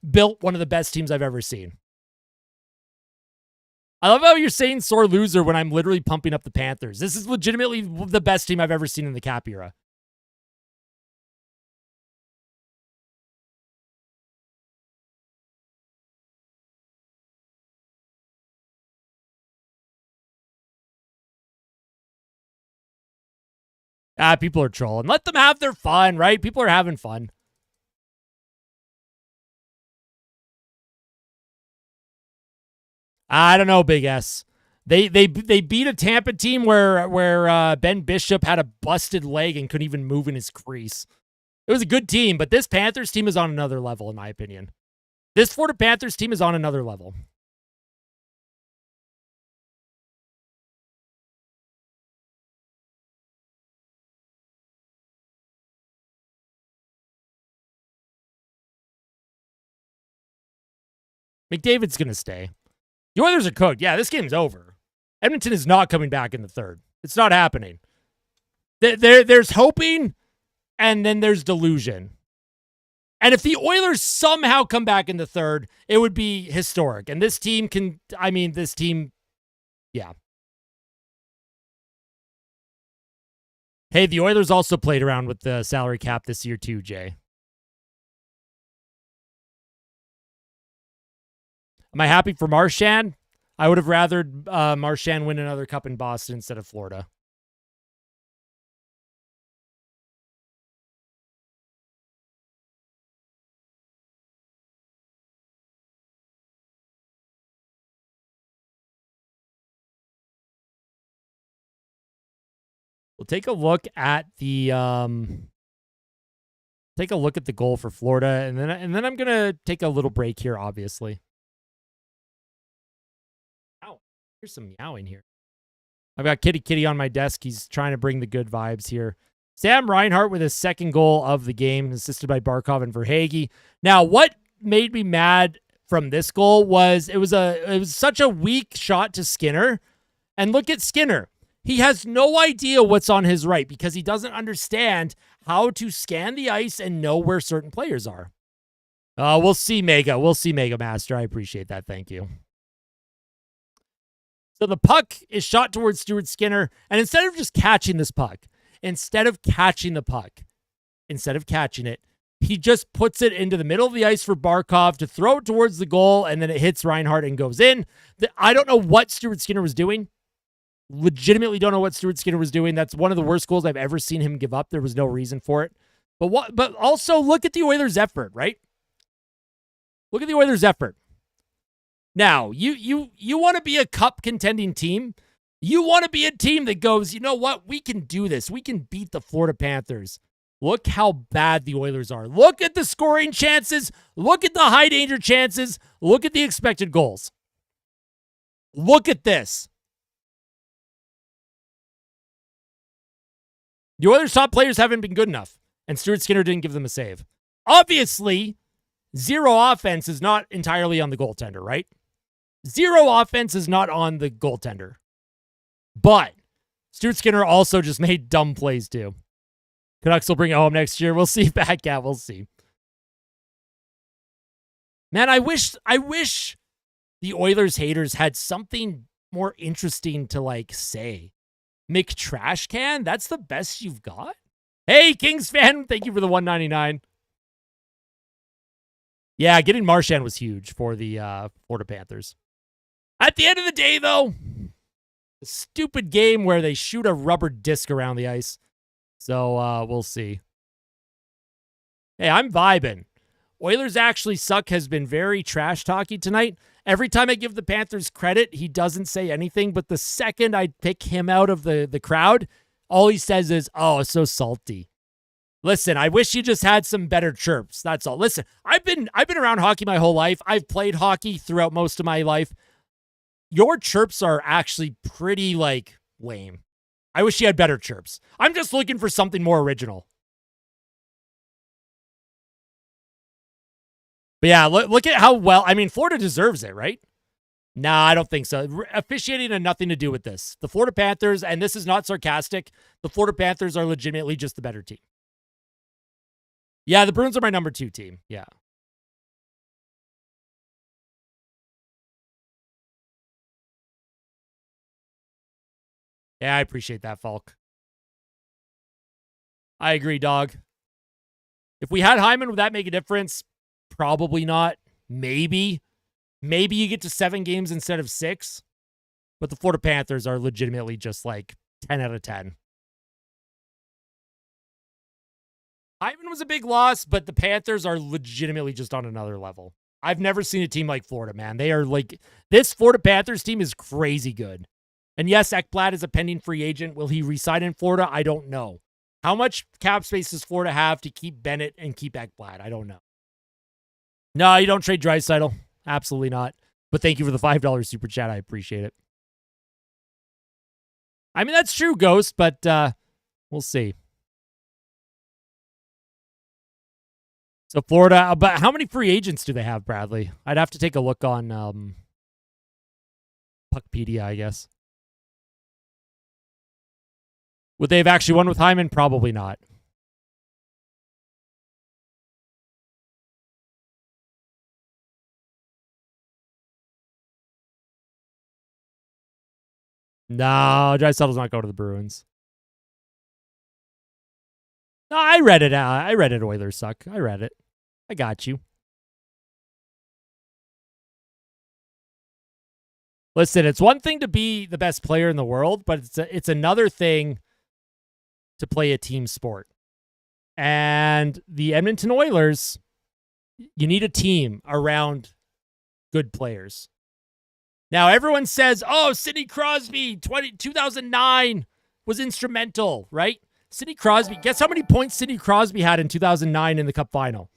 Speaker 1: built one of the best teams I've ever seen. I love how you're saying sore loser when I'm literally pumping up the Panthers. This is legitimately the best team I've ever seen in the cap era. People are trolling. Let them have their fun, right? People are having fun. I don't know, Big S. They beat a Tampa team where Ben Bishop had a busted leg and couldn't even move in his crease. It was a good team, but this Panthers team is on another level, in my opinion. This Florida Panthers team is on another level. McDavid's going to stay. The Oilers are cooked. Yeah, this game's over. Edmonton is not coming back in the third. It's not happening. There's hoping, and then there's delusion. And if the Oilers somehow come back in the third, it would be historic. And this team yeah. Hey, the Oilers also played around with the salary cap this year too, Jay. Am I happy for Marchand? I would have rathered Marchand win another cup in Boston instead of Florida. We'll take a look at the goal for Florida, and then I'm gonna take a little break here, obviously. Ow, here's some meowing here. I've got Kitty on my desk. He's trying to bring the good vibes here. Sam Reinhart with his second goal of the game, assisted by Barkov and Verhaeghe. Now, what made me mad from this goal was it was such a weak shot to Skinner. And look at Skinner. He has no idea what's on his right because he doesn't understand how to scan the ice and know where certain players are. We'll see, Mega. We'll see, Mega Master. I appreciate that. Thank you. So the puck is shot towards Stuart Skinner, and instead of just catching this puck, instead of catching it, he just puts it into the middle of the ice for Barkov to throw it towards the goal, and then it hits Reinhart and goes in. I don't know what Stuart Skinner was doing. Legitimately don't know what Stuart Skinner was doing. That's one of the worst goals I've ever seen him give up. There was no reason for it. But also look at the Oilers' effort, right? Look at the Oilers' effort. Now, you want to be a cup contending team. You want to be a team that goes, you know what? We can do this. We can beat the Florida Panthers. Look how bad the Oilers are. Look at the scoring chances. Look at the high danger chances. Look at the expected goals. Look at this. The Oilers' top players haven't been good enough, and Stuart Skinner didn't give them a save. Obviously, zero offense is not entirely on the goaltender, right? Zero offense is not on the goaltender. But Stuart Skinner also just made dumb plays too. Canucks will bring it home next year. We'll see. Back at, we'll see. Man, I wish the Oilers haters had something more interesting to say. McTrash Can? That's the best you've got? Hey, Kings fan, thank you for the $1.99. Yeah, getting Marchand was huge for the Florida Panthers. At the end of the day, though, a stupid game where they shoot a rubber disc around the ice. So we'll see. Hey, I'm vibing. Oilers actually suck has been very trash talky tonight. Every time I give the Panthers credit, he doesn't say anything. But the second I pick him out of the crowd, all he says is, "Oh, it's so salty." Listen, I wish you just had some better chirps. That's all. Listen, I've been around hockey my whole life. I've played hockey throughout most of my life. Your chirps are actually pretty lame. I wish you had better chirps. I'm just looking for something more original. But yeah, look at how well. I mean, Florida deserves it, right? Nah, I don't think so. Officiating had nothing to do with this. The Florida Panthers, and this is not sarcastic, the Florida Panthers are legitimately just the better team. Yeah, the Bruins are my number 2 team. Yeah. Yeah, I appreciate that, Falk. I agree, dog. If we had Hyman, would that make a difference? Probably not. Maybe. Maybe you get to 7 games instead of 6. But the Florida Panthers are legitimately just 10 out of 10. Hyman was a big loss, but the Panthers are legitimately just on another level. I've never seen a team like Florida, man. They are this Florida Panthers team is crazy good. And yes, Ekblad is a pending free agent. Will he resign in Florida? I don't know. How much cap space does Florida have to keep Bennett and keep Ekblad? I don't know. No, you don't trade Draisaitl. Absolutely not. But thank you for the $5 super chat. I appreciate it. I mean, that's true, Ghost, but we'll see. So Florida, but how many free agents do they have, Bradley? I'd have to take a look on Puckpedia, I guess. Would they have actually won with Hyman? Probably not. No, Draisaitl's not going to the Bruins. No, I read it. I read it. Oilers suck. I read it. I got you. Listen, it's one thing to be the best player in the world, but it's another thing to play a team sport. And the Edmonton Oilers, you need a team around good players. Now, everyone says, oh, Sidney Crosby, 2009 was instrumental, right? Sidney Crosby, guess how many points Sidney Crosby had in 2009 in the Cup Final?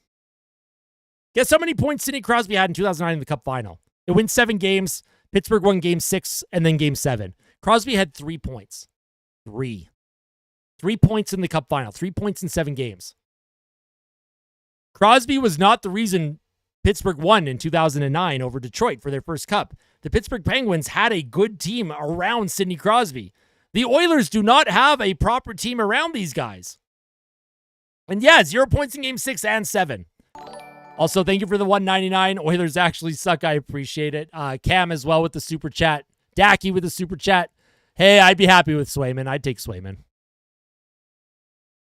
Speaker 1: Guess how many points Sidney Crosby had in 2009 in the Cup Final? It wins 7 games. Pittsburgh won Game 6 and then Game 7. Crosby had 3 points. 3 points in the Cup Final. 3 points in 7 games. Crosby was not the reason Pittsburgh won in 2009 over Detroit for their first Cup. The Pittsburgh Penguins had a good team around Sidney Crosby. The Oilers do not have a proper team around these guys. And yeah, 0 points in Game 6 and 7. Also, thank you for the $1.99. Oilers actually suck. I appreciate it. Cam as well with the super chat. Dacky with the super chat. Hey, I'd be happy with Swayman. I'd take Swayman.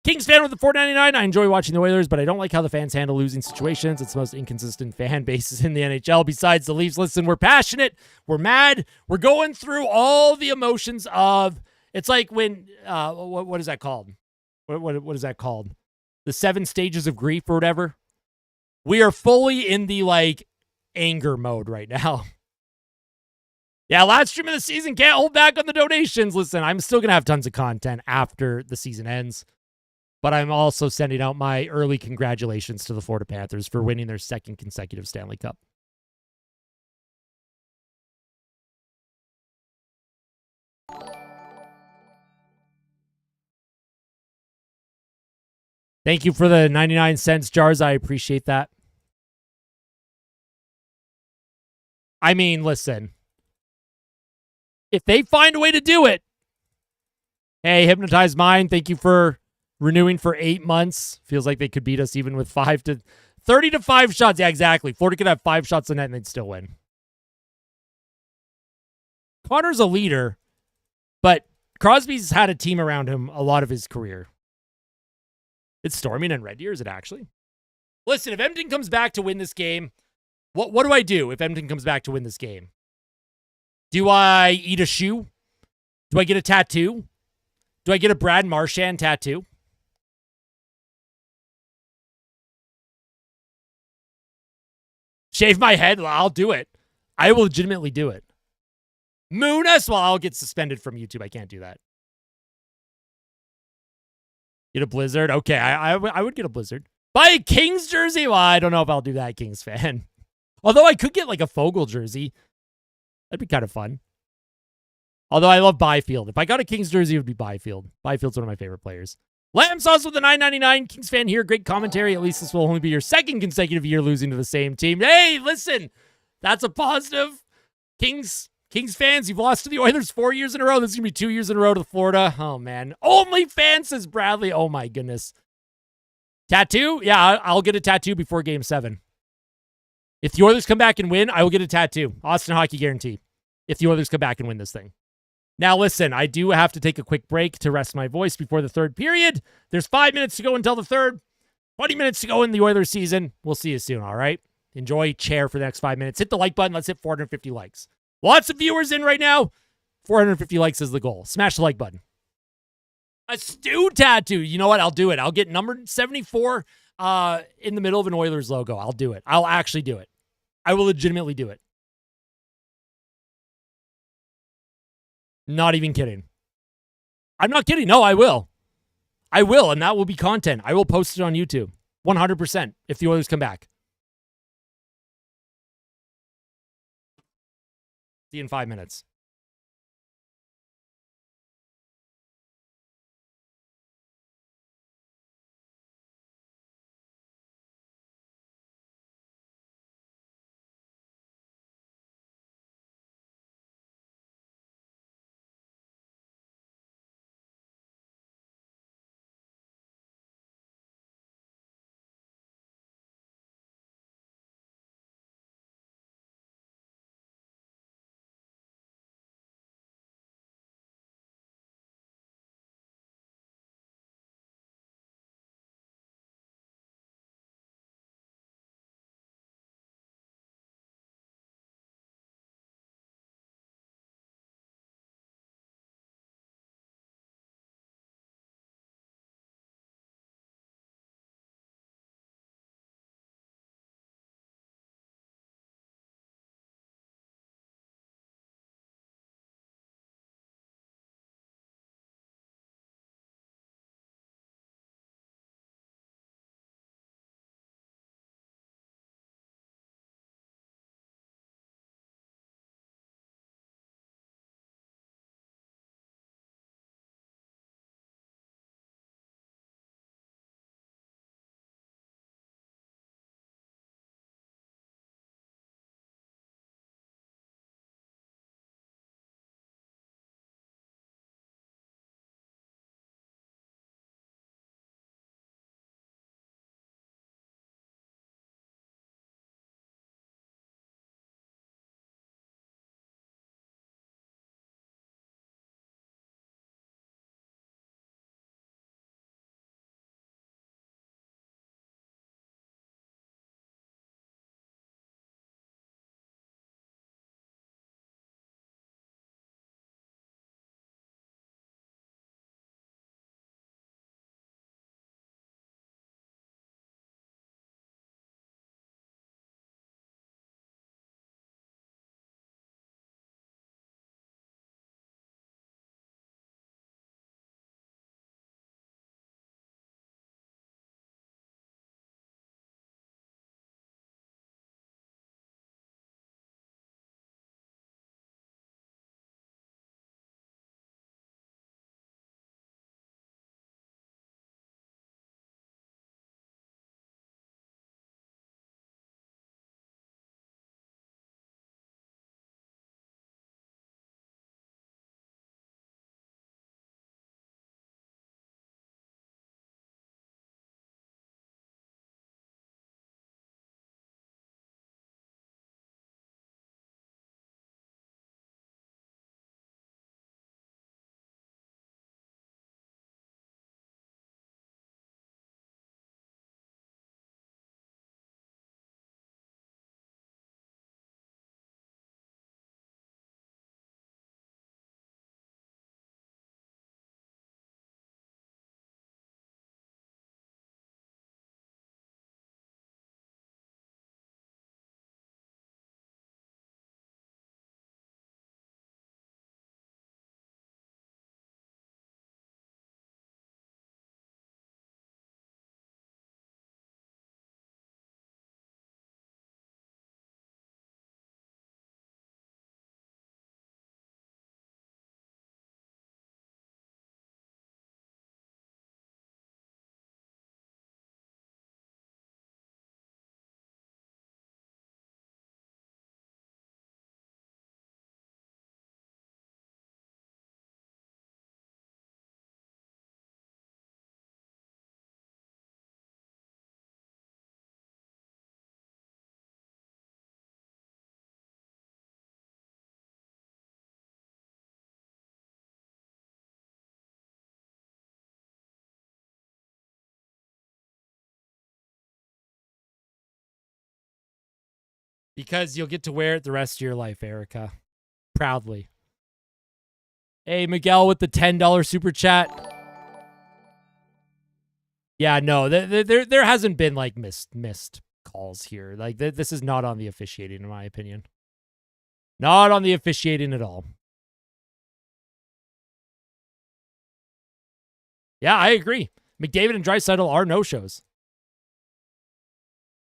Speaker 1: Kings fan with the $4.99. I enjoy watching the Oilers, but I don't like how the fans handle losing situations. It's the most inconsistent fan bases in the NHL besides the Leafs. Listen, we're passionate. We're mad. We're going through all the emotions of... It's like when... what is that called? What is that called? The 7 stages of grief or whatever. We are fully in the, anger mode right now. Yeah, last stream of the season. Can't hold back on the donations. Listen, I'm still going to have tons of content after the season ends. But I'm also sending out my early congratulations to the Florida Panthers for winning their 2nd consecutive Stanley Cup. Thank you for the 99 cents, Jars. I appreciate that. I mean, listen. If they find a way to do it. Hey, Hypnotized Mind, thank you for renewing for 8 months. Feels like they could beat us even with 30 to 5 shots. Yeah, exactly. Florida could have 5 shots on net and they'd still win. Connor's a leader, but Crosby's had a team around him a lot of his career. It's storming and Red Deer, is it actually? Listen, if Edmonton comes back to win this game, what do I do if Edmonton comes back to win this game? Do I eat a shoe? Do I get a tattoo? Do I get a Brad Marchand tattoo? Shave my head? Well, I'll do it. I will legitimately do it. Munas? Well, I'll get suspended from YouTube. I can't do that. Get a Blizzard? Okay, I would get a Blizzard. Buy a Kings jersey? Well, I don't know if I'll do that, Kings fan. Although I could get like a Fogle jersey. That'd be kind of fun. Although I love Byfield. If I got a Kings jersey, it would be Byfield. Byfield's one of my favorite players. Lamb Sauce with the $9.99. Kings fan here. Great commentary. At least this will only be your second consecutive year losing to the same team. Hey, listen. That's a positive. Kings fans, you've lost to the Oilers 4 years in a row. This is going to be 2 years in a row to Florida. Oh, man. Only fans, says Bradley. Oh, my goodness. Tattoo? Yeah, I'll get a tattoo before Game 7. If the Oilers come back and win, I will get a tattoo. Austin Hockey guarantee. If the Oilers come back and win this thing. Now, listen, I do have to take a quick break to rest my voice before the third period. There's 5 minutes to go until the third. 20 minutes to go in the Oilers season. We'll see you soon, all right? Enjoy chair for the next 5 minutes. Hit the like button. Let's hit 450 likes. Lots of viewers in right now. 450 likes is the goal. Smash the like button. A Stu tattoo. You know what? I'll do it. I'll get number 74 in the middle of an Oilers logo. I'll do it. I'll actually do it. I will legitimately do it. Not even kidding. I'm not kidding. No, I will. I will, and that will be content. I will post it on YouTube. 100% if the Oilers come back. See you in 5 minutes. Because you'll get to wear it the rest of your life, Erica. Proudly. Hey, Miguel with the $10 super chat. Yeah, no, there hasn't been like missed calls here. Like this is not on the officiating, in my opinion. Not on the officiating at all. Yeah, I agree. McDavid and Draisaitl are no-shows.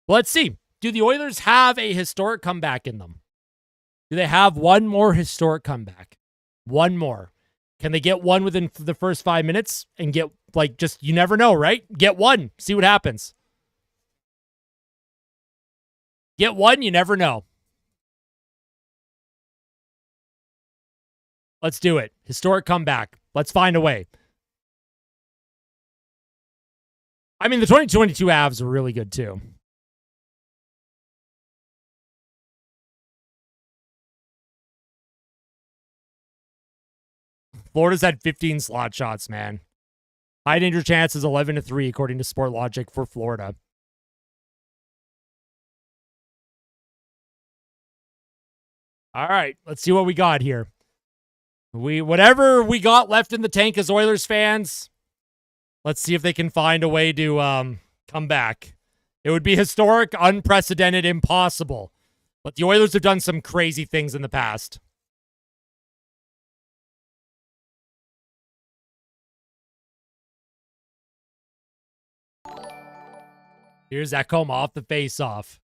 Speaker 1: Well, let's see. Do the Oilers have a historic comeback in them? Do they have one more historic comeback? One more. Can they get one within the first 5 minutes and get, like, just, you never know, right? Get one. See what happens. Get one, you never know. Let's do it. Historic comeback. Let's find a way. I mean, the 2022 Avs are really good, too. Florida's had 15 slot shots, man. High danger chance is 11-3, according to Sport Logic for Florida. All right, let's see what we got here. Whatever we got left in the tank as Oilers fans, let's see if they can find a way to come back. It would be historic, unprecedented, impossible. But the Oilers have done some crazy things in the past. Here's Ekholm off the face-off.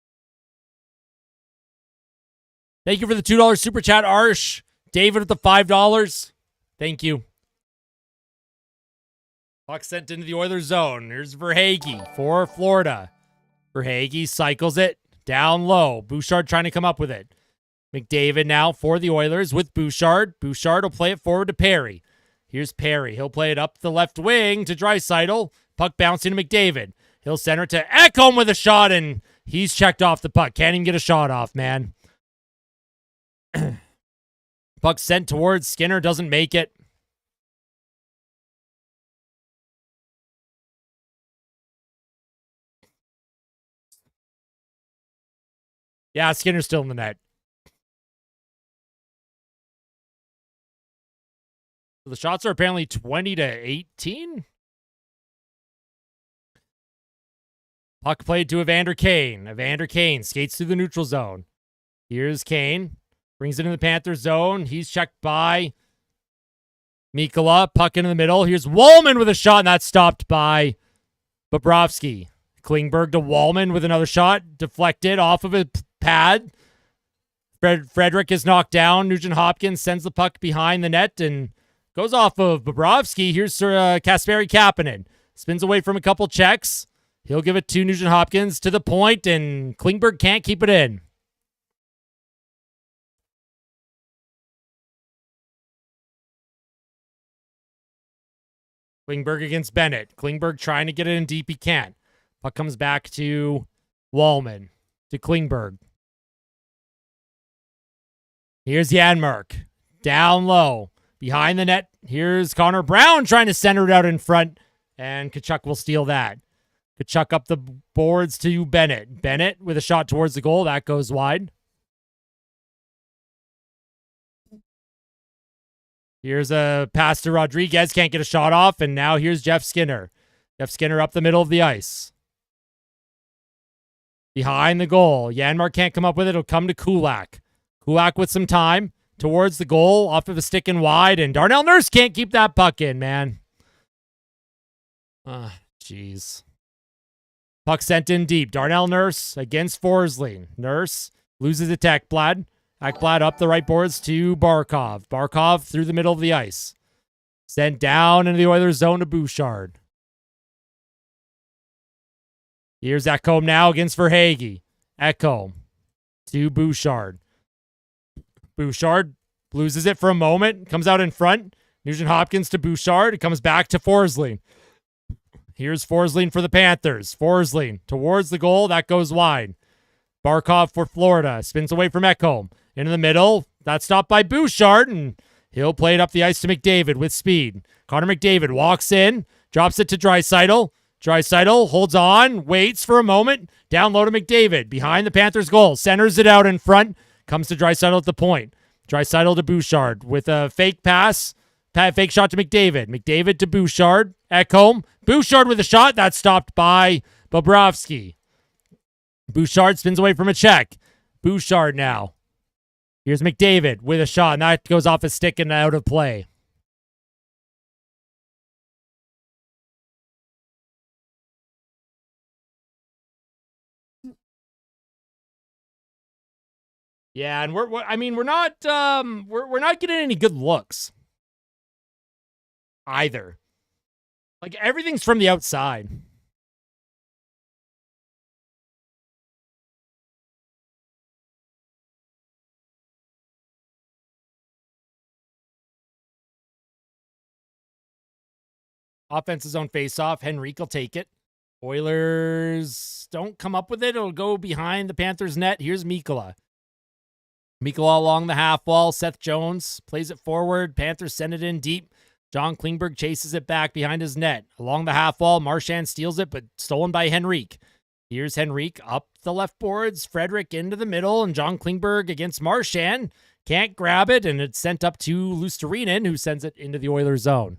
Speaker 1: Thank you for the $2 super chat, Arsh. David with the $5. Thank you. Puck sent into the Oilers zone. Here's Verhaeghe for Florida. Verhaeghe cycles it down low. Bouchard trying to come up with it. McDavid now for the Oilers with Bouchard. Bouchard will play it forward to Perry. Here's Perry. He'll play it up the left wing to Draisaitl. Puck bouncing to McDavid. He'll center it to Ekholm with a shot, and he's checked off the puck. Can't even get a shot off, man. Puck sent towards Skinner. Doesn't make it. Yeah, Skinner's still in the net. The shots are apparently 20-18. Puck played to Evander Kane. Evander Kane skates through the neutral zone. Here's Kane. Brings it in the Panthers zone. He's checked by Mikkola. Puck into the middle. Here's Wallman with a shot, and that's stopped by Bobrovsky. Klingberg to Wallman with another shot. Deflected off of a pad. Frederick is knocked down. Nugent Hopkins sends the puck behind the net and goes off of Bobrovsky. Here's Kasperi Kapanen. Spins away from a couple checks. He'll give it to Nugent Hopkins to the point, and Klingberg can't keep it in. Klingberg against Bennett. Klingberg trying to get it in deep. He can't. Puck comes back to Wallman. To Klingberg. Here's Janmark. Down low. Behind the net. Here's Connor Brown trying to center it out in front. And Tkachuk will steal that. Tkachuk up the boards to Bennett. Bennett with a shot towards the goal. That goes wide. Here's a pass to Rodriguez. Can't get a shot off. And now here's Jeff Skinner. Jeff Skinner up the middle of the ice. Behind the goal. Janmark can't come up with it. It'll come to Kulak. Kulak with some time towards the goal. Off of a stick and wide. And Darnell Nurse can't keep that puck in, man. Jeez. Puck sent in deep. Darnell Nurse against Forsling. Nurse loses it to Ekblad. Ekblad up the right boards to Barkov. Barkov through the middle of the ice. Sent down into the Oilers zone to Bouchard. Here's Ekholm now against Verhaeghe. Ekholm to Bouchard. Bouchard loses it for a moment. Comes out in front. Nugent Hopkins to Bouchard. It comes back to Forsling. Here's Forsling for the Panthers. Forsling towards the goal. That goes wide. Barkov for Florida. Spins away from Ekholm. Into the middle. That's stopped by Bouchard. And he'll play it up the ice to McDavid with speed. Connor McDavid walks in. Drops it to Draisaitl. Draisaitl holds on, waits for a moment. Down low to McDavid. Behind the Panthers' goal. Centers it out in front. Comes to Draisaitl at the point. Draisaitl to Bouchard with a fake pass. Fake shot to McDavid. McDavid to Bouchard. Ekholm. Bouchard with a shot. That's stopped by Bobrovsky. Bouchard spins away from a check. Bouchard now. Here's McDavid with a shot, and that goes off his stick and out of play. Yeah, and we're not getting any good looks either. Like, everything's from the outside. Offensive zone face-off. Henrique will take it. Oilers don't come up with it. It'll go behind the Panthers' net. Here's Mikkola. Mikkola along the half wall. Seth Jones plays it forward. Panthers send it in deep. John Klingberg chases it back behind his net. Along the half wall, Marchand steals it, but stolen by Henrique. Here's Henrique up the left boards. Frederick into the middle, and John Klingberg against Marchand. Can't grab it, and it's sent up to Luostarinen, who sends it into the Oilers' zone.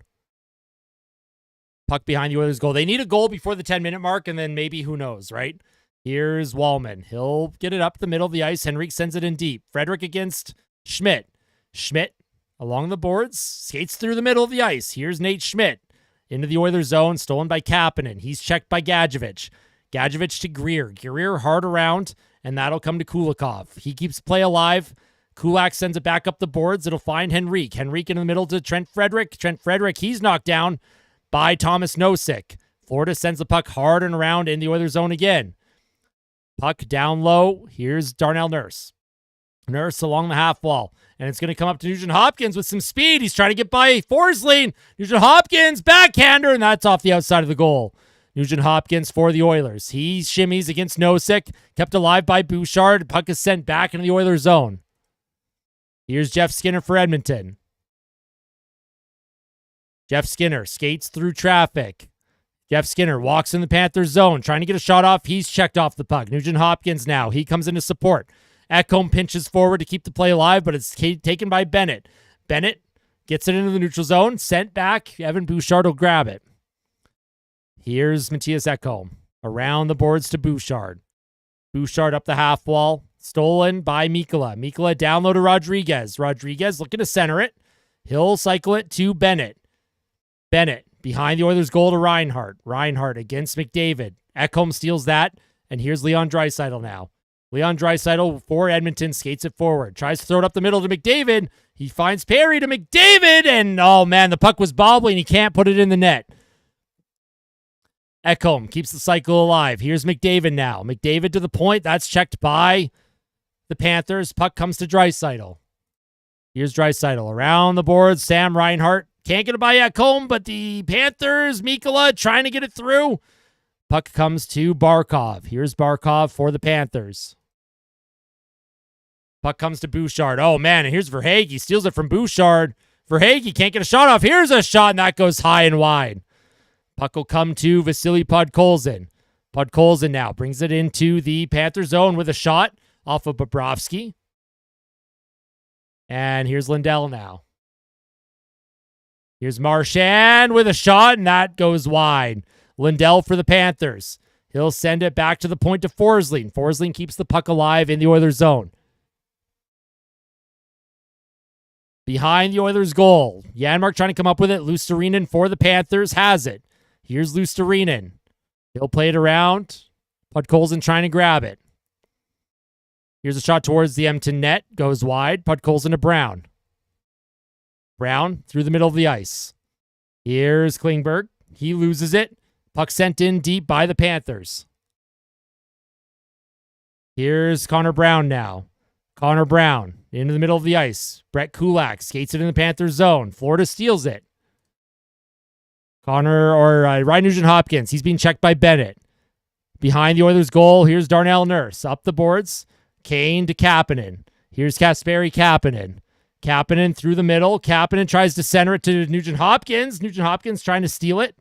Speaker 1: Puck behind the Oilers' goal. They need a goal before the 10-minute mark, and then maybe, who knows, right? Here's Wallman. He'll get it up the middle of the ice. Henrique sends it in deep. Frederick against Schmidt. Schmidt along the boards, skates through the middle of the ice. Here's Nate Schmidt into the Oilers' zone, stolen by Kapanen. He's checked by Gadjevich. Gadjevich to Greer. Greer hard around, and that'll come to Kulikov. He keeps play alive. Kulak sends it back up the boards. It'll find Henrique. Henrique in the middle to Trent Frederick. Trent Frederick, he's knocked down by Thomas Nosek. Florida sends the puck hard and around in the Oilers' zone again. Puck down low. Here's Darnell Nurse. Nurse along the half wall. And it's going to come up to Nugent Hopkins with some speed. He's trying to get by Forsling. Nugent Hopkins, backhander, and that's off the outside of the goal. Nugent Hopkins for the Oilers. He shimmies against Nosek. Kept alive by Bouchard. Puck is sent back into the Oilers' zone. Here's Jeff Skinner for Edmonton. Jeff Skinner skates through traffic. Jeff Skinner walks in the Panthers' zone, trying to get a shot off. He's checked off the puck. Nugent Hopkins now. He comes into support. Ekholm pinches forward to keep the play alive, but it's taken by Bennett. Bennett gets it into the neutral zone. Sent back. Evan Bouchard will grab it. Here's Matthias Ekholm. Around the boards to Bouchard. Bouchard up the half wall. Stolen by Mikkola. Mikkola down low to Rodriguez. Rodriguez looking to center it. He'll cycle it to Bennett. Bennett behind the Oilers' goal to Reinhart. Reinhart against McDavid. Ekholm steals that, and here's Leon Draisaitl now. Leon Draisaitl for Edmonton skates it forward. Tries to throw it up the middle to McDavid. He finds Perry to McDavid, and oh man, the puck was bobbling. He can't put it in the net. Ekholm keeps the cycle alive. Here's McDavid now. McDavid to the point. That's checked by the Panthers. Puck comes to Draisaitl. Here's Draisaitl around the boards. Sam Reinhart can't get it by Ekholm, but the Panthers, Mikkola trying to get it through. Puck comes to Barkov. Here's Barkov for the Panthers. Puck comes to Bouchard. Oh, man, and here's Verhaeghe. He steals it from Bouchard. Verhaeghe can't get a shot off. Here's a shot, and that goes high and wide. Puck will come to Vasily Podkolzin. Podkolzin now brings it into the Panther zone with a shot off of Bobrovsky. And here's Lindell now. Here's Marchand with a shot, and that goes wide. Lindell for the Panthers. He'll send it back to the point to Forsling. Forsling keeps the puck alive in the Oilers zone. Behind the Oilers goal. Janmark trying to come up with it. Luostarinen for the Panthers has it. Here's Luostarinen. He'll play it around. Podkolzin trying to grab it. Here's a shot towards the Edmonton net. Goes wide. Podkolzin to Brown. Brown through the middle of the ice. Here's Klingberg. He loses it. Puck sent in deep by the Panthers. Here's Connor Brown now. Connor Brown into the middle of the ice. Brett Kulak skates it in the Panthers zone. Florida steals it. Ryan Nugent-Hopkins. He's being checked by Bennett. Behind the Oilers goal, here's Darnell Nurse. Up the boards. Kane to Kapanen. Here's Kasperi Kapanen. Kapanen through the middle. Kapanen tries to center it to Nugent-Hopkins. Nugent-Hopkins trying to steal it.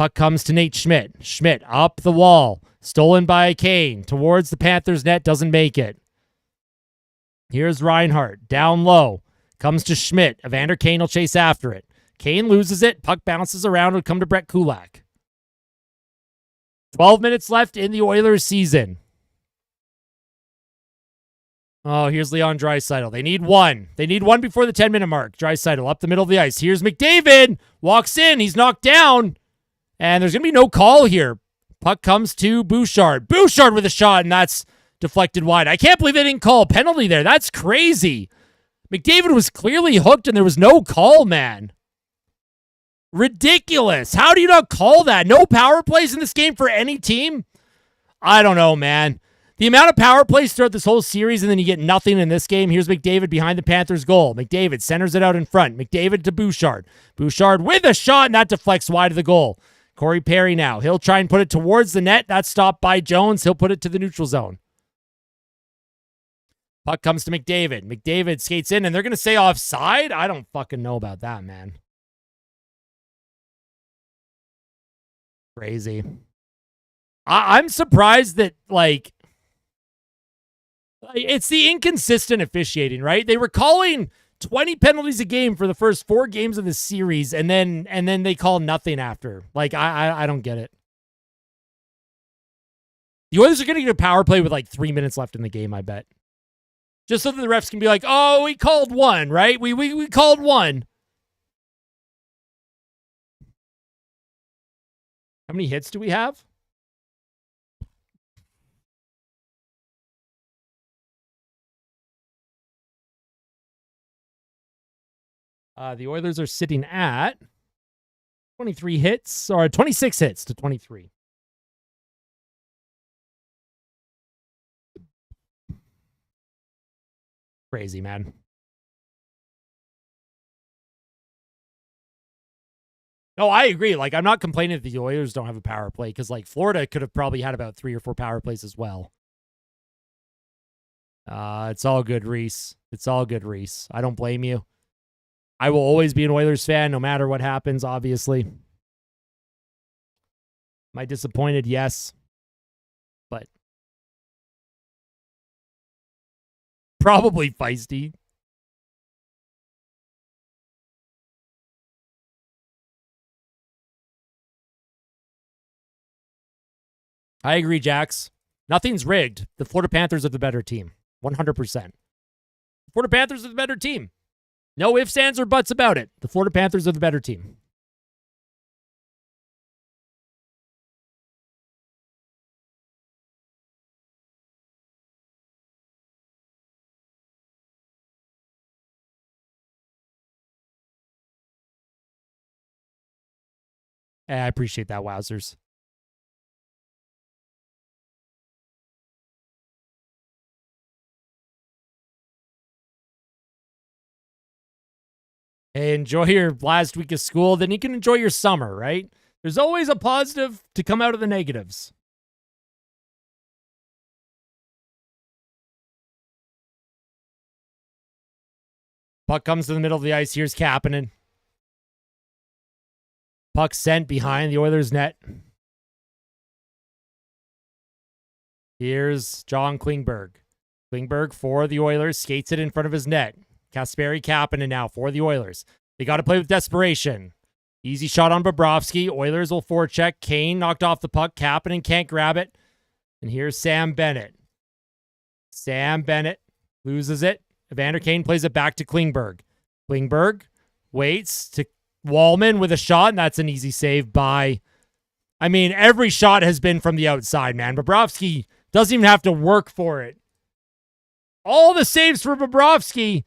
Speaker 1: Puck comes to Nate Schmidt. Schmidt up the wall. Stolen by Kane. Towards the Panthers net. Doesn't make it. Here's Reinhart. Down low. Comes to Schmidt. Evander Kane will chase after it. Kane loses it. Puck bounces around. It'll come to Brett Kulak. 12 minutes left in the Oilers season. Oh, here's Leon Draisaitl. They need one. They need one before the 10-minute mark. Draisaitl up the middle of the ice. Here's McDavid. Walks in. He's knocked down. And there's going to be no call here. Puck comes to Bouchard. Bouchard with a shot, and that's deflected wide. I can't believe they didn't call a penalty there. That's crazy. McDavid was clearly hooked, and there was no call, man. Ridiculous. How do you not call that? No power plays in this game for any team? I don't know, man. The amount of power plays throughout this whole series, and then you get nothing in this game. Here's McDavid behind the Panthers' goal. McDavid centers it out in front. McDavid to Bouchard. Bouchard with a shot, and that deflects wide of the goal. Corey Perry now. He'll try and put it towards the net. That's stopped by Jones. He'll put it to the neutral zone. Puck comes to McDavid. McDavid skates in, and they're going to say offside? I don't fucking know about that, man. Crazy. I'm surprised that, like, it's the inconsistent officiating, right? They were calling 20 penalties a game for the first 4 games of the series, and then they call nothing after. Like, I don't get it. The Oilers are going to get a power play with like 3 minutes left in the game, I bet. Just so that the refs can be like, oh, we called one, right? We called one. How many hits do we have? The Oilers are sitting at 23 hits, or 26 hits to 23. Crazy, man. No, I agree. Like, I'm not complaining that the Oilers don't have a power play, because, like, Florida could have probably had about 3 or 4 power plays as well. It's all good, Reese. It's all good, Reese. I don't blame you. I will always be an Oilers fan, no matter what happens, obviously. Am I disappointed? Yes. But probably feisty. I agree, Jax. Nothing's rigged. The Florida Panthers are the better team. 100%. The Florida Panthers are the better team. No ifs, ands, or buts about it. The Florida Panthers are the better team. I appreciate that, Wowzers. Hey, enjoy your last week of school, then you can enjoy your summer, right? There's always a positive to come out of the negatives. Puck comes to the middle of the ice. Here's Kapanen. Puck sent behind the Oilers' net. Here's John Klingberg. Klingberg for the Oilers. Skates it in front of his net. Kasperi Kapanen now for the Oilers. They got to play with desperation. Easy shot on Bobrovsky. Oilers will forecheck. Kane knocked off the puck. Kapanen can't grab it. And here's Sam Bennett. Sam Bennett loses it. Evander Kane plays it back to Klingberg. Klingberg waits to Wallman with a shot, and that's an easy save by... I mean, every shot has been from the outside, man. Bobrovsky doesn't even have to work for it. All the saves for Bobrovsky.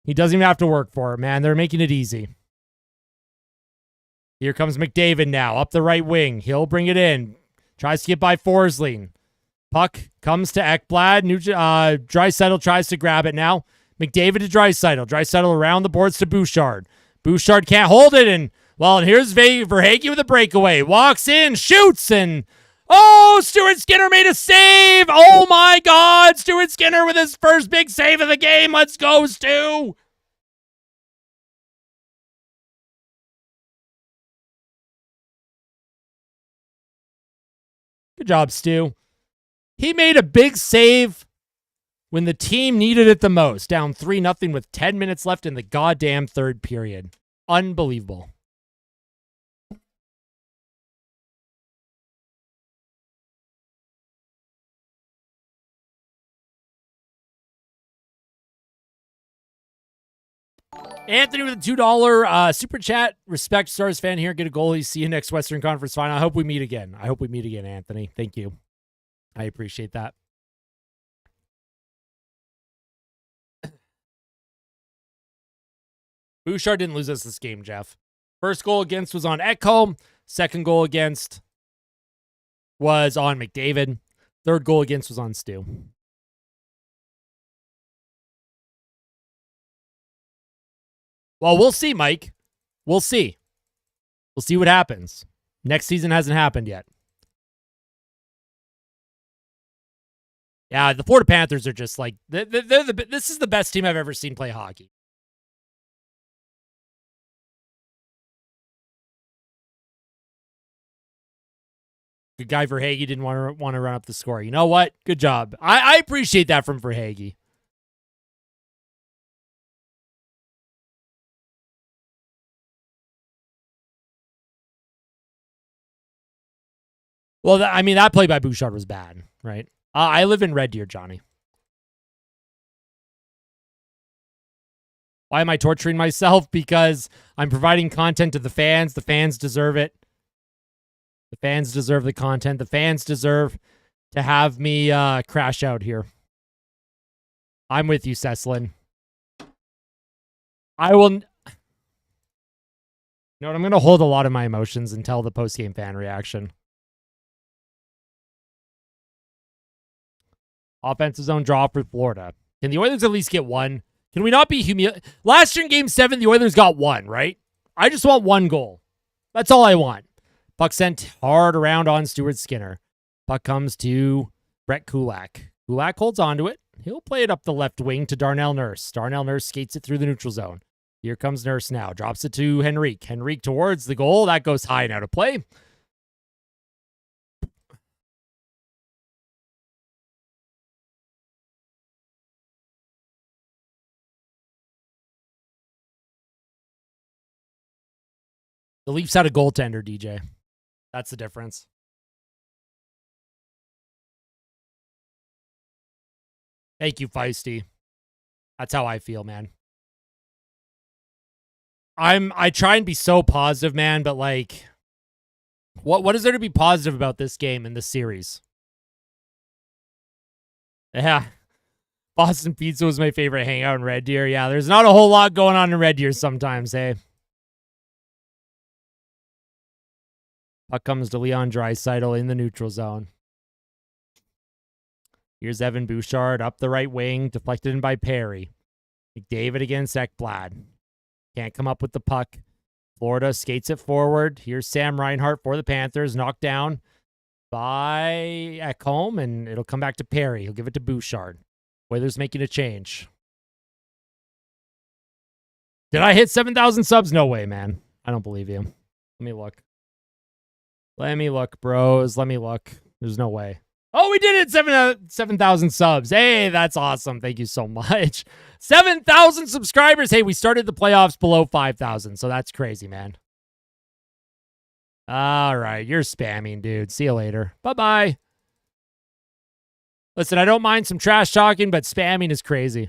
Speaker 1: He doesn't even have to work for it, man. They're making it easy. Here comes McDavid now, up the right wing. He'll bring it in. Tries to get by Forsling. Puck comes to Ekblad. Draisaitl tries to grab it now. McDavid to Draisaitl. Draisaitl around the boards to Bouchard. Bouchard can't hold it, and here's Verhaeghe with a breakaway. Walks in, shoots, and Stuart Skinner made a save. Oh my God, Stuart Skinner with his first big save of the game. Let's go, Stu. Good job, Stu. He made a big save when the team needed it the most. Down 3-0 with 10 minutes left in the goddamn third period. Unbelievable. Anthony with a $2 super chat. Respect Stars fan here. Get a goalie. See you next Western Conference Final. I hope we meet again. Anthony. Thank you. I appreciate that. Bouchard didn't lose us this game, Jeff. First goal against was on Ekholm. Second goal against was on McDavid. Third goal against was on Stu. Well, we'll see, Mike. We'll see. We'll see what happens. Next season hasn't happened yet. Yeah, the Florida Panthers are just like, this is the best team I've ever seen play hockey. Good guy Verhaeghe didn't want to run up the score. You know what? Good job. I appreciate that from Verhaeghe. Well, I mean, that play by Bouchard was bad, right? I live in Red Deer, Johnny. Why am I torturing myself? Because I'm providing content to the fans. The fans deserve it. The fans deserve the content. The fans deserve to have me crash out here. I'm with you, Ceslin. I will... You know what? I'm going to hold a lot of my emotions until the post-game fan reaction. Offensive zone draw for Florida. Can the Oilers at least get one? Can we not be humiliated? Last year in Game 7, the Oilers got one, right? I just want one goal. That's all I want. Puck sent hard around on Stuart Skinner. Puck comes to Brett Kulak. Kulak holds on to it. He'll play it up the left wing to Darnell Nurse. Darnell Nurse skates it through the neutral zone. Here comes Nurse now. Drops it to Henrique. Henrique towards the goal. That goes high and out of play. The Leafs had a goaltender, DJ. That's the difference. Thank you, Feisty. That's how I feel, man. I try and be so positive, man, but like, what is there to be positive about this game and this series? Yeah. Boston Pizza was my favorite hangout in Red Deer. Yeah, there's not a whole lot going on in Red Deer sometimes, eh? Puck comes to Leon Draisaitl in the neutral zone. Here's Evan Bouchard up the right wing, deflected in by Perry. McDavid against Ekblad. Can't come up with the puck. Florida skates it forward. Here's Sam Reinhart for the Panthers, knocked down by Ekholm, and it'll come back to Perry. He'll give it to Bouchard. Oilers making a change. Did I hit 7,000 subs? No way, man. I don't believe you. Let me look. Let me look, bros. Let me look. There's no way. Oh, we did it. 7,000 subs. Hey, that's awesome. Thank you so much. 7,000 subscribers. Hey, we started the playoffs below 5,000, so that's crazy, man. All right. You're spamming, dude. See you later. Bye-bye. Listen, I don't mind some trash talking, but spamming is crazy.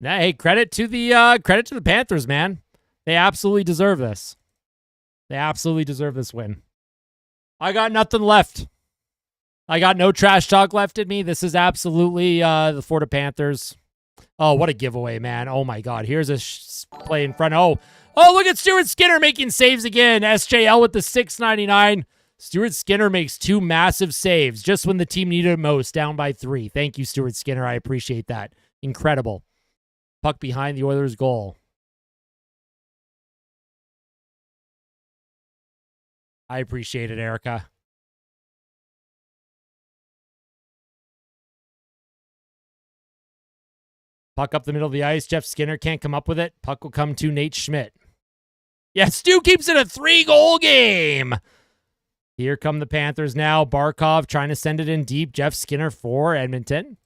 Speaker 1: Nah, hey, credit to the Panthers, man. They absolutely deserve this. They absolutely deserve this win. I got nothing left. I got no trash talk left in me. This is absolutely the Florida Panthers. Oh, what a giveaway, man. Oh, my God. Here's a play in front. Oh, look at Stuart Skinner making saves again. SJL with the $6.99. Stuart Skinner makes two massive saves just when the team needed it most, down by 3. Thank you, Stuart Skinner. I appreciate that. Incredible. Puck behind the Oilers' goal. I appreciate it, Erica. Puck up the middle of the ice. Jeff Skinner can't come up with it. Puck will come to Nate Schmidt. Yeah, Stu keeps it a 3-goal game. Here come the Panthers now. Barkov trying to send it in deep. Jeff Skinner for Edmonton.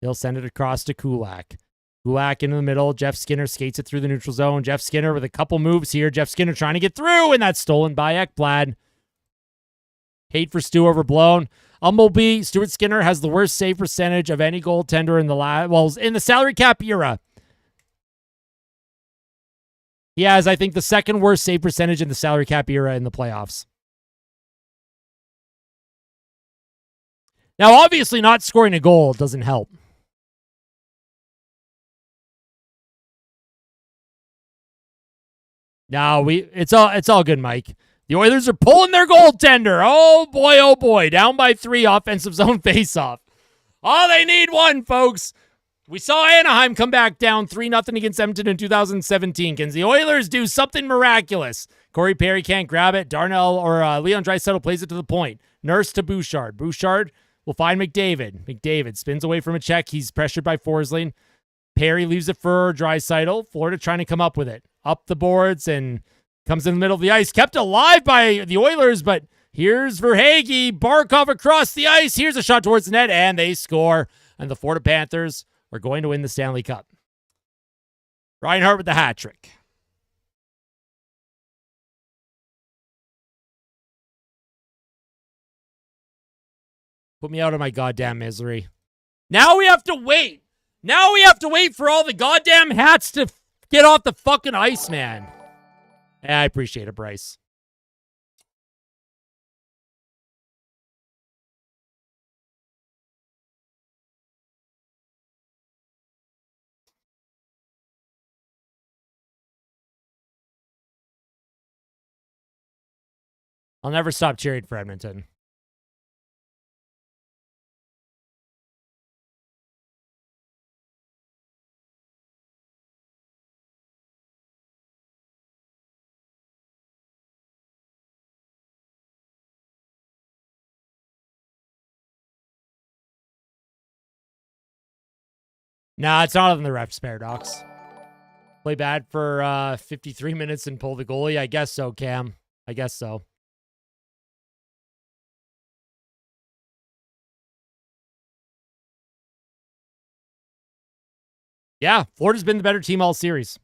Speaker 1: He'll send it across to Kulak. Kulak into the middle. Jeff Skinner skates it through the neutral zone. Jeff Skinner with a couple moves here. Jeff Skinner trying to get through, and that's stolen by Ekblad. Hate for Stu overblown. Humblebee, Stuart Skinner has the worst save percentage of any goaltender in the salary cap era. He has, I think, the second worst save percentage in the salary cap era in the playoffs. Now, obviously, not scoring a goal doesn't help. No, it's all good, Mike. The Oilers are pulling their goaltender. Oh boy, down by 3, offensive zone faceoff. Oh, they need one, folks. We saw Anaheim come back down 3-0 against Edmonton in 2017. Can the Oilers do something miraculous? Corey Perry can't grab it. Darnell or Leon Draisaitl plays it to the point. Nurse to Bouchard. Bouchard will find McDavid. McDavid spins away from a check. He's pressured by Forsling. Perry leaves it for Draisaitl. Florida trying to come up with it. Up the boards and comes in the middle of the ice. Kept alive by the Oilers, but here's Verhaeghe. Barkov across the ice. Here's a shot towards the net, and they score. And the Florida Panthers are going to win the Stanley Cup. Reinhart with the hat trick. Put me out of my goddamn misery. Now we have to wait. Now we have to wait for all the goddamn hats to get off the fucking ice, man. Yeah, I appreciate it, Bryce. I'll never stop cheering for Edmonton. Nah, it's not on the ref's paradox. Play bad for 53 minutes and pull the goalie? I guess so, Cam. I guess so. Yeah, Florida's been the better team all series.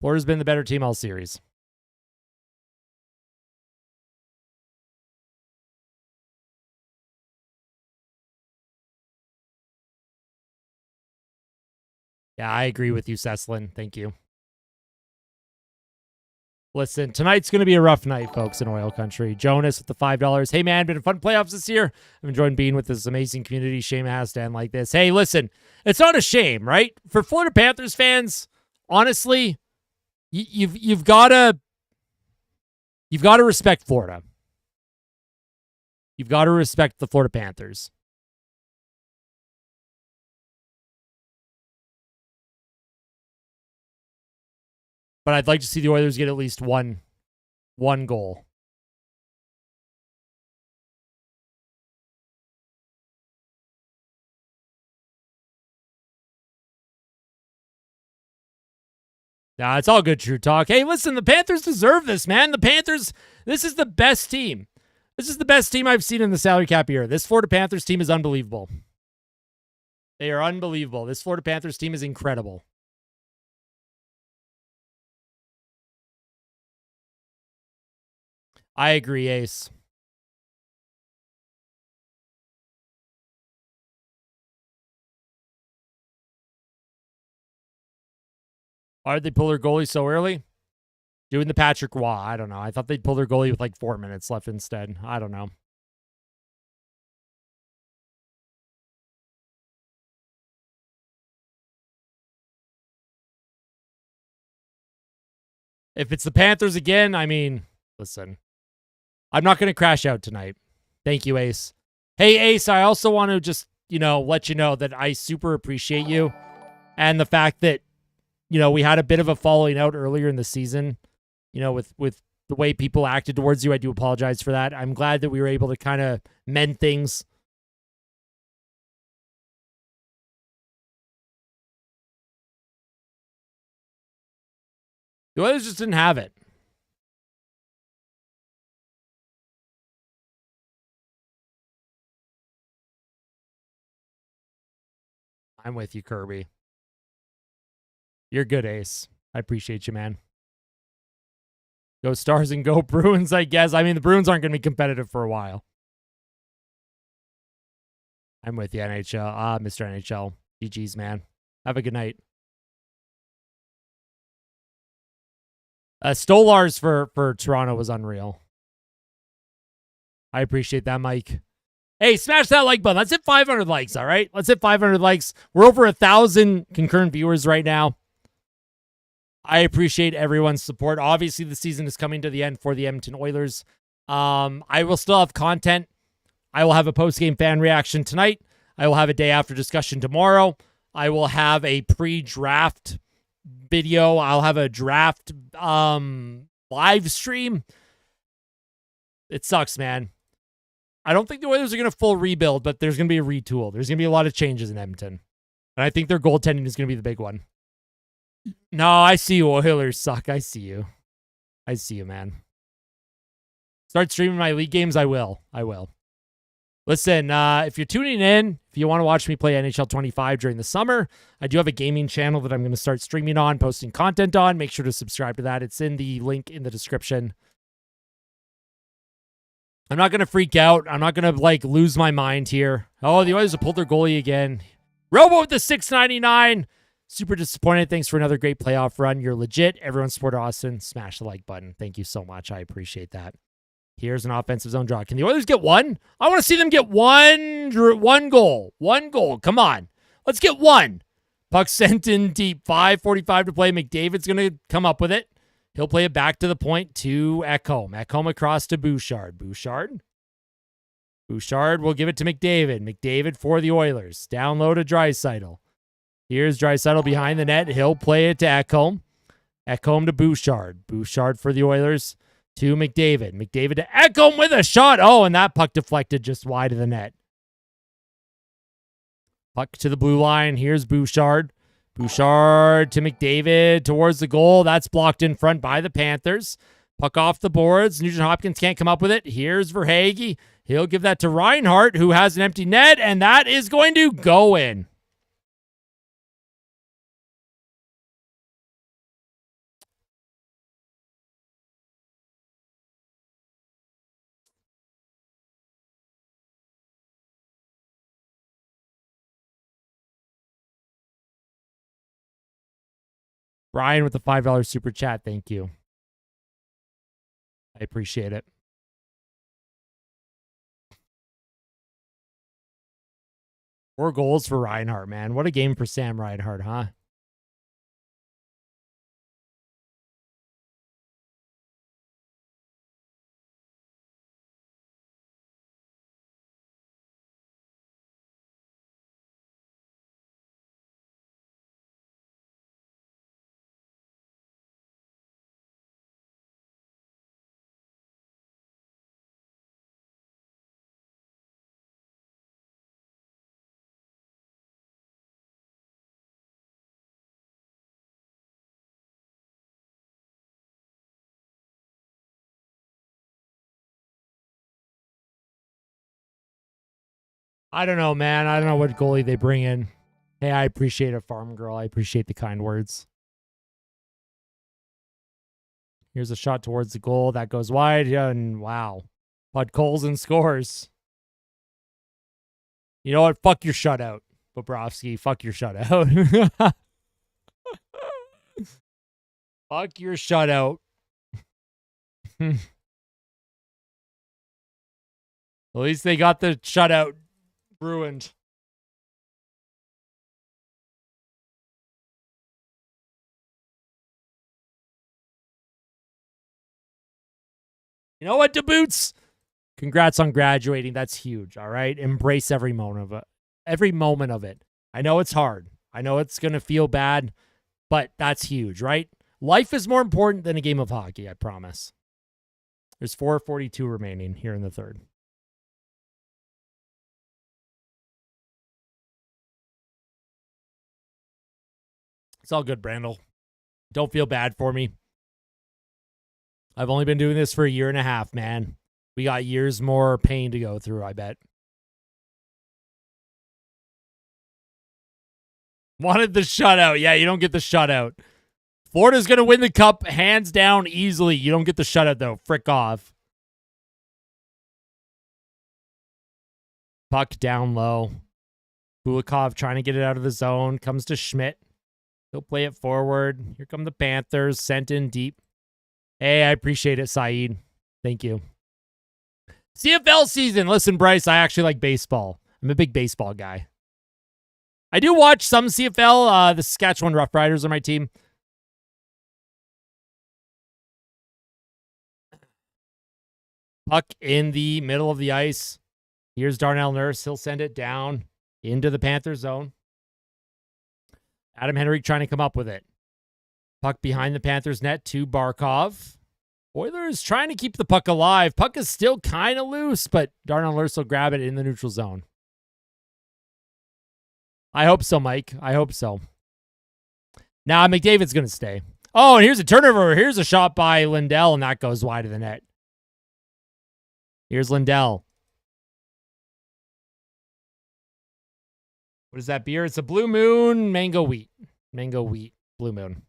Speaker 1: Florida's been the better team all series. Yeah, I agree with you, Ceslin. Thank you. Listen, tonight's going to be a rough night, folks, in oil country. Jonas with the $5. Hey, man, been a fun playoffs this year. I've enjoyed being with this amazing community. Shame it has to end like this. Hey, listen, it's not a shame, right? For Florida Panthers fans, honestly, you've got to respect Florida. You've got to respect the Florida Panthers. But I'd like to see the Oilers get at least one goal. Nah, it's all good, True Talk. Hey, listen, the Panthers deserve this, man. The Panthers, this is the best team. This is the best team I've seen in the salary cap era. This Florida Panthers team is unbelievable. They are unbelievable. This Florida Panthers team is incredible. I agree, Ace. Why did they pull their goalie so early? Doing the Patrick Waugh. I don't know. I thought they'd pull their goalie with like 4 minutes left instead. I don't know. If it's the Panthers again, I mean, listen, I'm not going to crash out tonight. Thank you, Ace. Hey, Ace, I also want to just, let you know that I super appreciate you and the fact that, we had a bit of a falling out earlier in the season, with the way people acted towards you. I do apologize for that. I'm glad that we were able to kind of mend things. The Oilers just didn't have it. I'm with you, Kirby. You're good, Ace. I appreciate you, man. Go Stars and go Bruins, I guess. I mean, the Bruins aren't going to be competitive for a while. I'm with you, NHL. Mr. NHL. GG's, man. Have a good night. Stolarz for Toronto was unreal. I appreciate that, Mike. Hey, smash that like button. Let's hit 500 likes, all right? Let's hit 500 likes. We're over 1,000 concurrent viewers right now. I appreciate everyone's support. Obviously, the season is coming to the end for the Edmonton Oilers. I will still have content. I will have a post-game fan reaction tonight. I will have a day after discussion tomorrow. I will have a pre-draft video. I'll have a draft live stream. It sucks, man. I don't think the Oilers are going to full rebuild, but there's going to be a retool. There's going to be a lot of changes in Edmonton. And I think their goaltending is going to be the big one. No, I see you. Oilers suck. I see you. I see you, man. Start streaming my league games. I will. Listen, if you're tuning in, if you want to watch me play NHL 25 during the summer, I do have a gaming channel that I'm going to start streaming on, posting content on. Make sure to subscribe to that. It's in the link in the description. I'm not going to freak out. I'm not going to, lose my mind here. Oh, the Oilers have pulled their goalie again. Robo with the $6.99. Super disappointed. Thanks for another great playoff run. You're legit. Everyone support Austin. Smash the like button. Thank you so much. I appreciate that. Here's an offensive zone draw. Can the Oilers get one? I want to see them get one goal. One goal. Come on. Let's get one. Puck sent in deep. 5:45 to play. McDavid's going to come up with it. He'll play it back to the point to Ekholm. Ekholm across to Bouchard. Bouchard will give it to McDavid. McDavid for the Oilers. Down low to Draisaitl. Here's Draisaitl behind the net. He'll play it to Ekholm. Ekholm to Bouchard. Bouchard for the Oilers to McDavid. McDavid to Ekholm with a shot. Oh, and that puck deflected just wide of the net. Puck to the blue line. Here's Bouchard. Bouchard to McDavid towards the goal. That's blocked in front by the Panthers. Puck off the boards. Nugent Hopkins can't come up with it. Here's Verhaeghe. He'll give that to Reinhart, who has an empty net, and that is going to go in. Brian with the $5 super chat. Thank you. I appreciate it. Four goals for Reinhart, man. What a game for Sam Reinhart, huh? I don't know, man. I don't know what goalie they bring in. Hey, I appreciate it, Farm Girl. I appreciate the kind words. Here's a shot towards the goal. That goes wide. And wow. Bud Colson scores. You know what? Fuck your shutout, Bobrovsky. Fuck your shutout. Fuck your shutout. At least they got the shutout ruined. You know what, DeBoots? Congrats on graduating. That's huge, all right? Embrace every moment of it. Every moment of it. I know it's hard. I know it's going to feel bad, but that's huge, right? Life is more important than a game of hockey, I promise. There's 4:42 remaining here in the third. It's all good, Brandel. Don't feel bad for me. I've only been doing this for a year and a half, man. We got years more pain to go through, I bet. Wanted the shutout. Yeah, you don't get the shutout. Florida's going to win the cup hands down easily. You don't get the shutout, though. Frick off. Puck down low. Kulikov trying to get it out of the zone. Comes to Schmidt. He'll play it forward. Here come the Panthers. Sent in deep. Hey, I appreciate it, Saeed. Thank you. CFL season. Listen, Bryce, I actually like baseball. I'm a big baseball guy. I do watch some CFL. The Saskatchewan Roughriders are my team. Puck in the middle of the ice. Here's Darnell Nurse. He'll send it down into the Panther zone. Adam Henrique trying to come up with it. Puck behind the Panthers net to Barkov. Oilers trying to keep the puck alive. Puck is still kind of loose, but Darnell Nurse will grab it in the neutral zone. I hope so, Mike. I hope so. Now, McDavid's going to stay. Oh, and here's a turnover. Here's a shot by Lindell, and that goes wide of the net. Here's Lindell. What is that beer? It's a Blue Moon Mango Wheat. Mango Wheat. Blue Moon.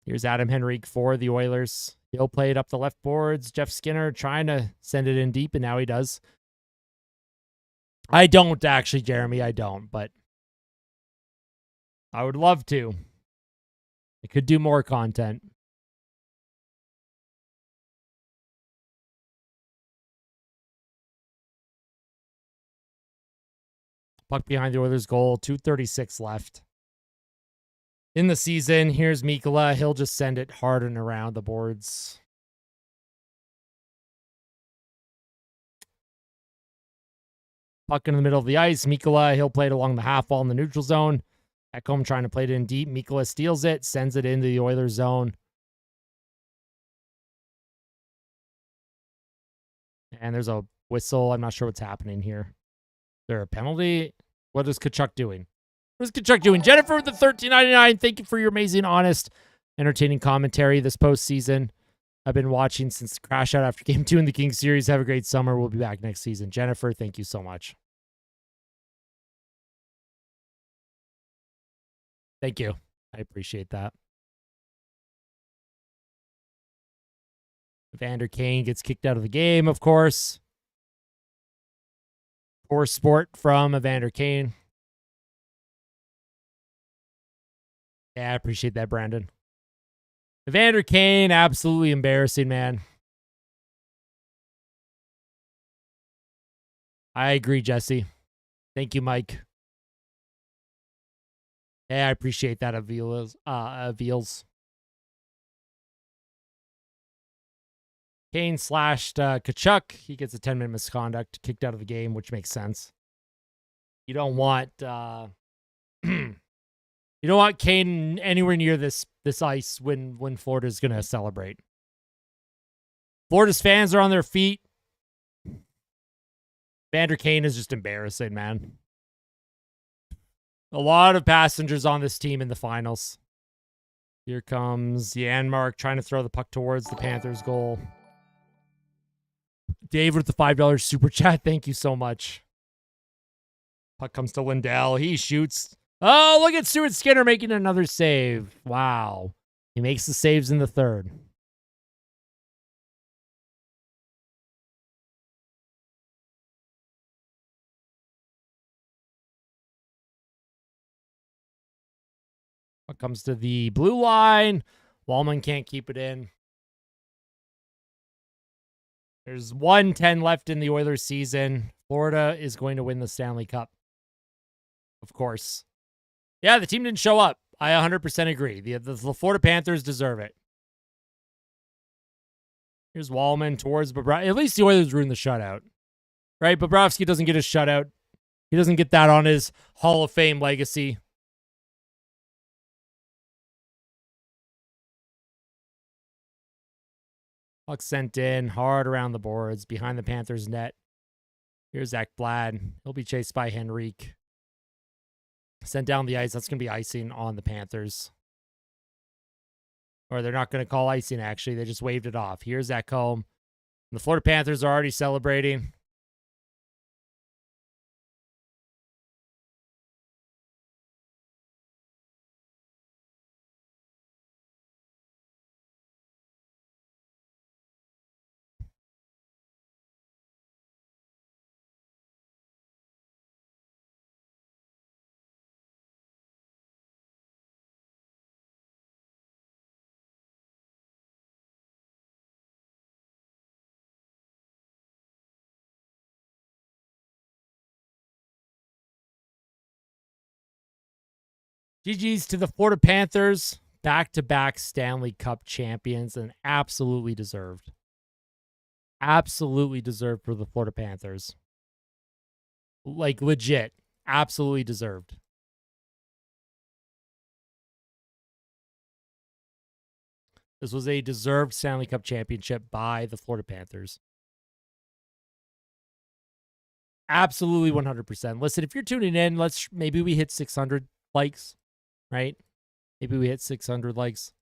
Speaker 1: Here's Adam Henrique for the Oilers. He'll play it up the left boards. Jeff Skinner trying to send it in deep, and now he does. I don't actually, Jeremy. I don't, but I would love to. I could do more content. Puck behind the Oilers' goal. 2:36 left in the season. Here's Mikkola. He'll just send it hard and around the boards. Puck in the middle of the ice. Mikkola, he'll play it along the half wall in the neutral zone. Ekholm trying to play it in deep. Mikkola steals it, sends it into the Oilers zone. And there's a whistle. I'm not sure what's happening here. Is there a penalty? What is Tkachuk doing? What is Tkachuk doing? Jennifer with the $13.99. Thank you for your amazing, honest, entertaining commentary this postseason. I've been watching since the crash out after Game 2 in the Kings series. Have a great summer. We'll be back next season. Jennifer, thank you so much. Thank you. I appreciate that. Evander Kane gets kicked out of the game, of course. Poor sport from Evander Kane. Yeah, I appreciate that, Brandon. Evander Kane, absolutely embarrassing, man. I agree, Jesse. Thank you, Mike. Yeah, I appreciate that, Aveals. Kane slashed Tkachuk. He gets a 10-minute misconduct, kicked out of the game, which makes sense. You don't want you don't want Kane anywhere near this ice when Florida's gonna celebrate. Florida's fans are on their feet. Evander Kane is just embarrassing, man. A lot of passengers on this team in the finals. Here comes Janmark trying to throw the puck towards the Panthers' goal. Dave with the $5 super chat. Thank you so much. Puck comes to Lindell. He shoots. Oh, look at Stuart Skinner making another save. Wow. He makes the saves in the third. Puck comes to the blue line. Wallman can't keep it in. There's 1:10 left in the Oilers season. Florida is going to win the Stanley Cup. Of course. Yeah, the team didn't show up. I 100% agree. The Florida Panthers deserve it. Here's Wallman towards Bobrovsky. At least the Oilers ruined the shutout. Right? Bobrovsky doesn't get a shutout. He doesn't get that on his Hall of Fame legacy. Puck sent in, hard around the boards, behind the Panthers' net. Here's Zach Blad. He'll be chased by Henrique. Sent down the ice. That's going to be icing on the Panthers. Or they're not going to call icing, actually. They just waved it off. Here's Ekholm. The Florida Panthers are already celebrating. GG's to the Florida Panthers, back-to-back Stanley Cup champions, and absolutely deserved. Absolutely deserved for the Florida Panthers. Like, legit. Absolutely deserved. This was a deserved Stanley Cup championship by the Florida Panthers. Absolutely 100%. Listen, if you're tuning in, maybe we hit 600 likes. Right? Maybe we hit 600 likes.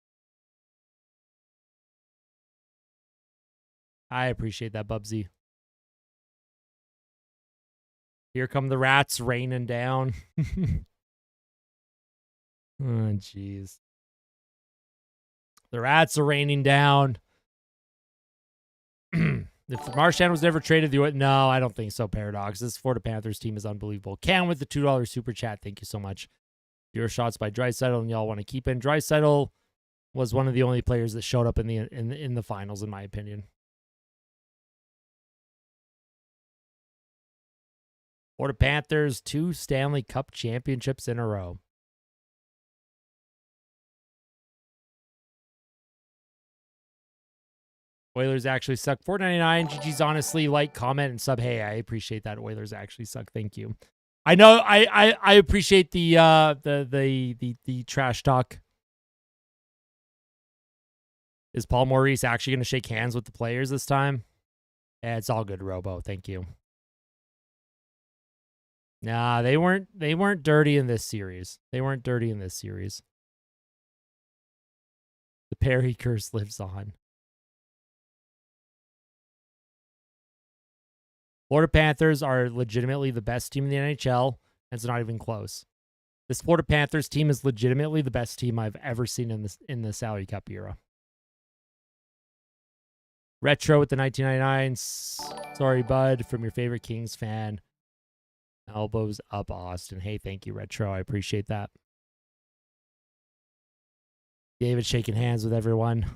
Speaker 1: I appreciate that, Bubsy. Here come the rats raining down. Oh, jeez. The rats are raining down. If Marchand was never traded, no, I don't think so, Paradox. This Florida Panthers team is unbelievable. Cam with the $2 super chat. Thank you so much. Your shots by Draisaitl, and y'all want to keep in. Draisaitl was one of the only players that showed up in the finals, in my opinion. Florida Panthers, 2 Stanley Cup championships in a row. Oilers actually suck. $4.99. GG's honestly like, comment, and sub. Hey, I appreciate that. Oilers actually suck. Thank you. I know I appreciate the trash talk. Is Paul Maurice actually going to shake hands with the players this time? Yeah, it's all good, Robo. Thank you. Nah, they weren't dirty in this series. They weren't dirty in this series. The Perry curse lives on. Florida Panthers are legitimately the best team in the NHL, and it's not even close. This Florida Panthers team is legitimately the best team I've ever seen in the Salary Cup era. Retro with the 1999. Sorry, bud, from your favorite Kings fan. Elbows up, Austin. Hey, thank you, Retro. I appreciate that. David shaking hands with everyone.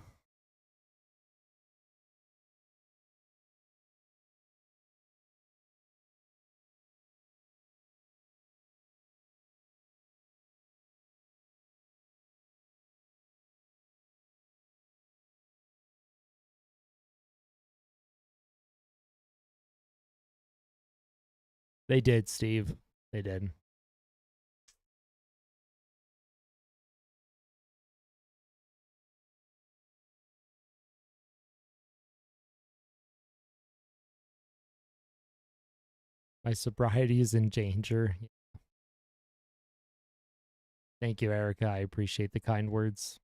Speaker 1: They did, Steve. They did. My sobriety is in danger. Thank you, Erica. I appreciate the kind words.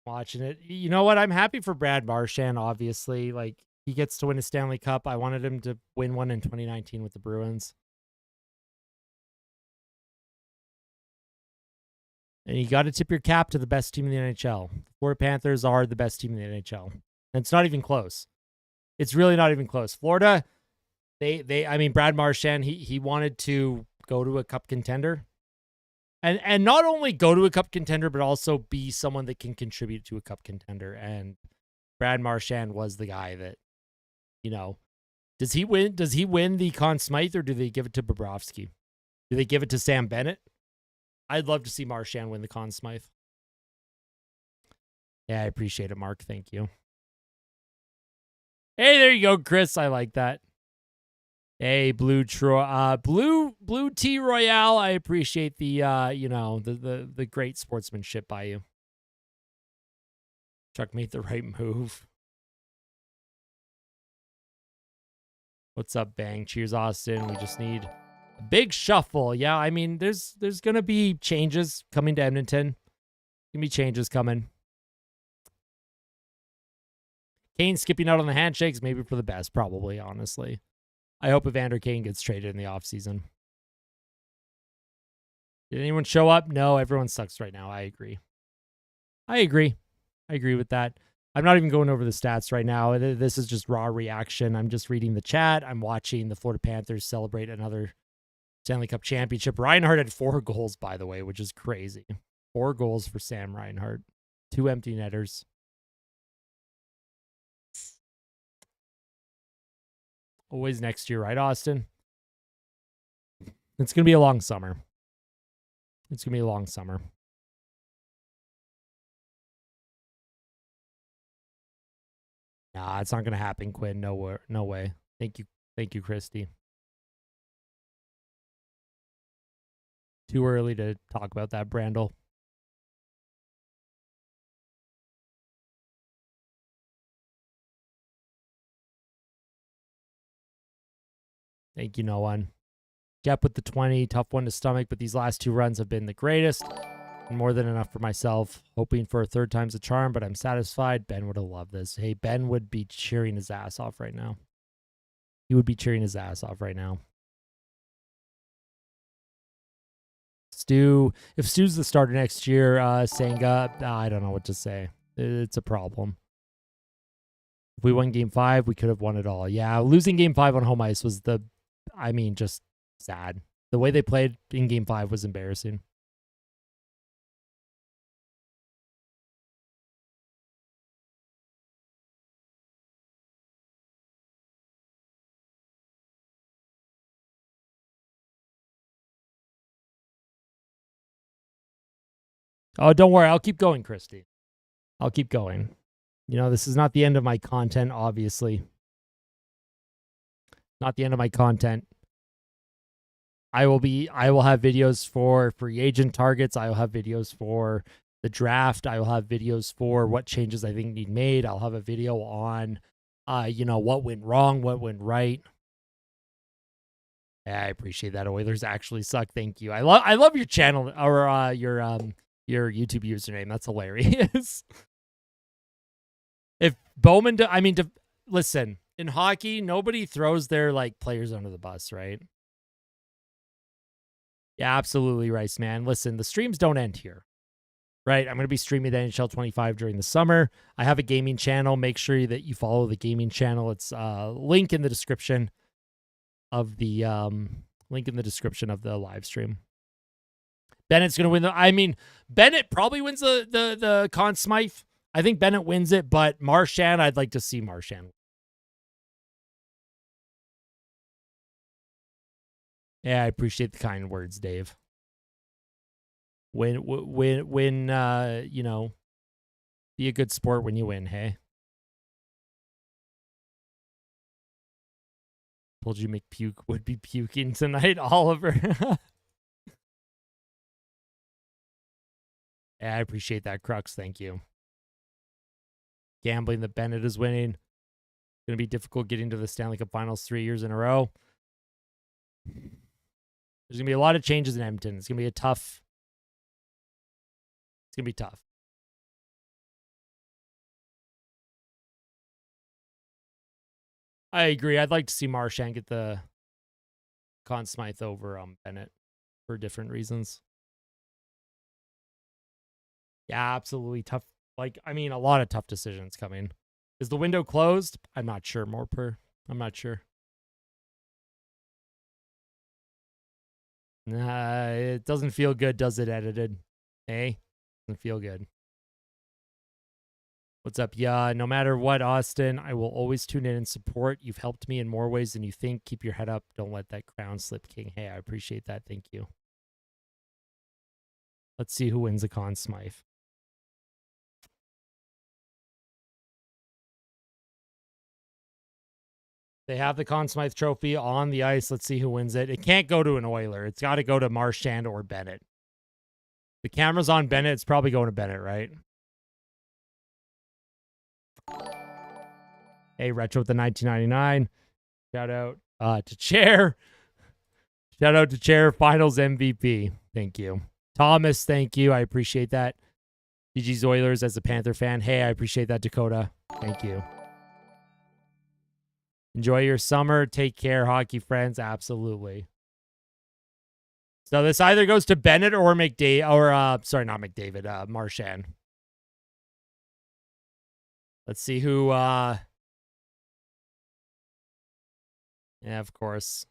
Speaker 1: Watching it. You know what? I'm happy for Brad Marchand, obviously. Like, he gets to win a Stanley Cup. I wanted him to win one in 2019 with the Bruins. And you got to tip your cap to the best team in the NHL. The Florida Panthers are the best team in the NHL. And it's not even close. It's really not even close. Florida, I mean, Brad Marchand, he wanted to go to a cup contender. And not only go to a cup contender, but also be someone that can contribute to a cup contender. And Brad Marchand was the guy that, you know, does he win the Conn Smythe, or do they give it to Bobrovsky? Do they give it to Sam Bennett? I'd love to see Marchand win the Conn Smythe. Yeah, I appreciate it, Mark. Thank you. Hey, there you go, Chris. I like that. Hey, Blue Tea Royale. I appreciate the the great sportsmanship by you. Chuck made the right move. What's up, Bang? Cheers, Austin. We just need Big shuffle. Yeah, I mean, there's going to be changes coming to Edmonton. Going to be changes coming. Kane skipping out on the handshakes, maybe for the best, probably, honestly. I hope Evander Kane gets traded in the offseason. Did anyone show up? No, everyone sucks right now. I agree. I agree with that. I'm not even going over the stats right now. This is just raw reaction. I'm just reading the chat. I'm watching the Florida Panthers celebrate another Stanley Cup championship. Reinhart had 4 goals, by the way, which is crazy. 4 goals for Sam Reinhart. 2 empty netters. Always next year, right, Austin? It's going to be a long summer. It's going to be a long summer. Nah, it's not going to happen, Quinn. No way. Thank you, Christy. Too early to talk about that, Brandel. Thank you, no one. Jep with the 20. Tough one to stomach, but these last 2 runs have been the greatest. And more than enough for myself. Hoping for a 3rd time's a charm, but I'm satisfied. Ben would have loved this. Hey, Ben would be cheering his ass off right now. He would be cheering his ass off right now. Stu, if Stu's the starter next year, Senga, I don't know what to say. It's a problem. If we won Game 5, we could have won it all. Yeah, losing Game 5 on home ice was just sad. The way they played in Game 5 was embarrassing. Oh, don't worry. I'll keep going, Christy. I'll keep going. You know, this is not the end of my content, obviously. Not the end of my content. I will have videos for free agent targets. I will have videos for the draft. I will have videos for what changes I think need made. I'll have a video on, what went wrong, what went right. Yeah, I appreciate that. Oilers actually suck. Thank you. I love your channel or your YouTube username. That's hilarious. If Bowman, listen, in hockey, nobody throws their players under the bus, right? Yeah, absolutely, Rice, man. Listen, the streams don't end here, right? I'm going to be streaming the NHL 25 during the summer. I have a gaming channel. Make sure that you follow the gaming channel. It's link in the description of the live stream. Bennett's going to win Bennett probably wins the Conn Smythe. I think Bennett wins it, but Marchand, I'd like to see Marchand. Yeah, I appreciate the kind words, Dave. Win, be a good sport when you win, hey? Told you McPuke would be puking tonight, Oliver. Yeah, I appreciate that, Crux. Thank you. Gambling that Bennett is winning. Going to be difficult getting to the Stanley Cup Finals 3 years in a row. There's going to be a lot of changes in Edmonton. It's going to be tough. I agree. I'd like to see Marchand get the Conn Smythe over Bennett for different reasons. Yeah, absolutely tough. A lot of tough decisions coming. Is the window closed? I'm not sure. I'm not sure. Nah, it doesn't feel good, does it, edited? Hey? Doesn't feel good. What's up? Yeah, no matter what, Austin, I will always tune in and support. You've helped me in more ways than you think. Keep your head up. Don't let that crown slip, King. Hey, I appreciate that. Thank you. Let's see who wins the Conn Smythe. They have the Conn Smythe trophy on the ice. Let's see who wins it. It can't go to an Oiler. It's got to go to Marchand or Bennett. The camera's on Bennett. It's probably going to Bennett, right? Hey, Retro with the 1999. Shout out to Chair. Shout out to Chair Finals MVP. Thank you. Thomas, thank you. I appreciate that. GG's Oilers as a Panther fan. Hey, I appreciate that, Dakota. Thank you. Enjoy your summer. Take care, hockey friends. Absolutely. So this either goes to Bennett or McDavid, or sorry, not McDavid, Marchand. Let's see who. Yeah, of course.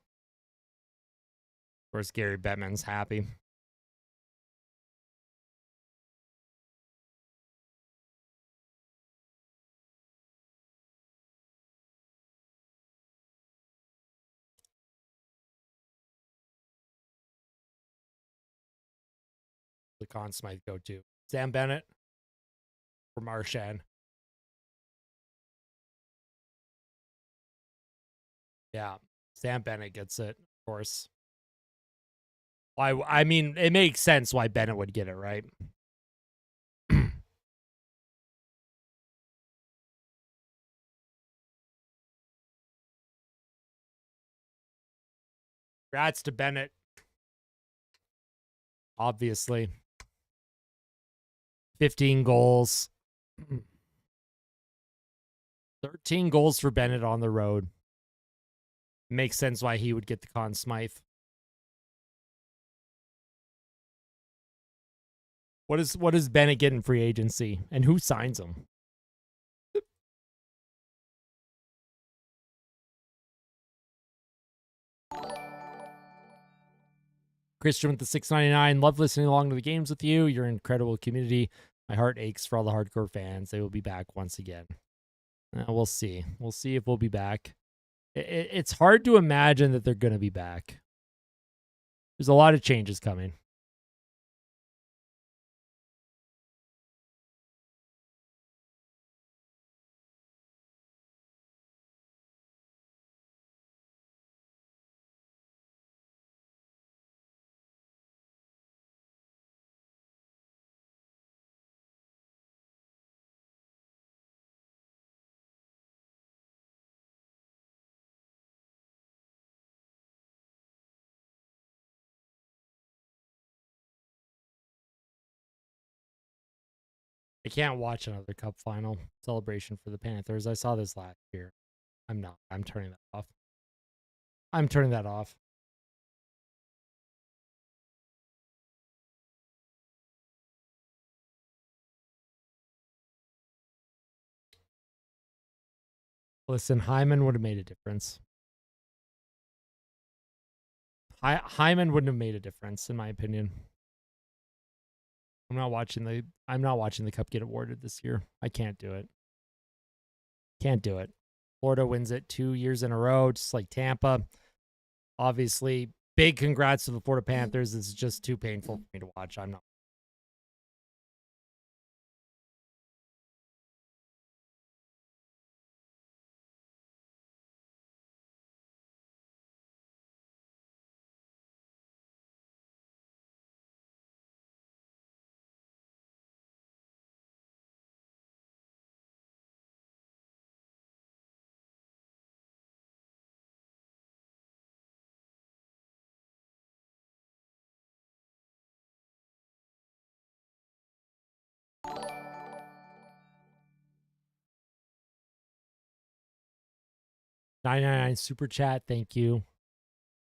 Speaker 1: Of course, Gary Bettman's happy. The Conn Smythe go to Sam Bennett or Marchand. Yeah, Sam Bennett gets it, of course. Why? I mean, it makes sense why Bennett would get it, right? Congrats to Bennett. Obviously. 15 goals. 13 goals for Bennett on the road. Makes sense why he would get the Conn Smythe. What does Bennett get in free agency? And who signs him? Christian with the 699. Love listening along to the games with you. You're an incredible community. My heart aches for all the hardcore fans. They will be back once again. We'll see. We'll see if we'll be back. It's hard to imagine that they're going to be back. There's a lot of changes coming. I can't watch another Cup Final celebration for the Panthers. I saw this last year. I'm not. I'm turning that off. I'm turning that off. Listen, Hyman would have made a difference. Hyman wouldn't have made a difference, in my opinion. I'm not watching the Cup get awarded this year. I can't do it. Can't do it. Florida wins it 2 years in a row, just like Tampa. Obviously, big congrats to the Florida Panthers. This is just too painful for me to watch. I'm not. $9.99 super chat. Thank you.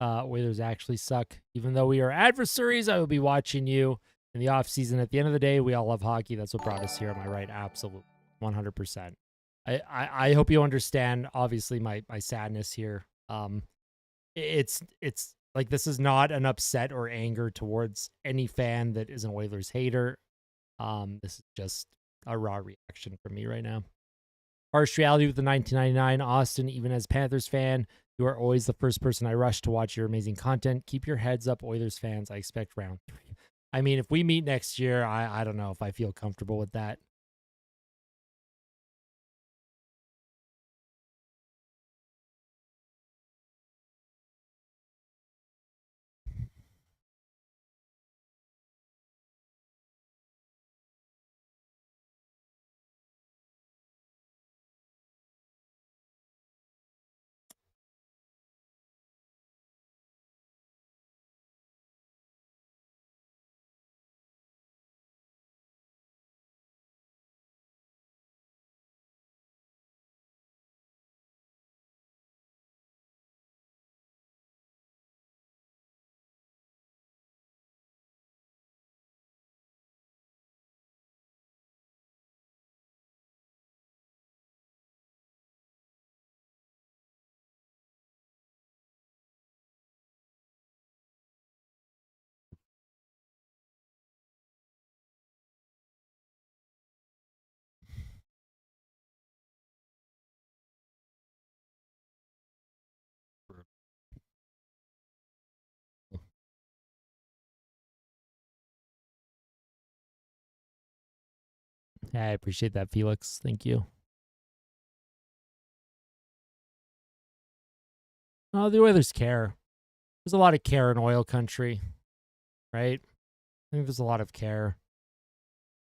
Speaker 1: Oilers actually suck. Even though we are adversaries, I will be watching you in the offseason. At the end of the day, we all love hockey. That's what brought us here. Am I right? Absolutely. 100%. I hope you understand, obviously, my sadness here. It's like, this is not an upset or anger towards any fan that is an Oilers hater. This is just a raw reaction from me right now. Harsh reality with the 1999. Austin, even as Panthers fan, you are always the first person I rush to watch your amazing content. Keep your heads up, Oilers fans. I expect round 3. I mean, if we meet next year, I don't know if I feel comfortable with that. Yeah, I appreciate that, Felix. Thank you. Oh, the Oilers care. There's a lot of care in oil country, right? I think there's a lot of care.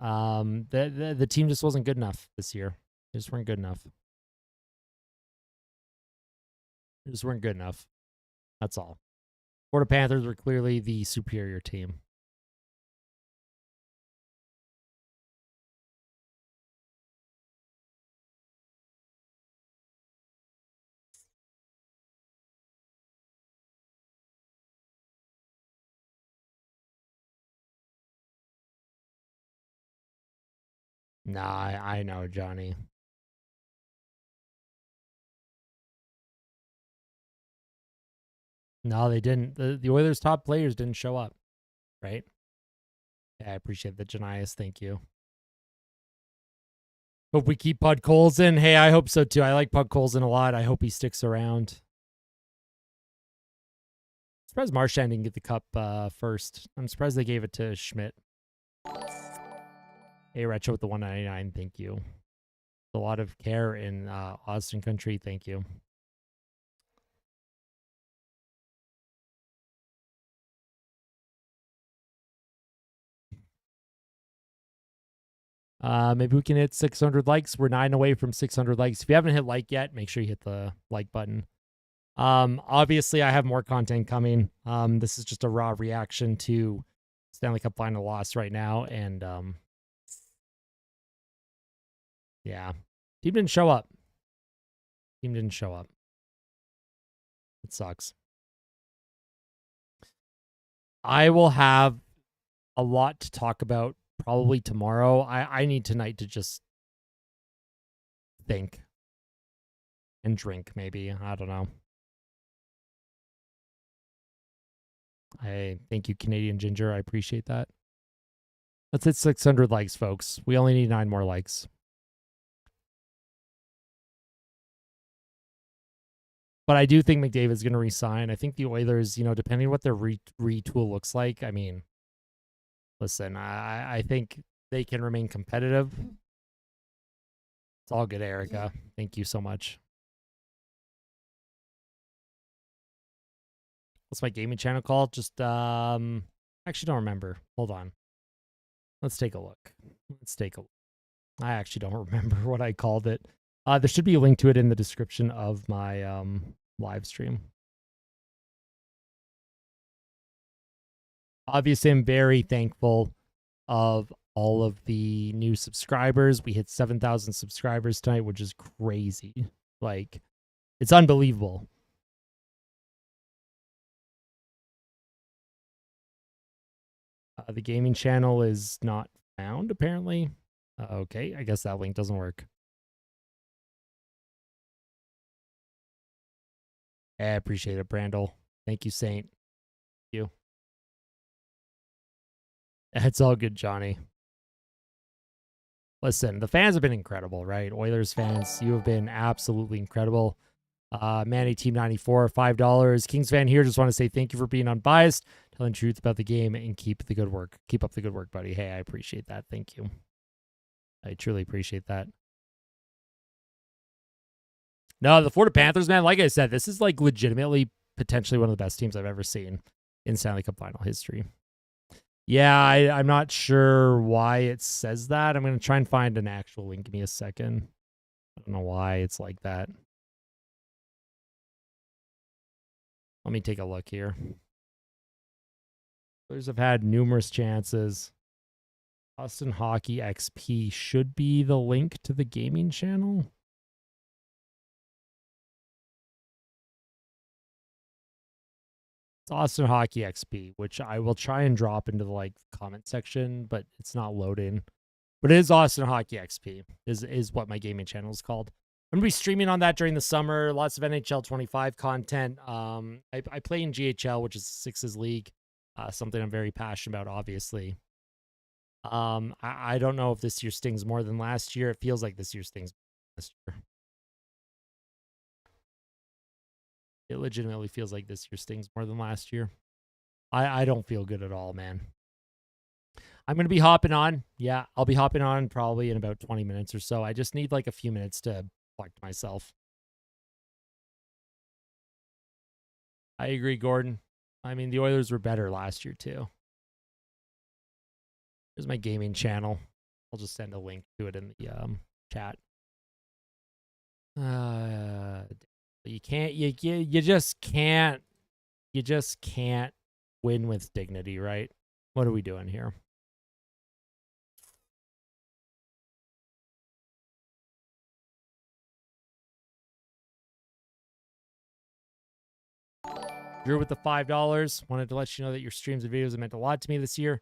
Speaker 1: The team just wasn't good enough this year. They just weren't good enough. They just weren't good enough. That's all. Florida Panthers were clearly the superior team. Nah, I know, Johnny. No, they didn't. The Oilers' top players didn't show up, right? Yeah, I appreciate that, Janias. Thank you. Hope we keep Podkolzin. Hey, I hope so too. I like Podkolzin a lot. I hope he sticks around. I'm surprised Marchand didn't get the cup first. I'm surprised they gave it to Schmidt. Hey, Retro with the 199. Thank you. A lot of care in Austin country. Thank you. Maybe we can hit 600 likes. We're 9 away from 600 likes. If you haven't hit like yet, make sure you hit the like button. Obviously, I have more content coming. This is just a raw reaction to Stanley Cup Final loss right now, and yeah, team didn't show up. Team didn't show up. It sucks. I will have a lot to talk about probably tomorrow. I need tonight to just think and drink, maybe. I don't know. I thank you, Canadian Ginger. I appreciate that. Let's hit 600 likes, folks. We only need 9 more likes. But I do think McDavid's going to resign. I think the Oilers, depending on what their retool looks like, I mean, listen, I think they can remain competitive. It's all good, Erica. Thank you so much. What's my gaming channel called? Just actually don't remember. Hold on. Let's take a look. I actually don't remember what I called it. There should be a link to it in the description of my live stream. Obviously, I'm very thankful of all of the new subscribers. We hit 7,000 subscribers tonight, which is crazy. Like, it's unbelievable. The gaming channel is not found, apparently. Okay, I guess that link doesn't work. I appreciate it, Brandel. Thank you, Saint. Thank you. It's all good, Johnny. Listen, the fans have been incredible, right? Oilers fans, you have been absolutely incredible. Manny Team 94, $5. Kings fan here, just want to say thank you for being unbiased, telling the truth about the game, and keep the good work. Keep up the good work, buddy. Hey, I appreciate that. Thank you. I truly appreciate that. No, the Florida Panthers, man, like I said, this is like legitimately potentially one of the best teams I've ever seen in Stanley Cup Final history. Yeah, I'm not sure why it says that. I'm going to try and find an actual link. Give me a second. I don't know why it's like that. Let me take a look here. Oilers have had numerous chances. Austin Hockey XP should be the link to the gaming channel. It's Austin Hockey XP, which I will try and drop into the comment section, but it's not loading. But it is Austin Hockey XP is what my gaming channel is called. I'm going to be streaming on that during the summer. Lots of NHL 25 content. I play in GHL, which is Sixes League. Something I'm very passionate about, obviously. I don't know if this year stings more than last year. It feels like this year stings last year. It legitimately feels like this year stings more than last year. I don't feel good at all, man. I'm going to be hopping on. Yeah, I'll be hopping on probably in about 20 minutes or so. I just need like a few minutes to collect myself. I agree, Gordon. I mean, the Oilers were better last year too. Here's my gaming channel. I'll just send a link to it in the chat. You can't. You just can't. You just can't win with dignity, right? What are we doing here? Drew with the $5. Wanted to let you know that your streams and videos have meant a lot to me this year.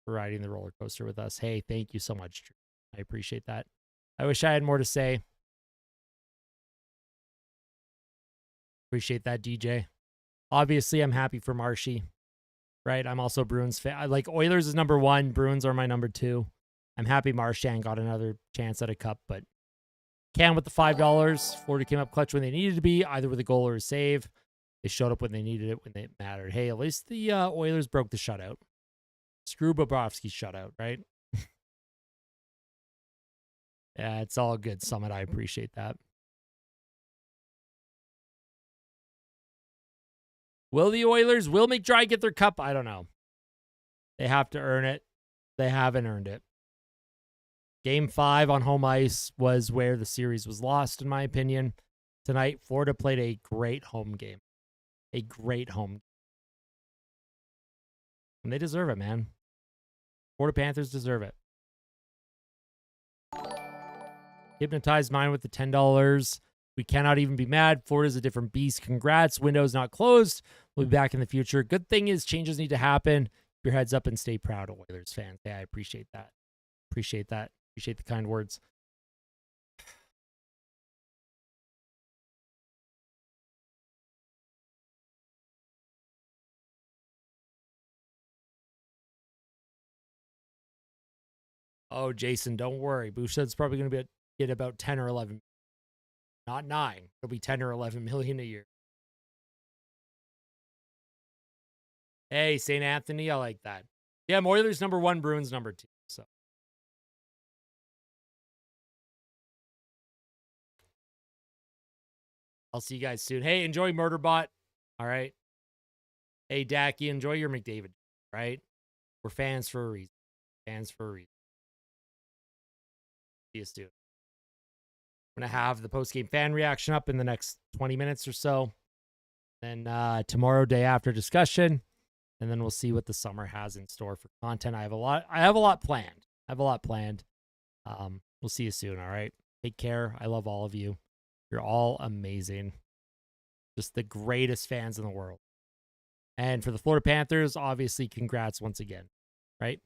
Speaker 1: For riding the roller coaster with us. Hey, thank you so much, Drew. I appreciate that. I wish I had more to say. Appreciate that, DJ. Obviously, I'm happy for Marshy, right? I'm also Bruins fan. I like Oilers is number 1. Bruins are my number 2. I'm happy Marchand got another chance at a cup, but Cam with the $5. Florida came up clutch when they needed to be, either with a goal or a save. They showed up when they needed it, when it mattered. Hey, at least the Oilers broke the shutout. Screw Bobrovsky's shutout, right? Yeah, it's all good, Summit. I appreciate that. Will the Oilers, will McDry get their cup? I don't know. They have to earn it. They haven't earned it. Game 5 on home ice was where the series was lost, in my opinion. Tonight, Florida played a great home game. A great home game. And they deserve it, man. Florida Panthers deserve it. Hypnotized mind with the $10. We cannot even be mad. Florida's a different beast. Congrats. Window's not closed. We'll be back in the future. Good thing is changes need to happen. Keep your heads up and stay proud, Oilers fans. Yeah, I appreciate that. Appreciate that. Appreciate the kind words. Oh, Jason, don't worry. Bouchard's probably going to get about 10 or 11. Not 9. It'll be 10 or 11 million a year. Hey, St. Anthony, I like that. Yeah, Oilers number 1, Bruins number 2. So I'll see you guys soon. Hey, enjoy Murderbot. All right. Hey, Dacky, enjoy your McDavid. Right? We're fans for a reason. Fans for a reason. See you soon. I'm going to have the post-game fan reaction up in the next 20 minutes or so. Then tomorrow, day after discussion. And then we'll see what the summer has in store for content. I have a lot planned. We'll see you soon, all right? Take care. I love all of you. You're all amazing. Just the greatest fans in the world. And for the Florida Panthers, obviously, congrats once again, right?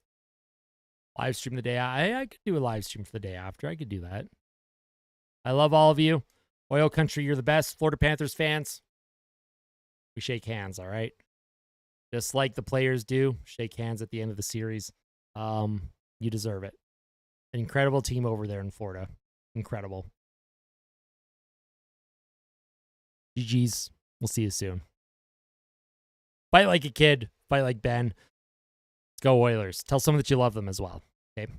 Speaker 1: Live stream the day. I could do a live stream for the day after. I could do that. I love all of you. Oil Country, you're the best. Florida Panthers fans, we shake hands, all right? Just like the players do, shake hands at the end of the series. You deserve it. An incredible team over there in Florida. Incredible. GG's. We'll see you soon. Fight like a kid. Fight like Ben. Let's go Oilers. Tell someone that you love them as well. Okay?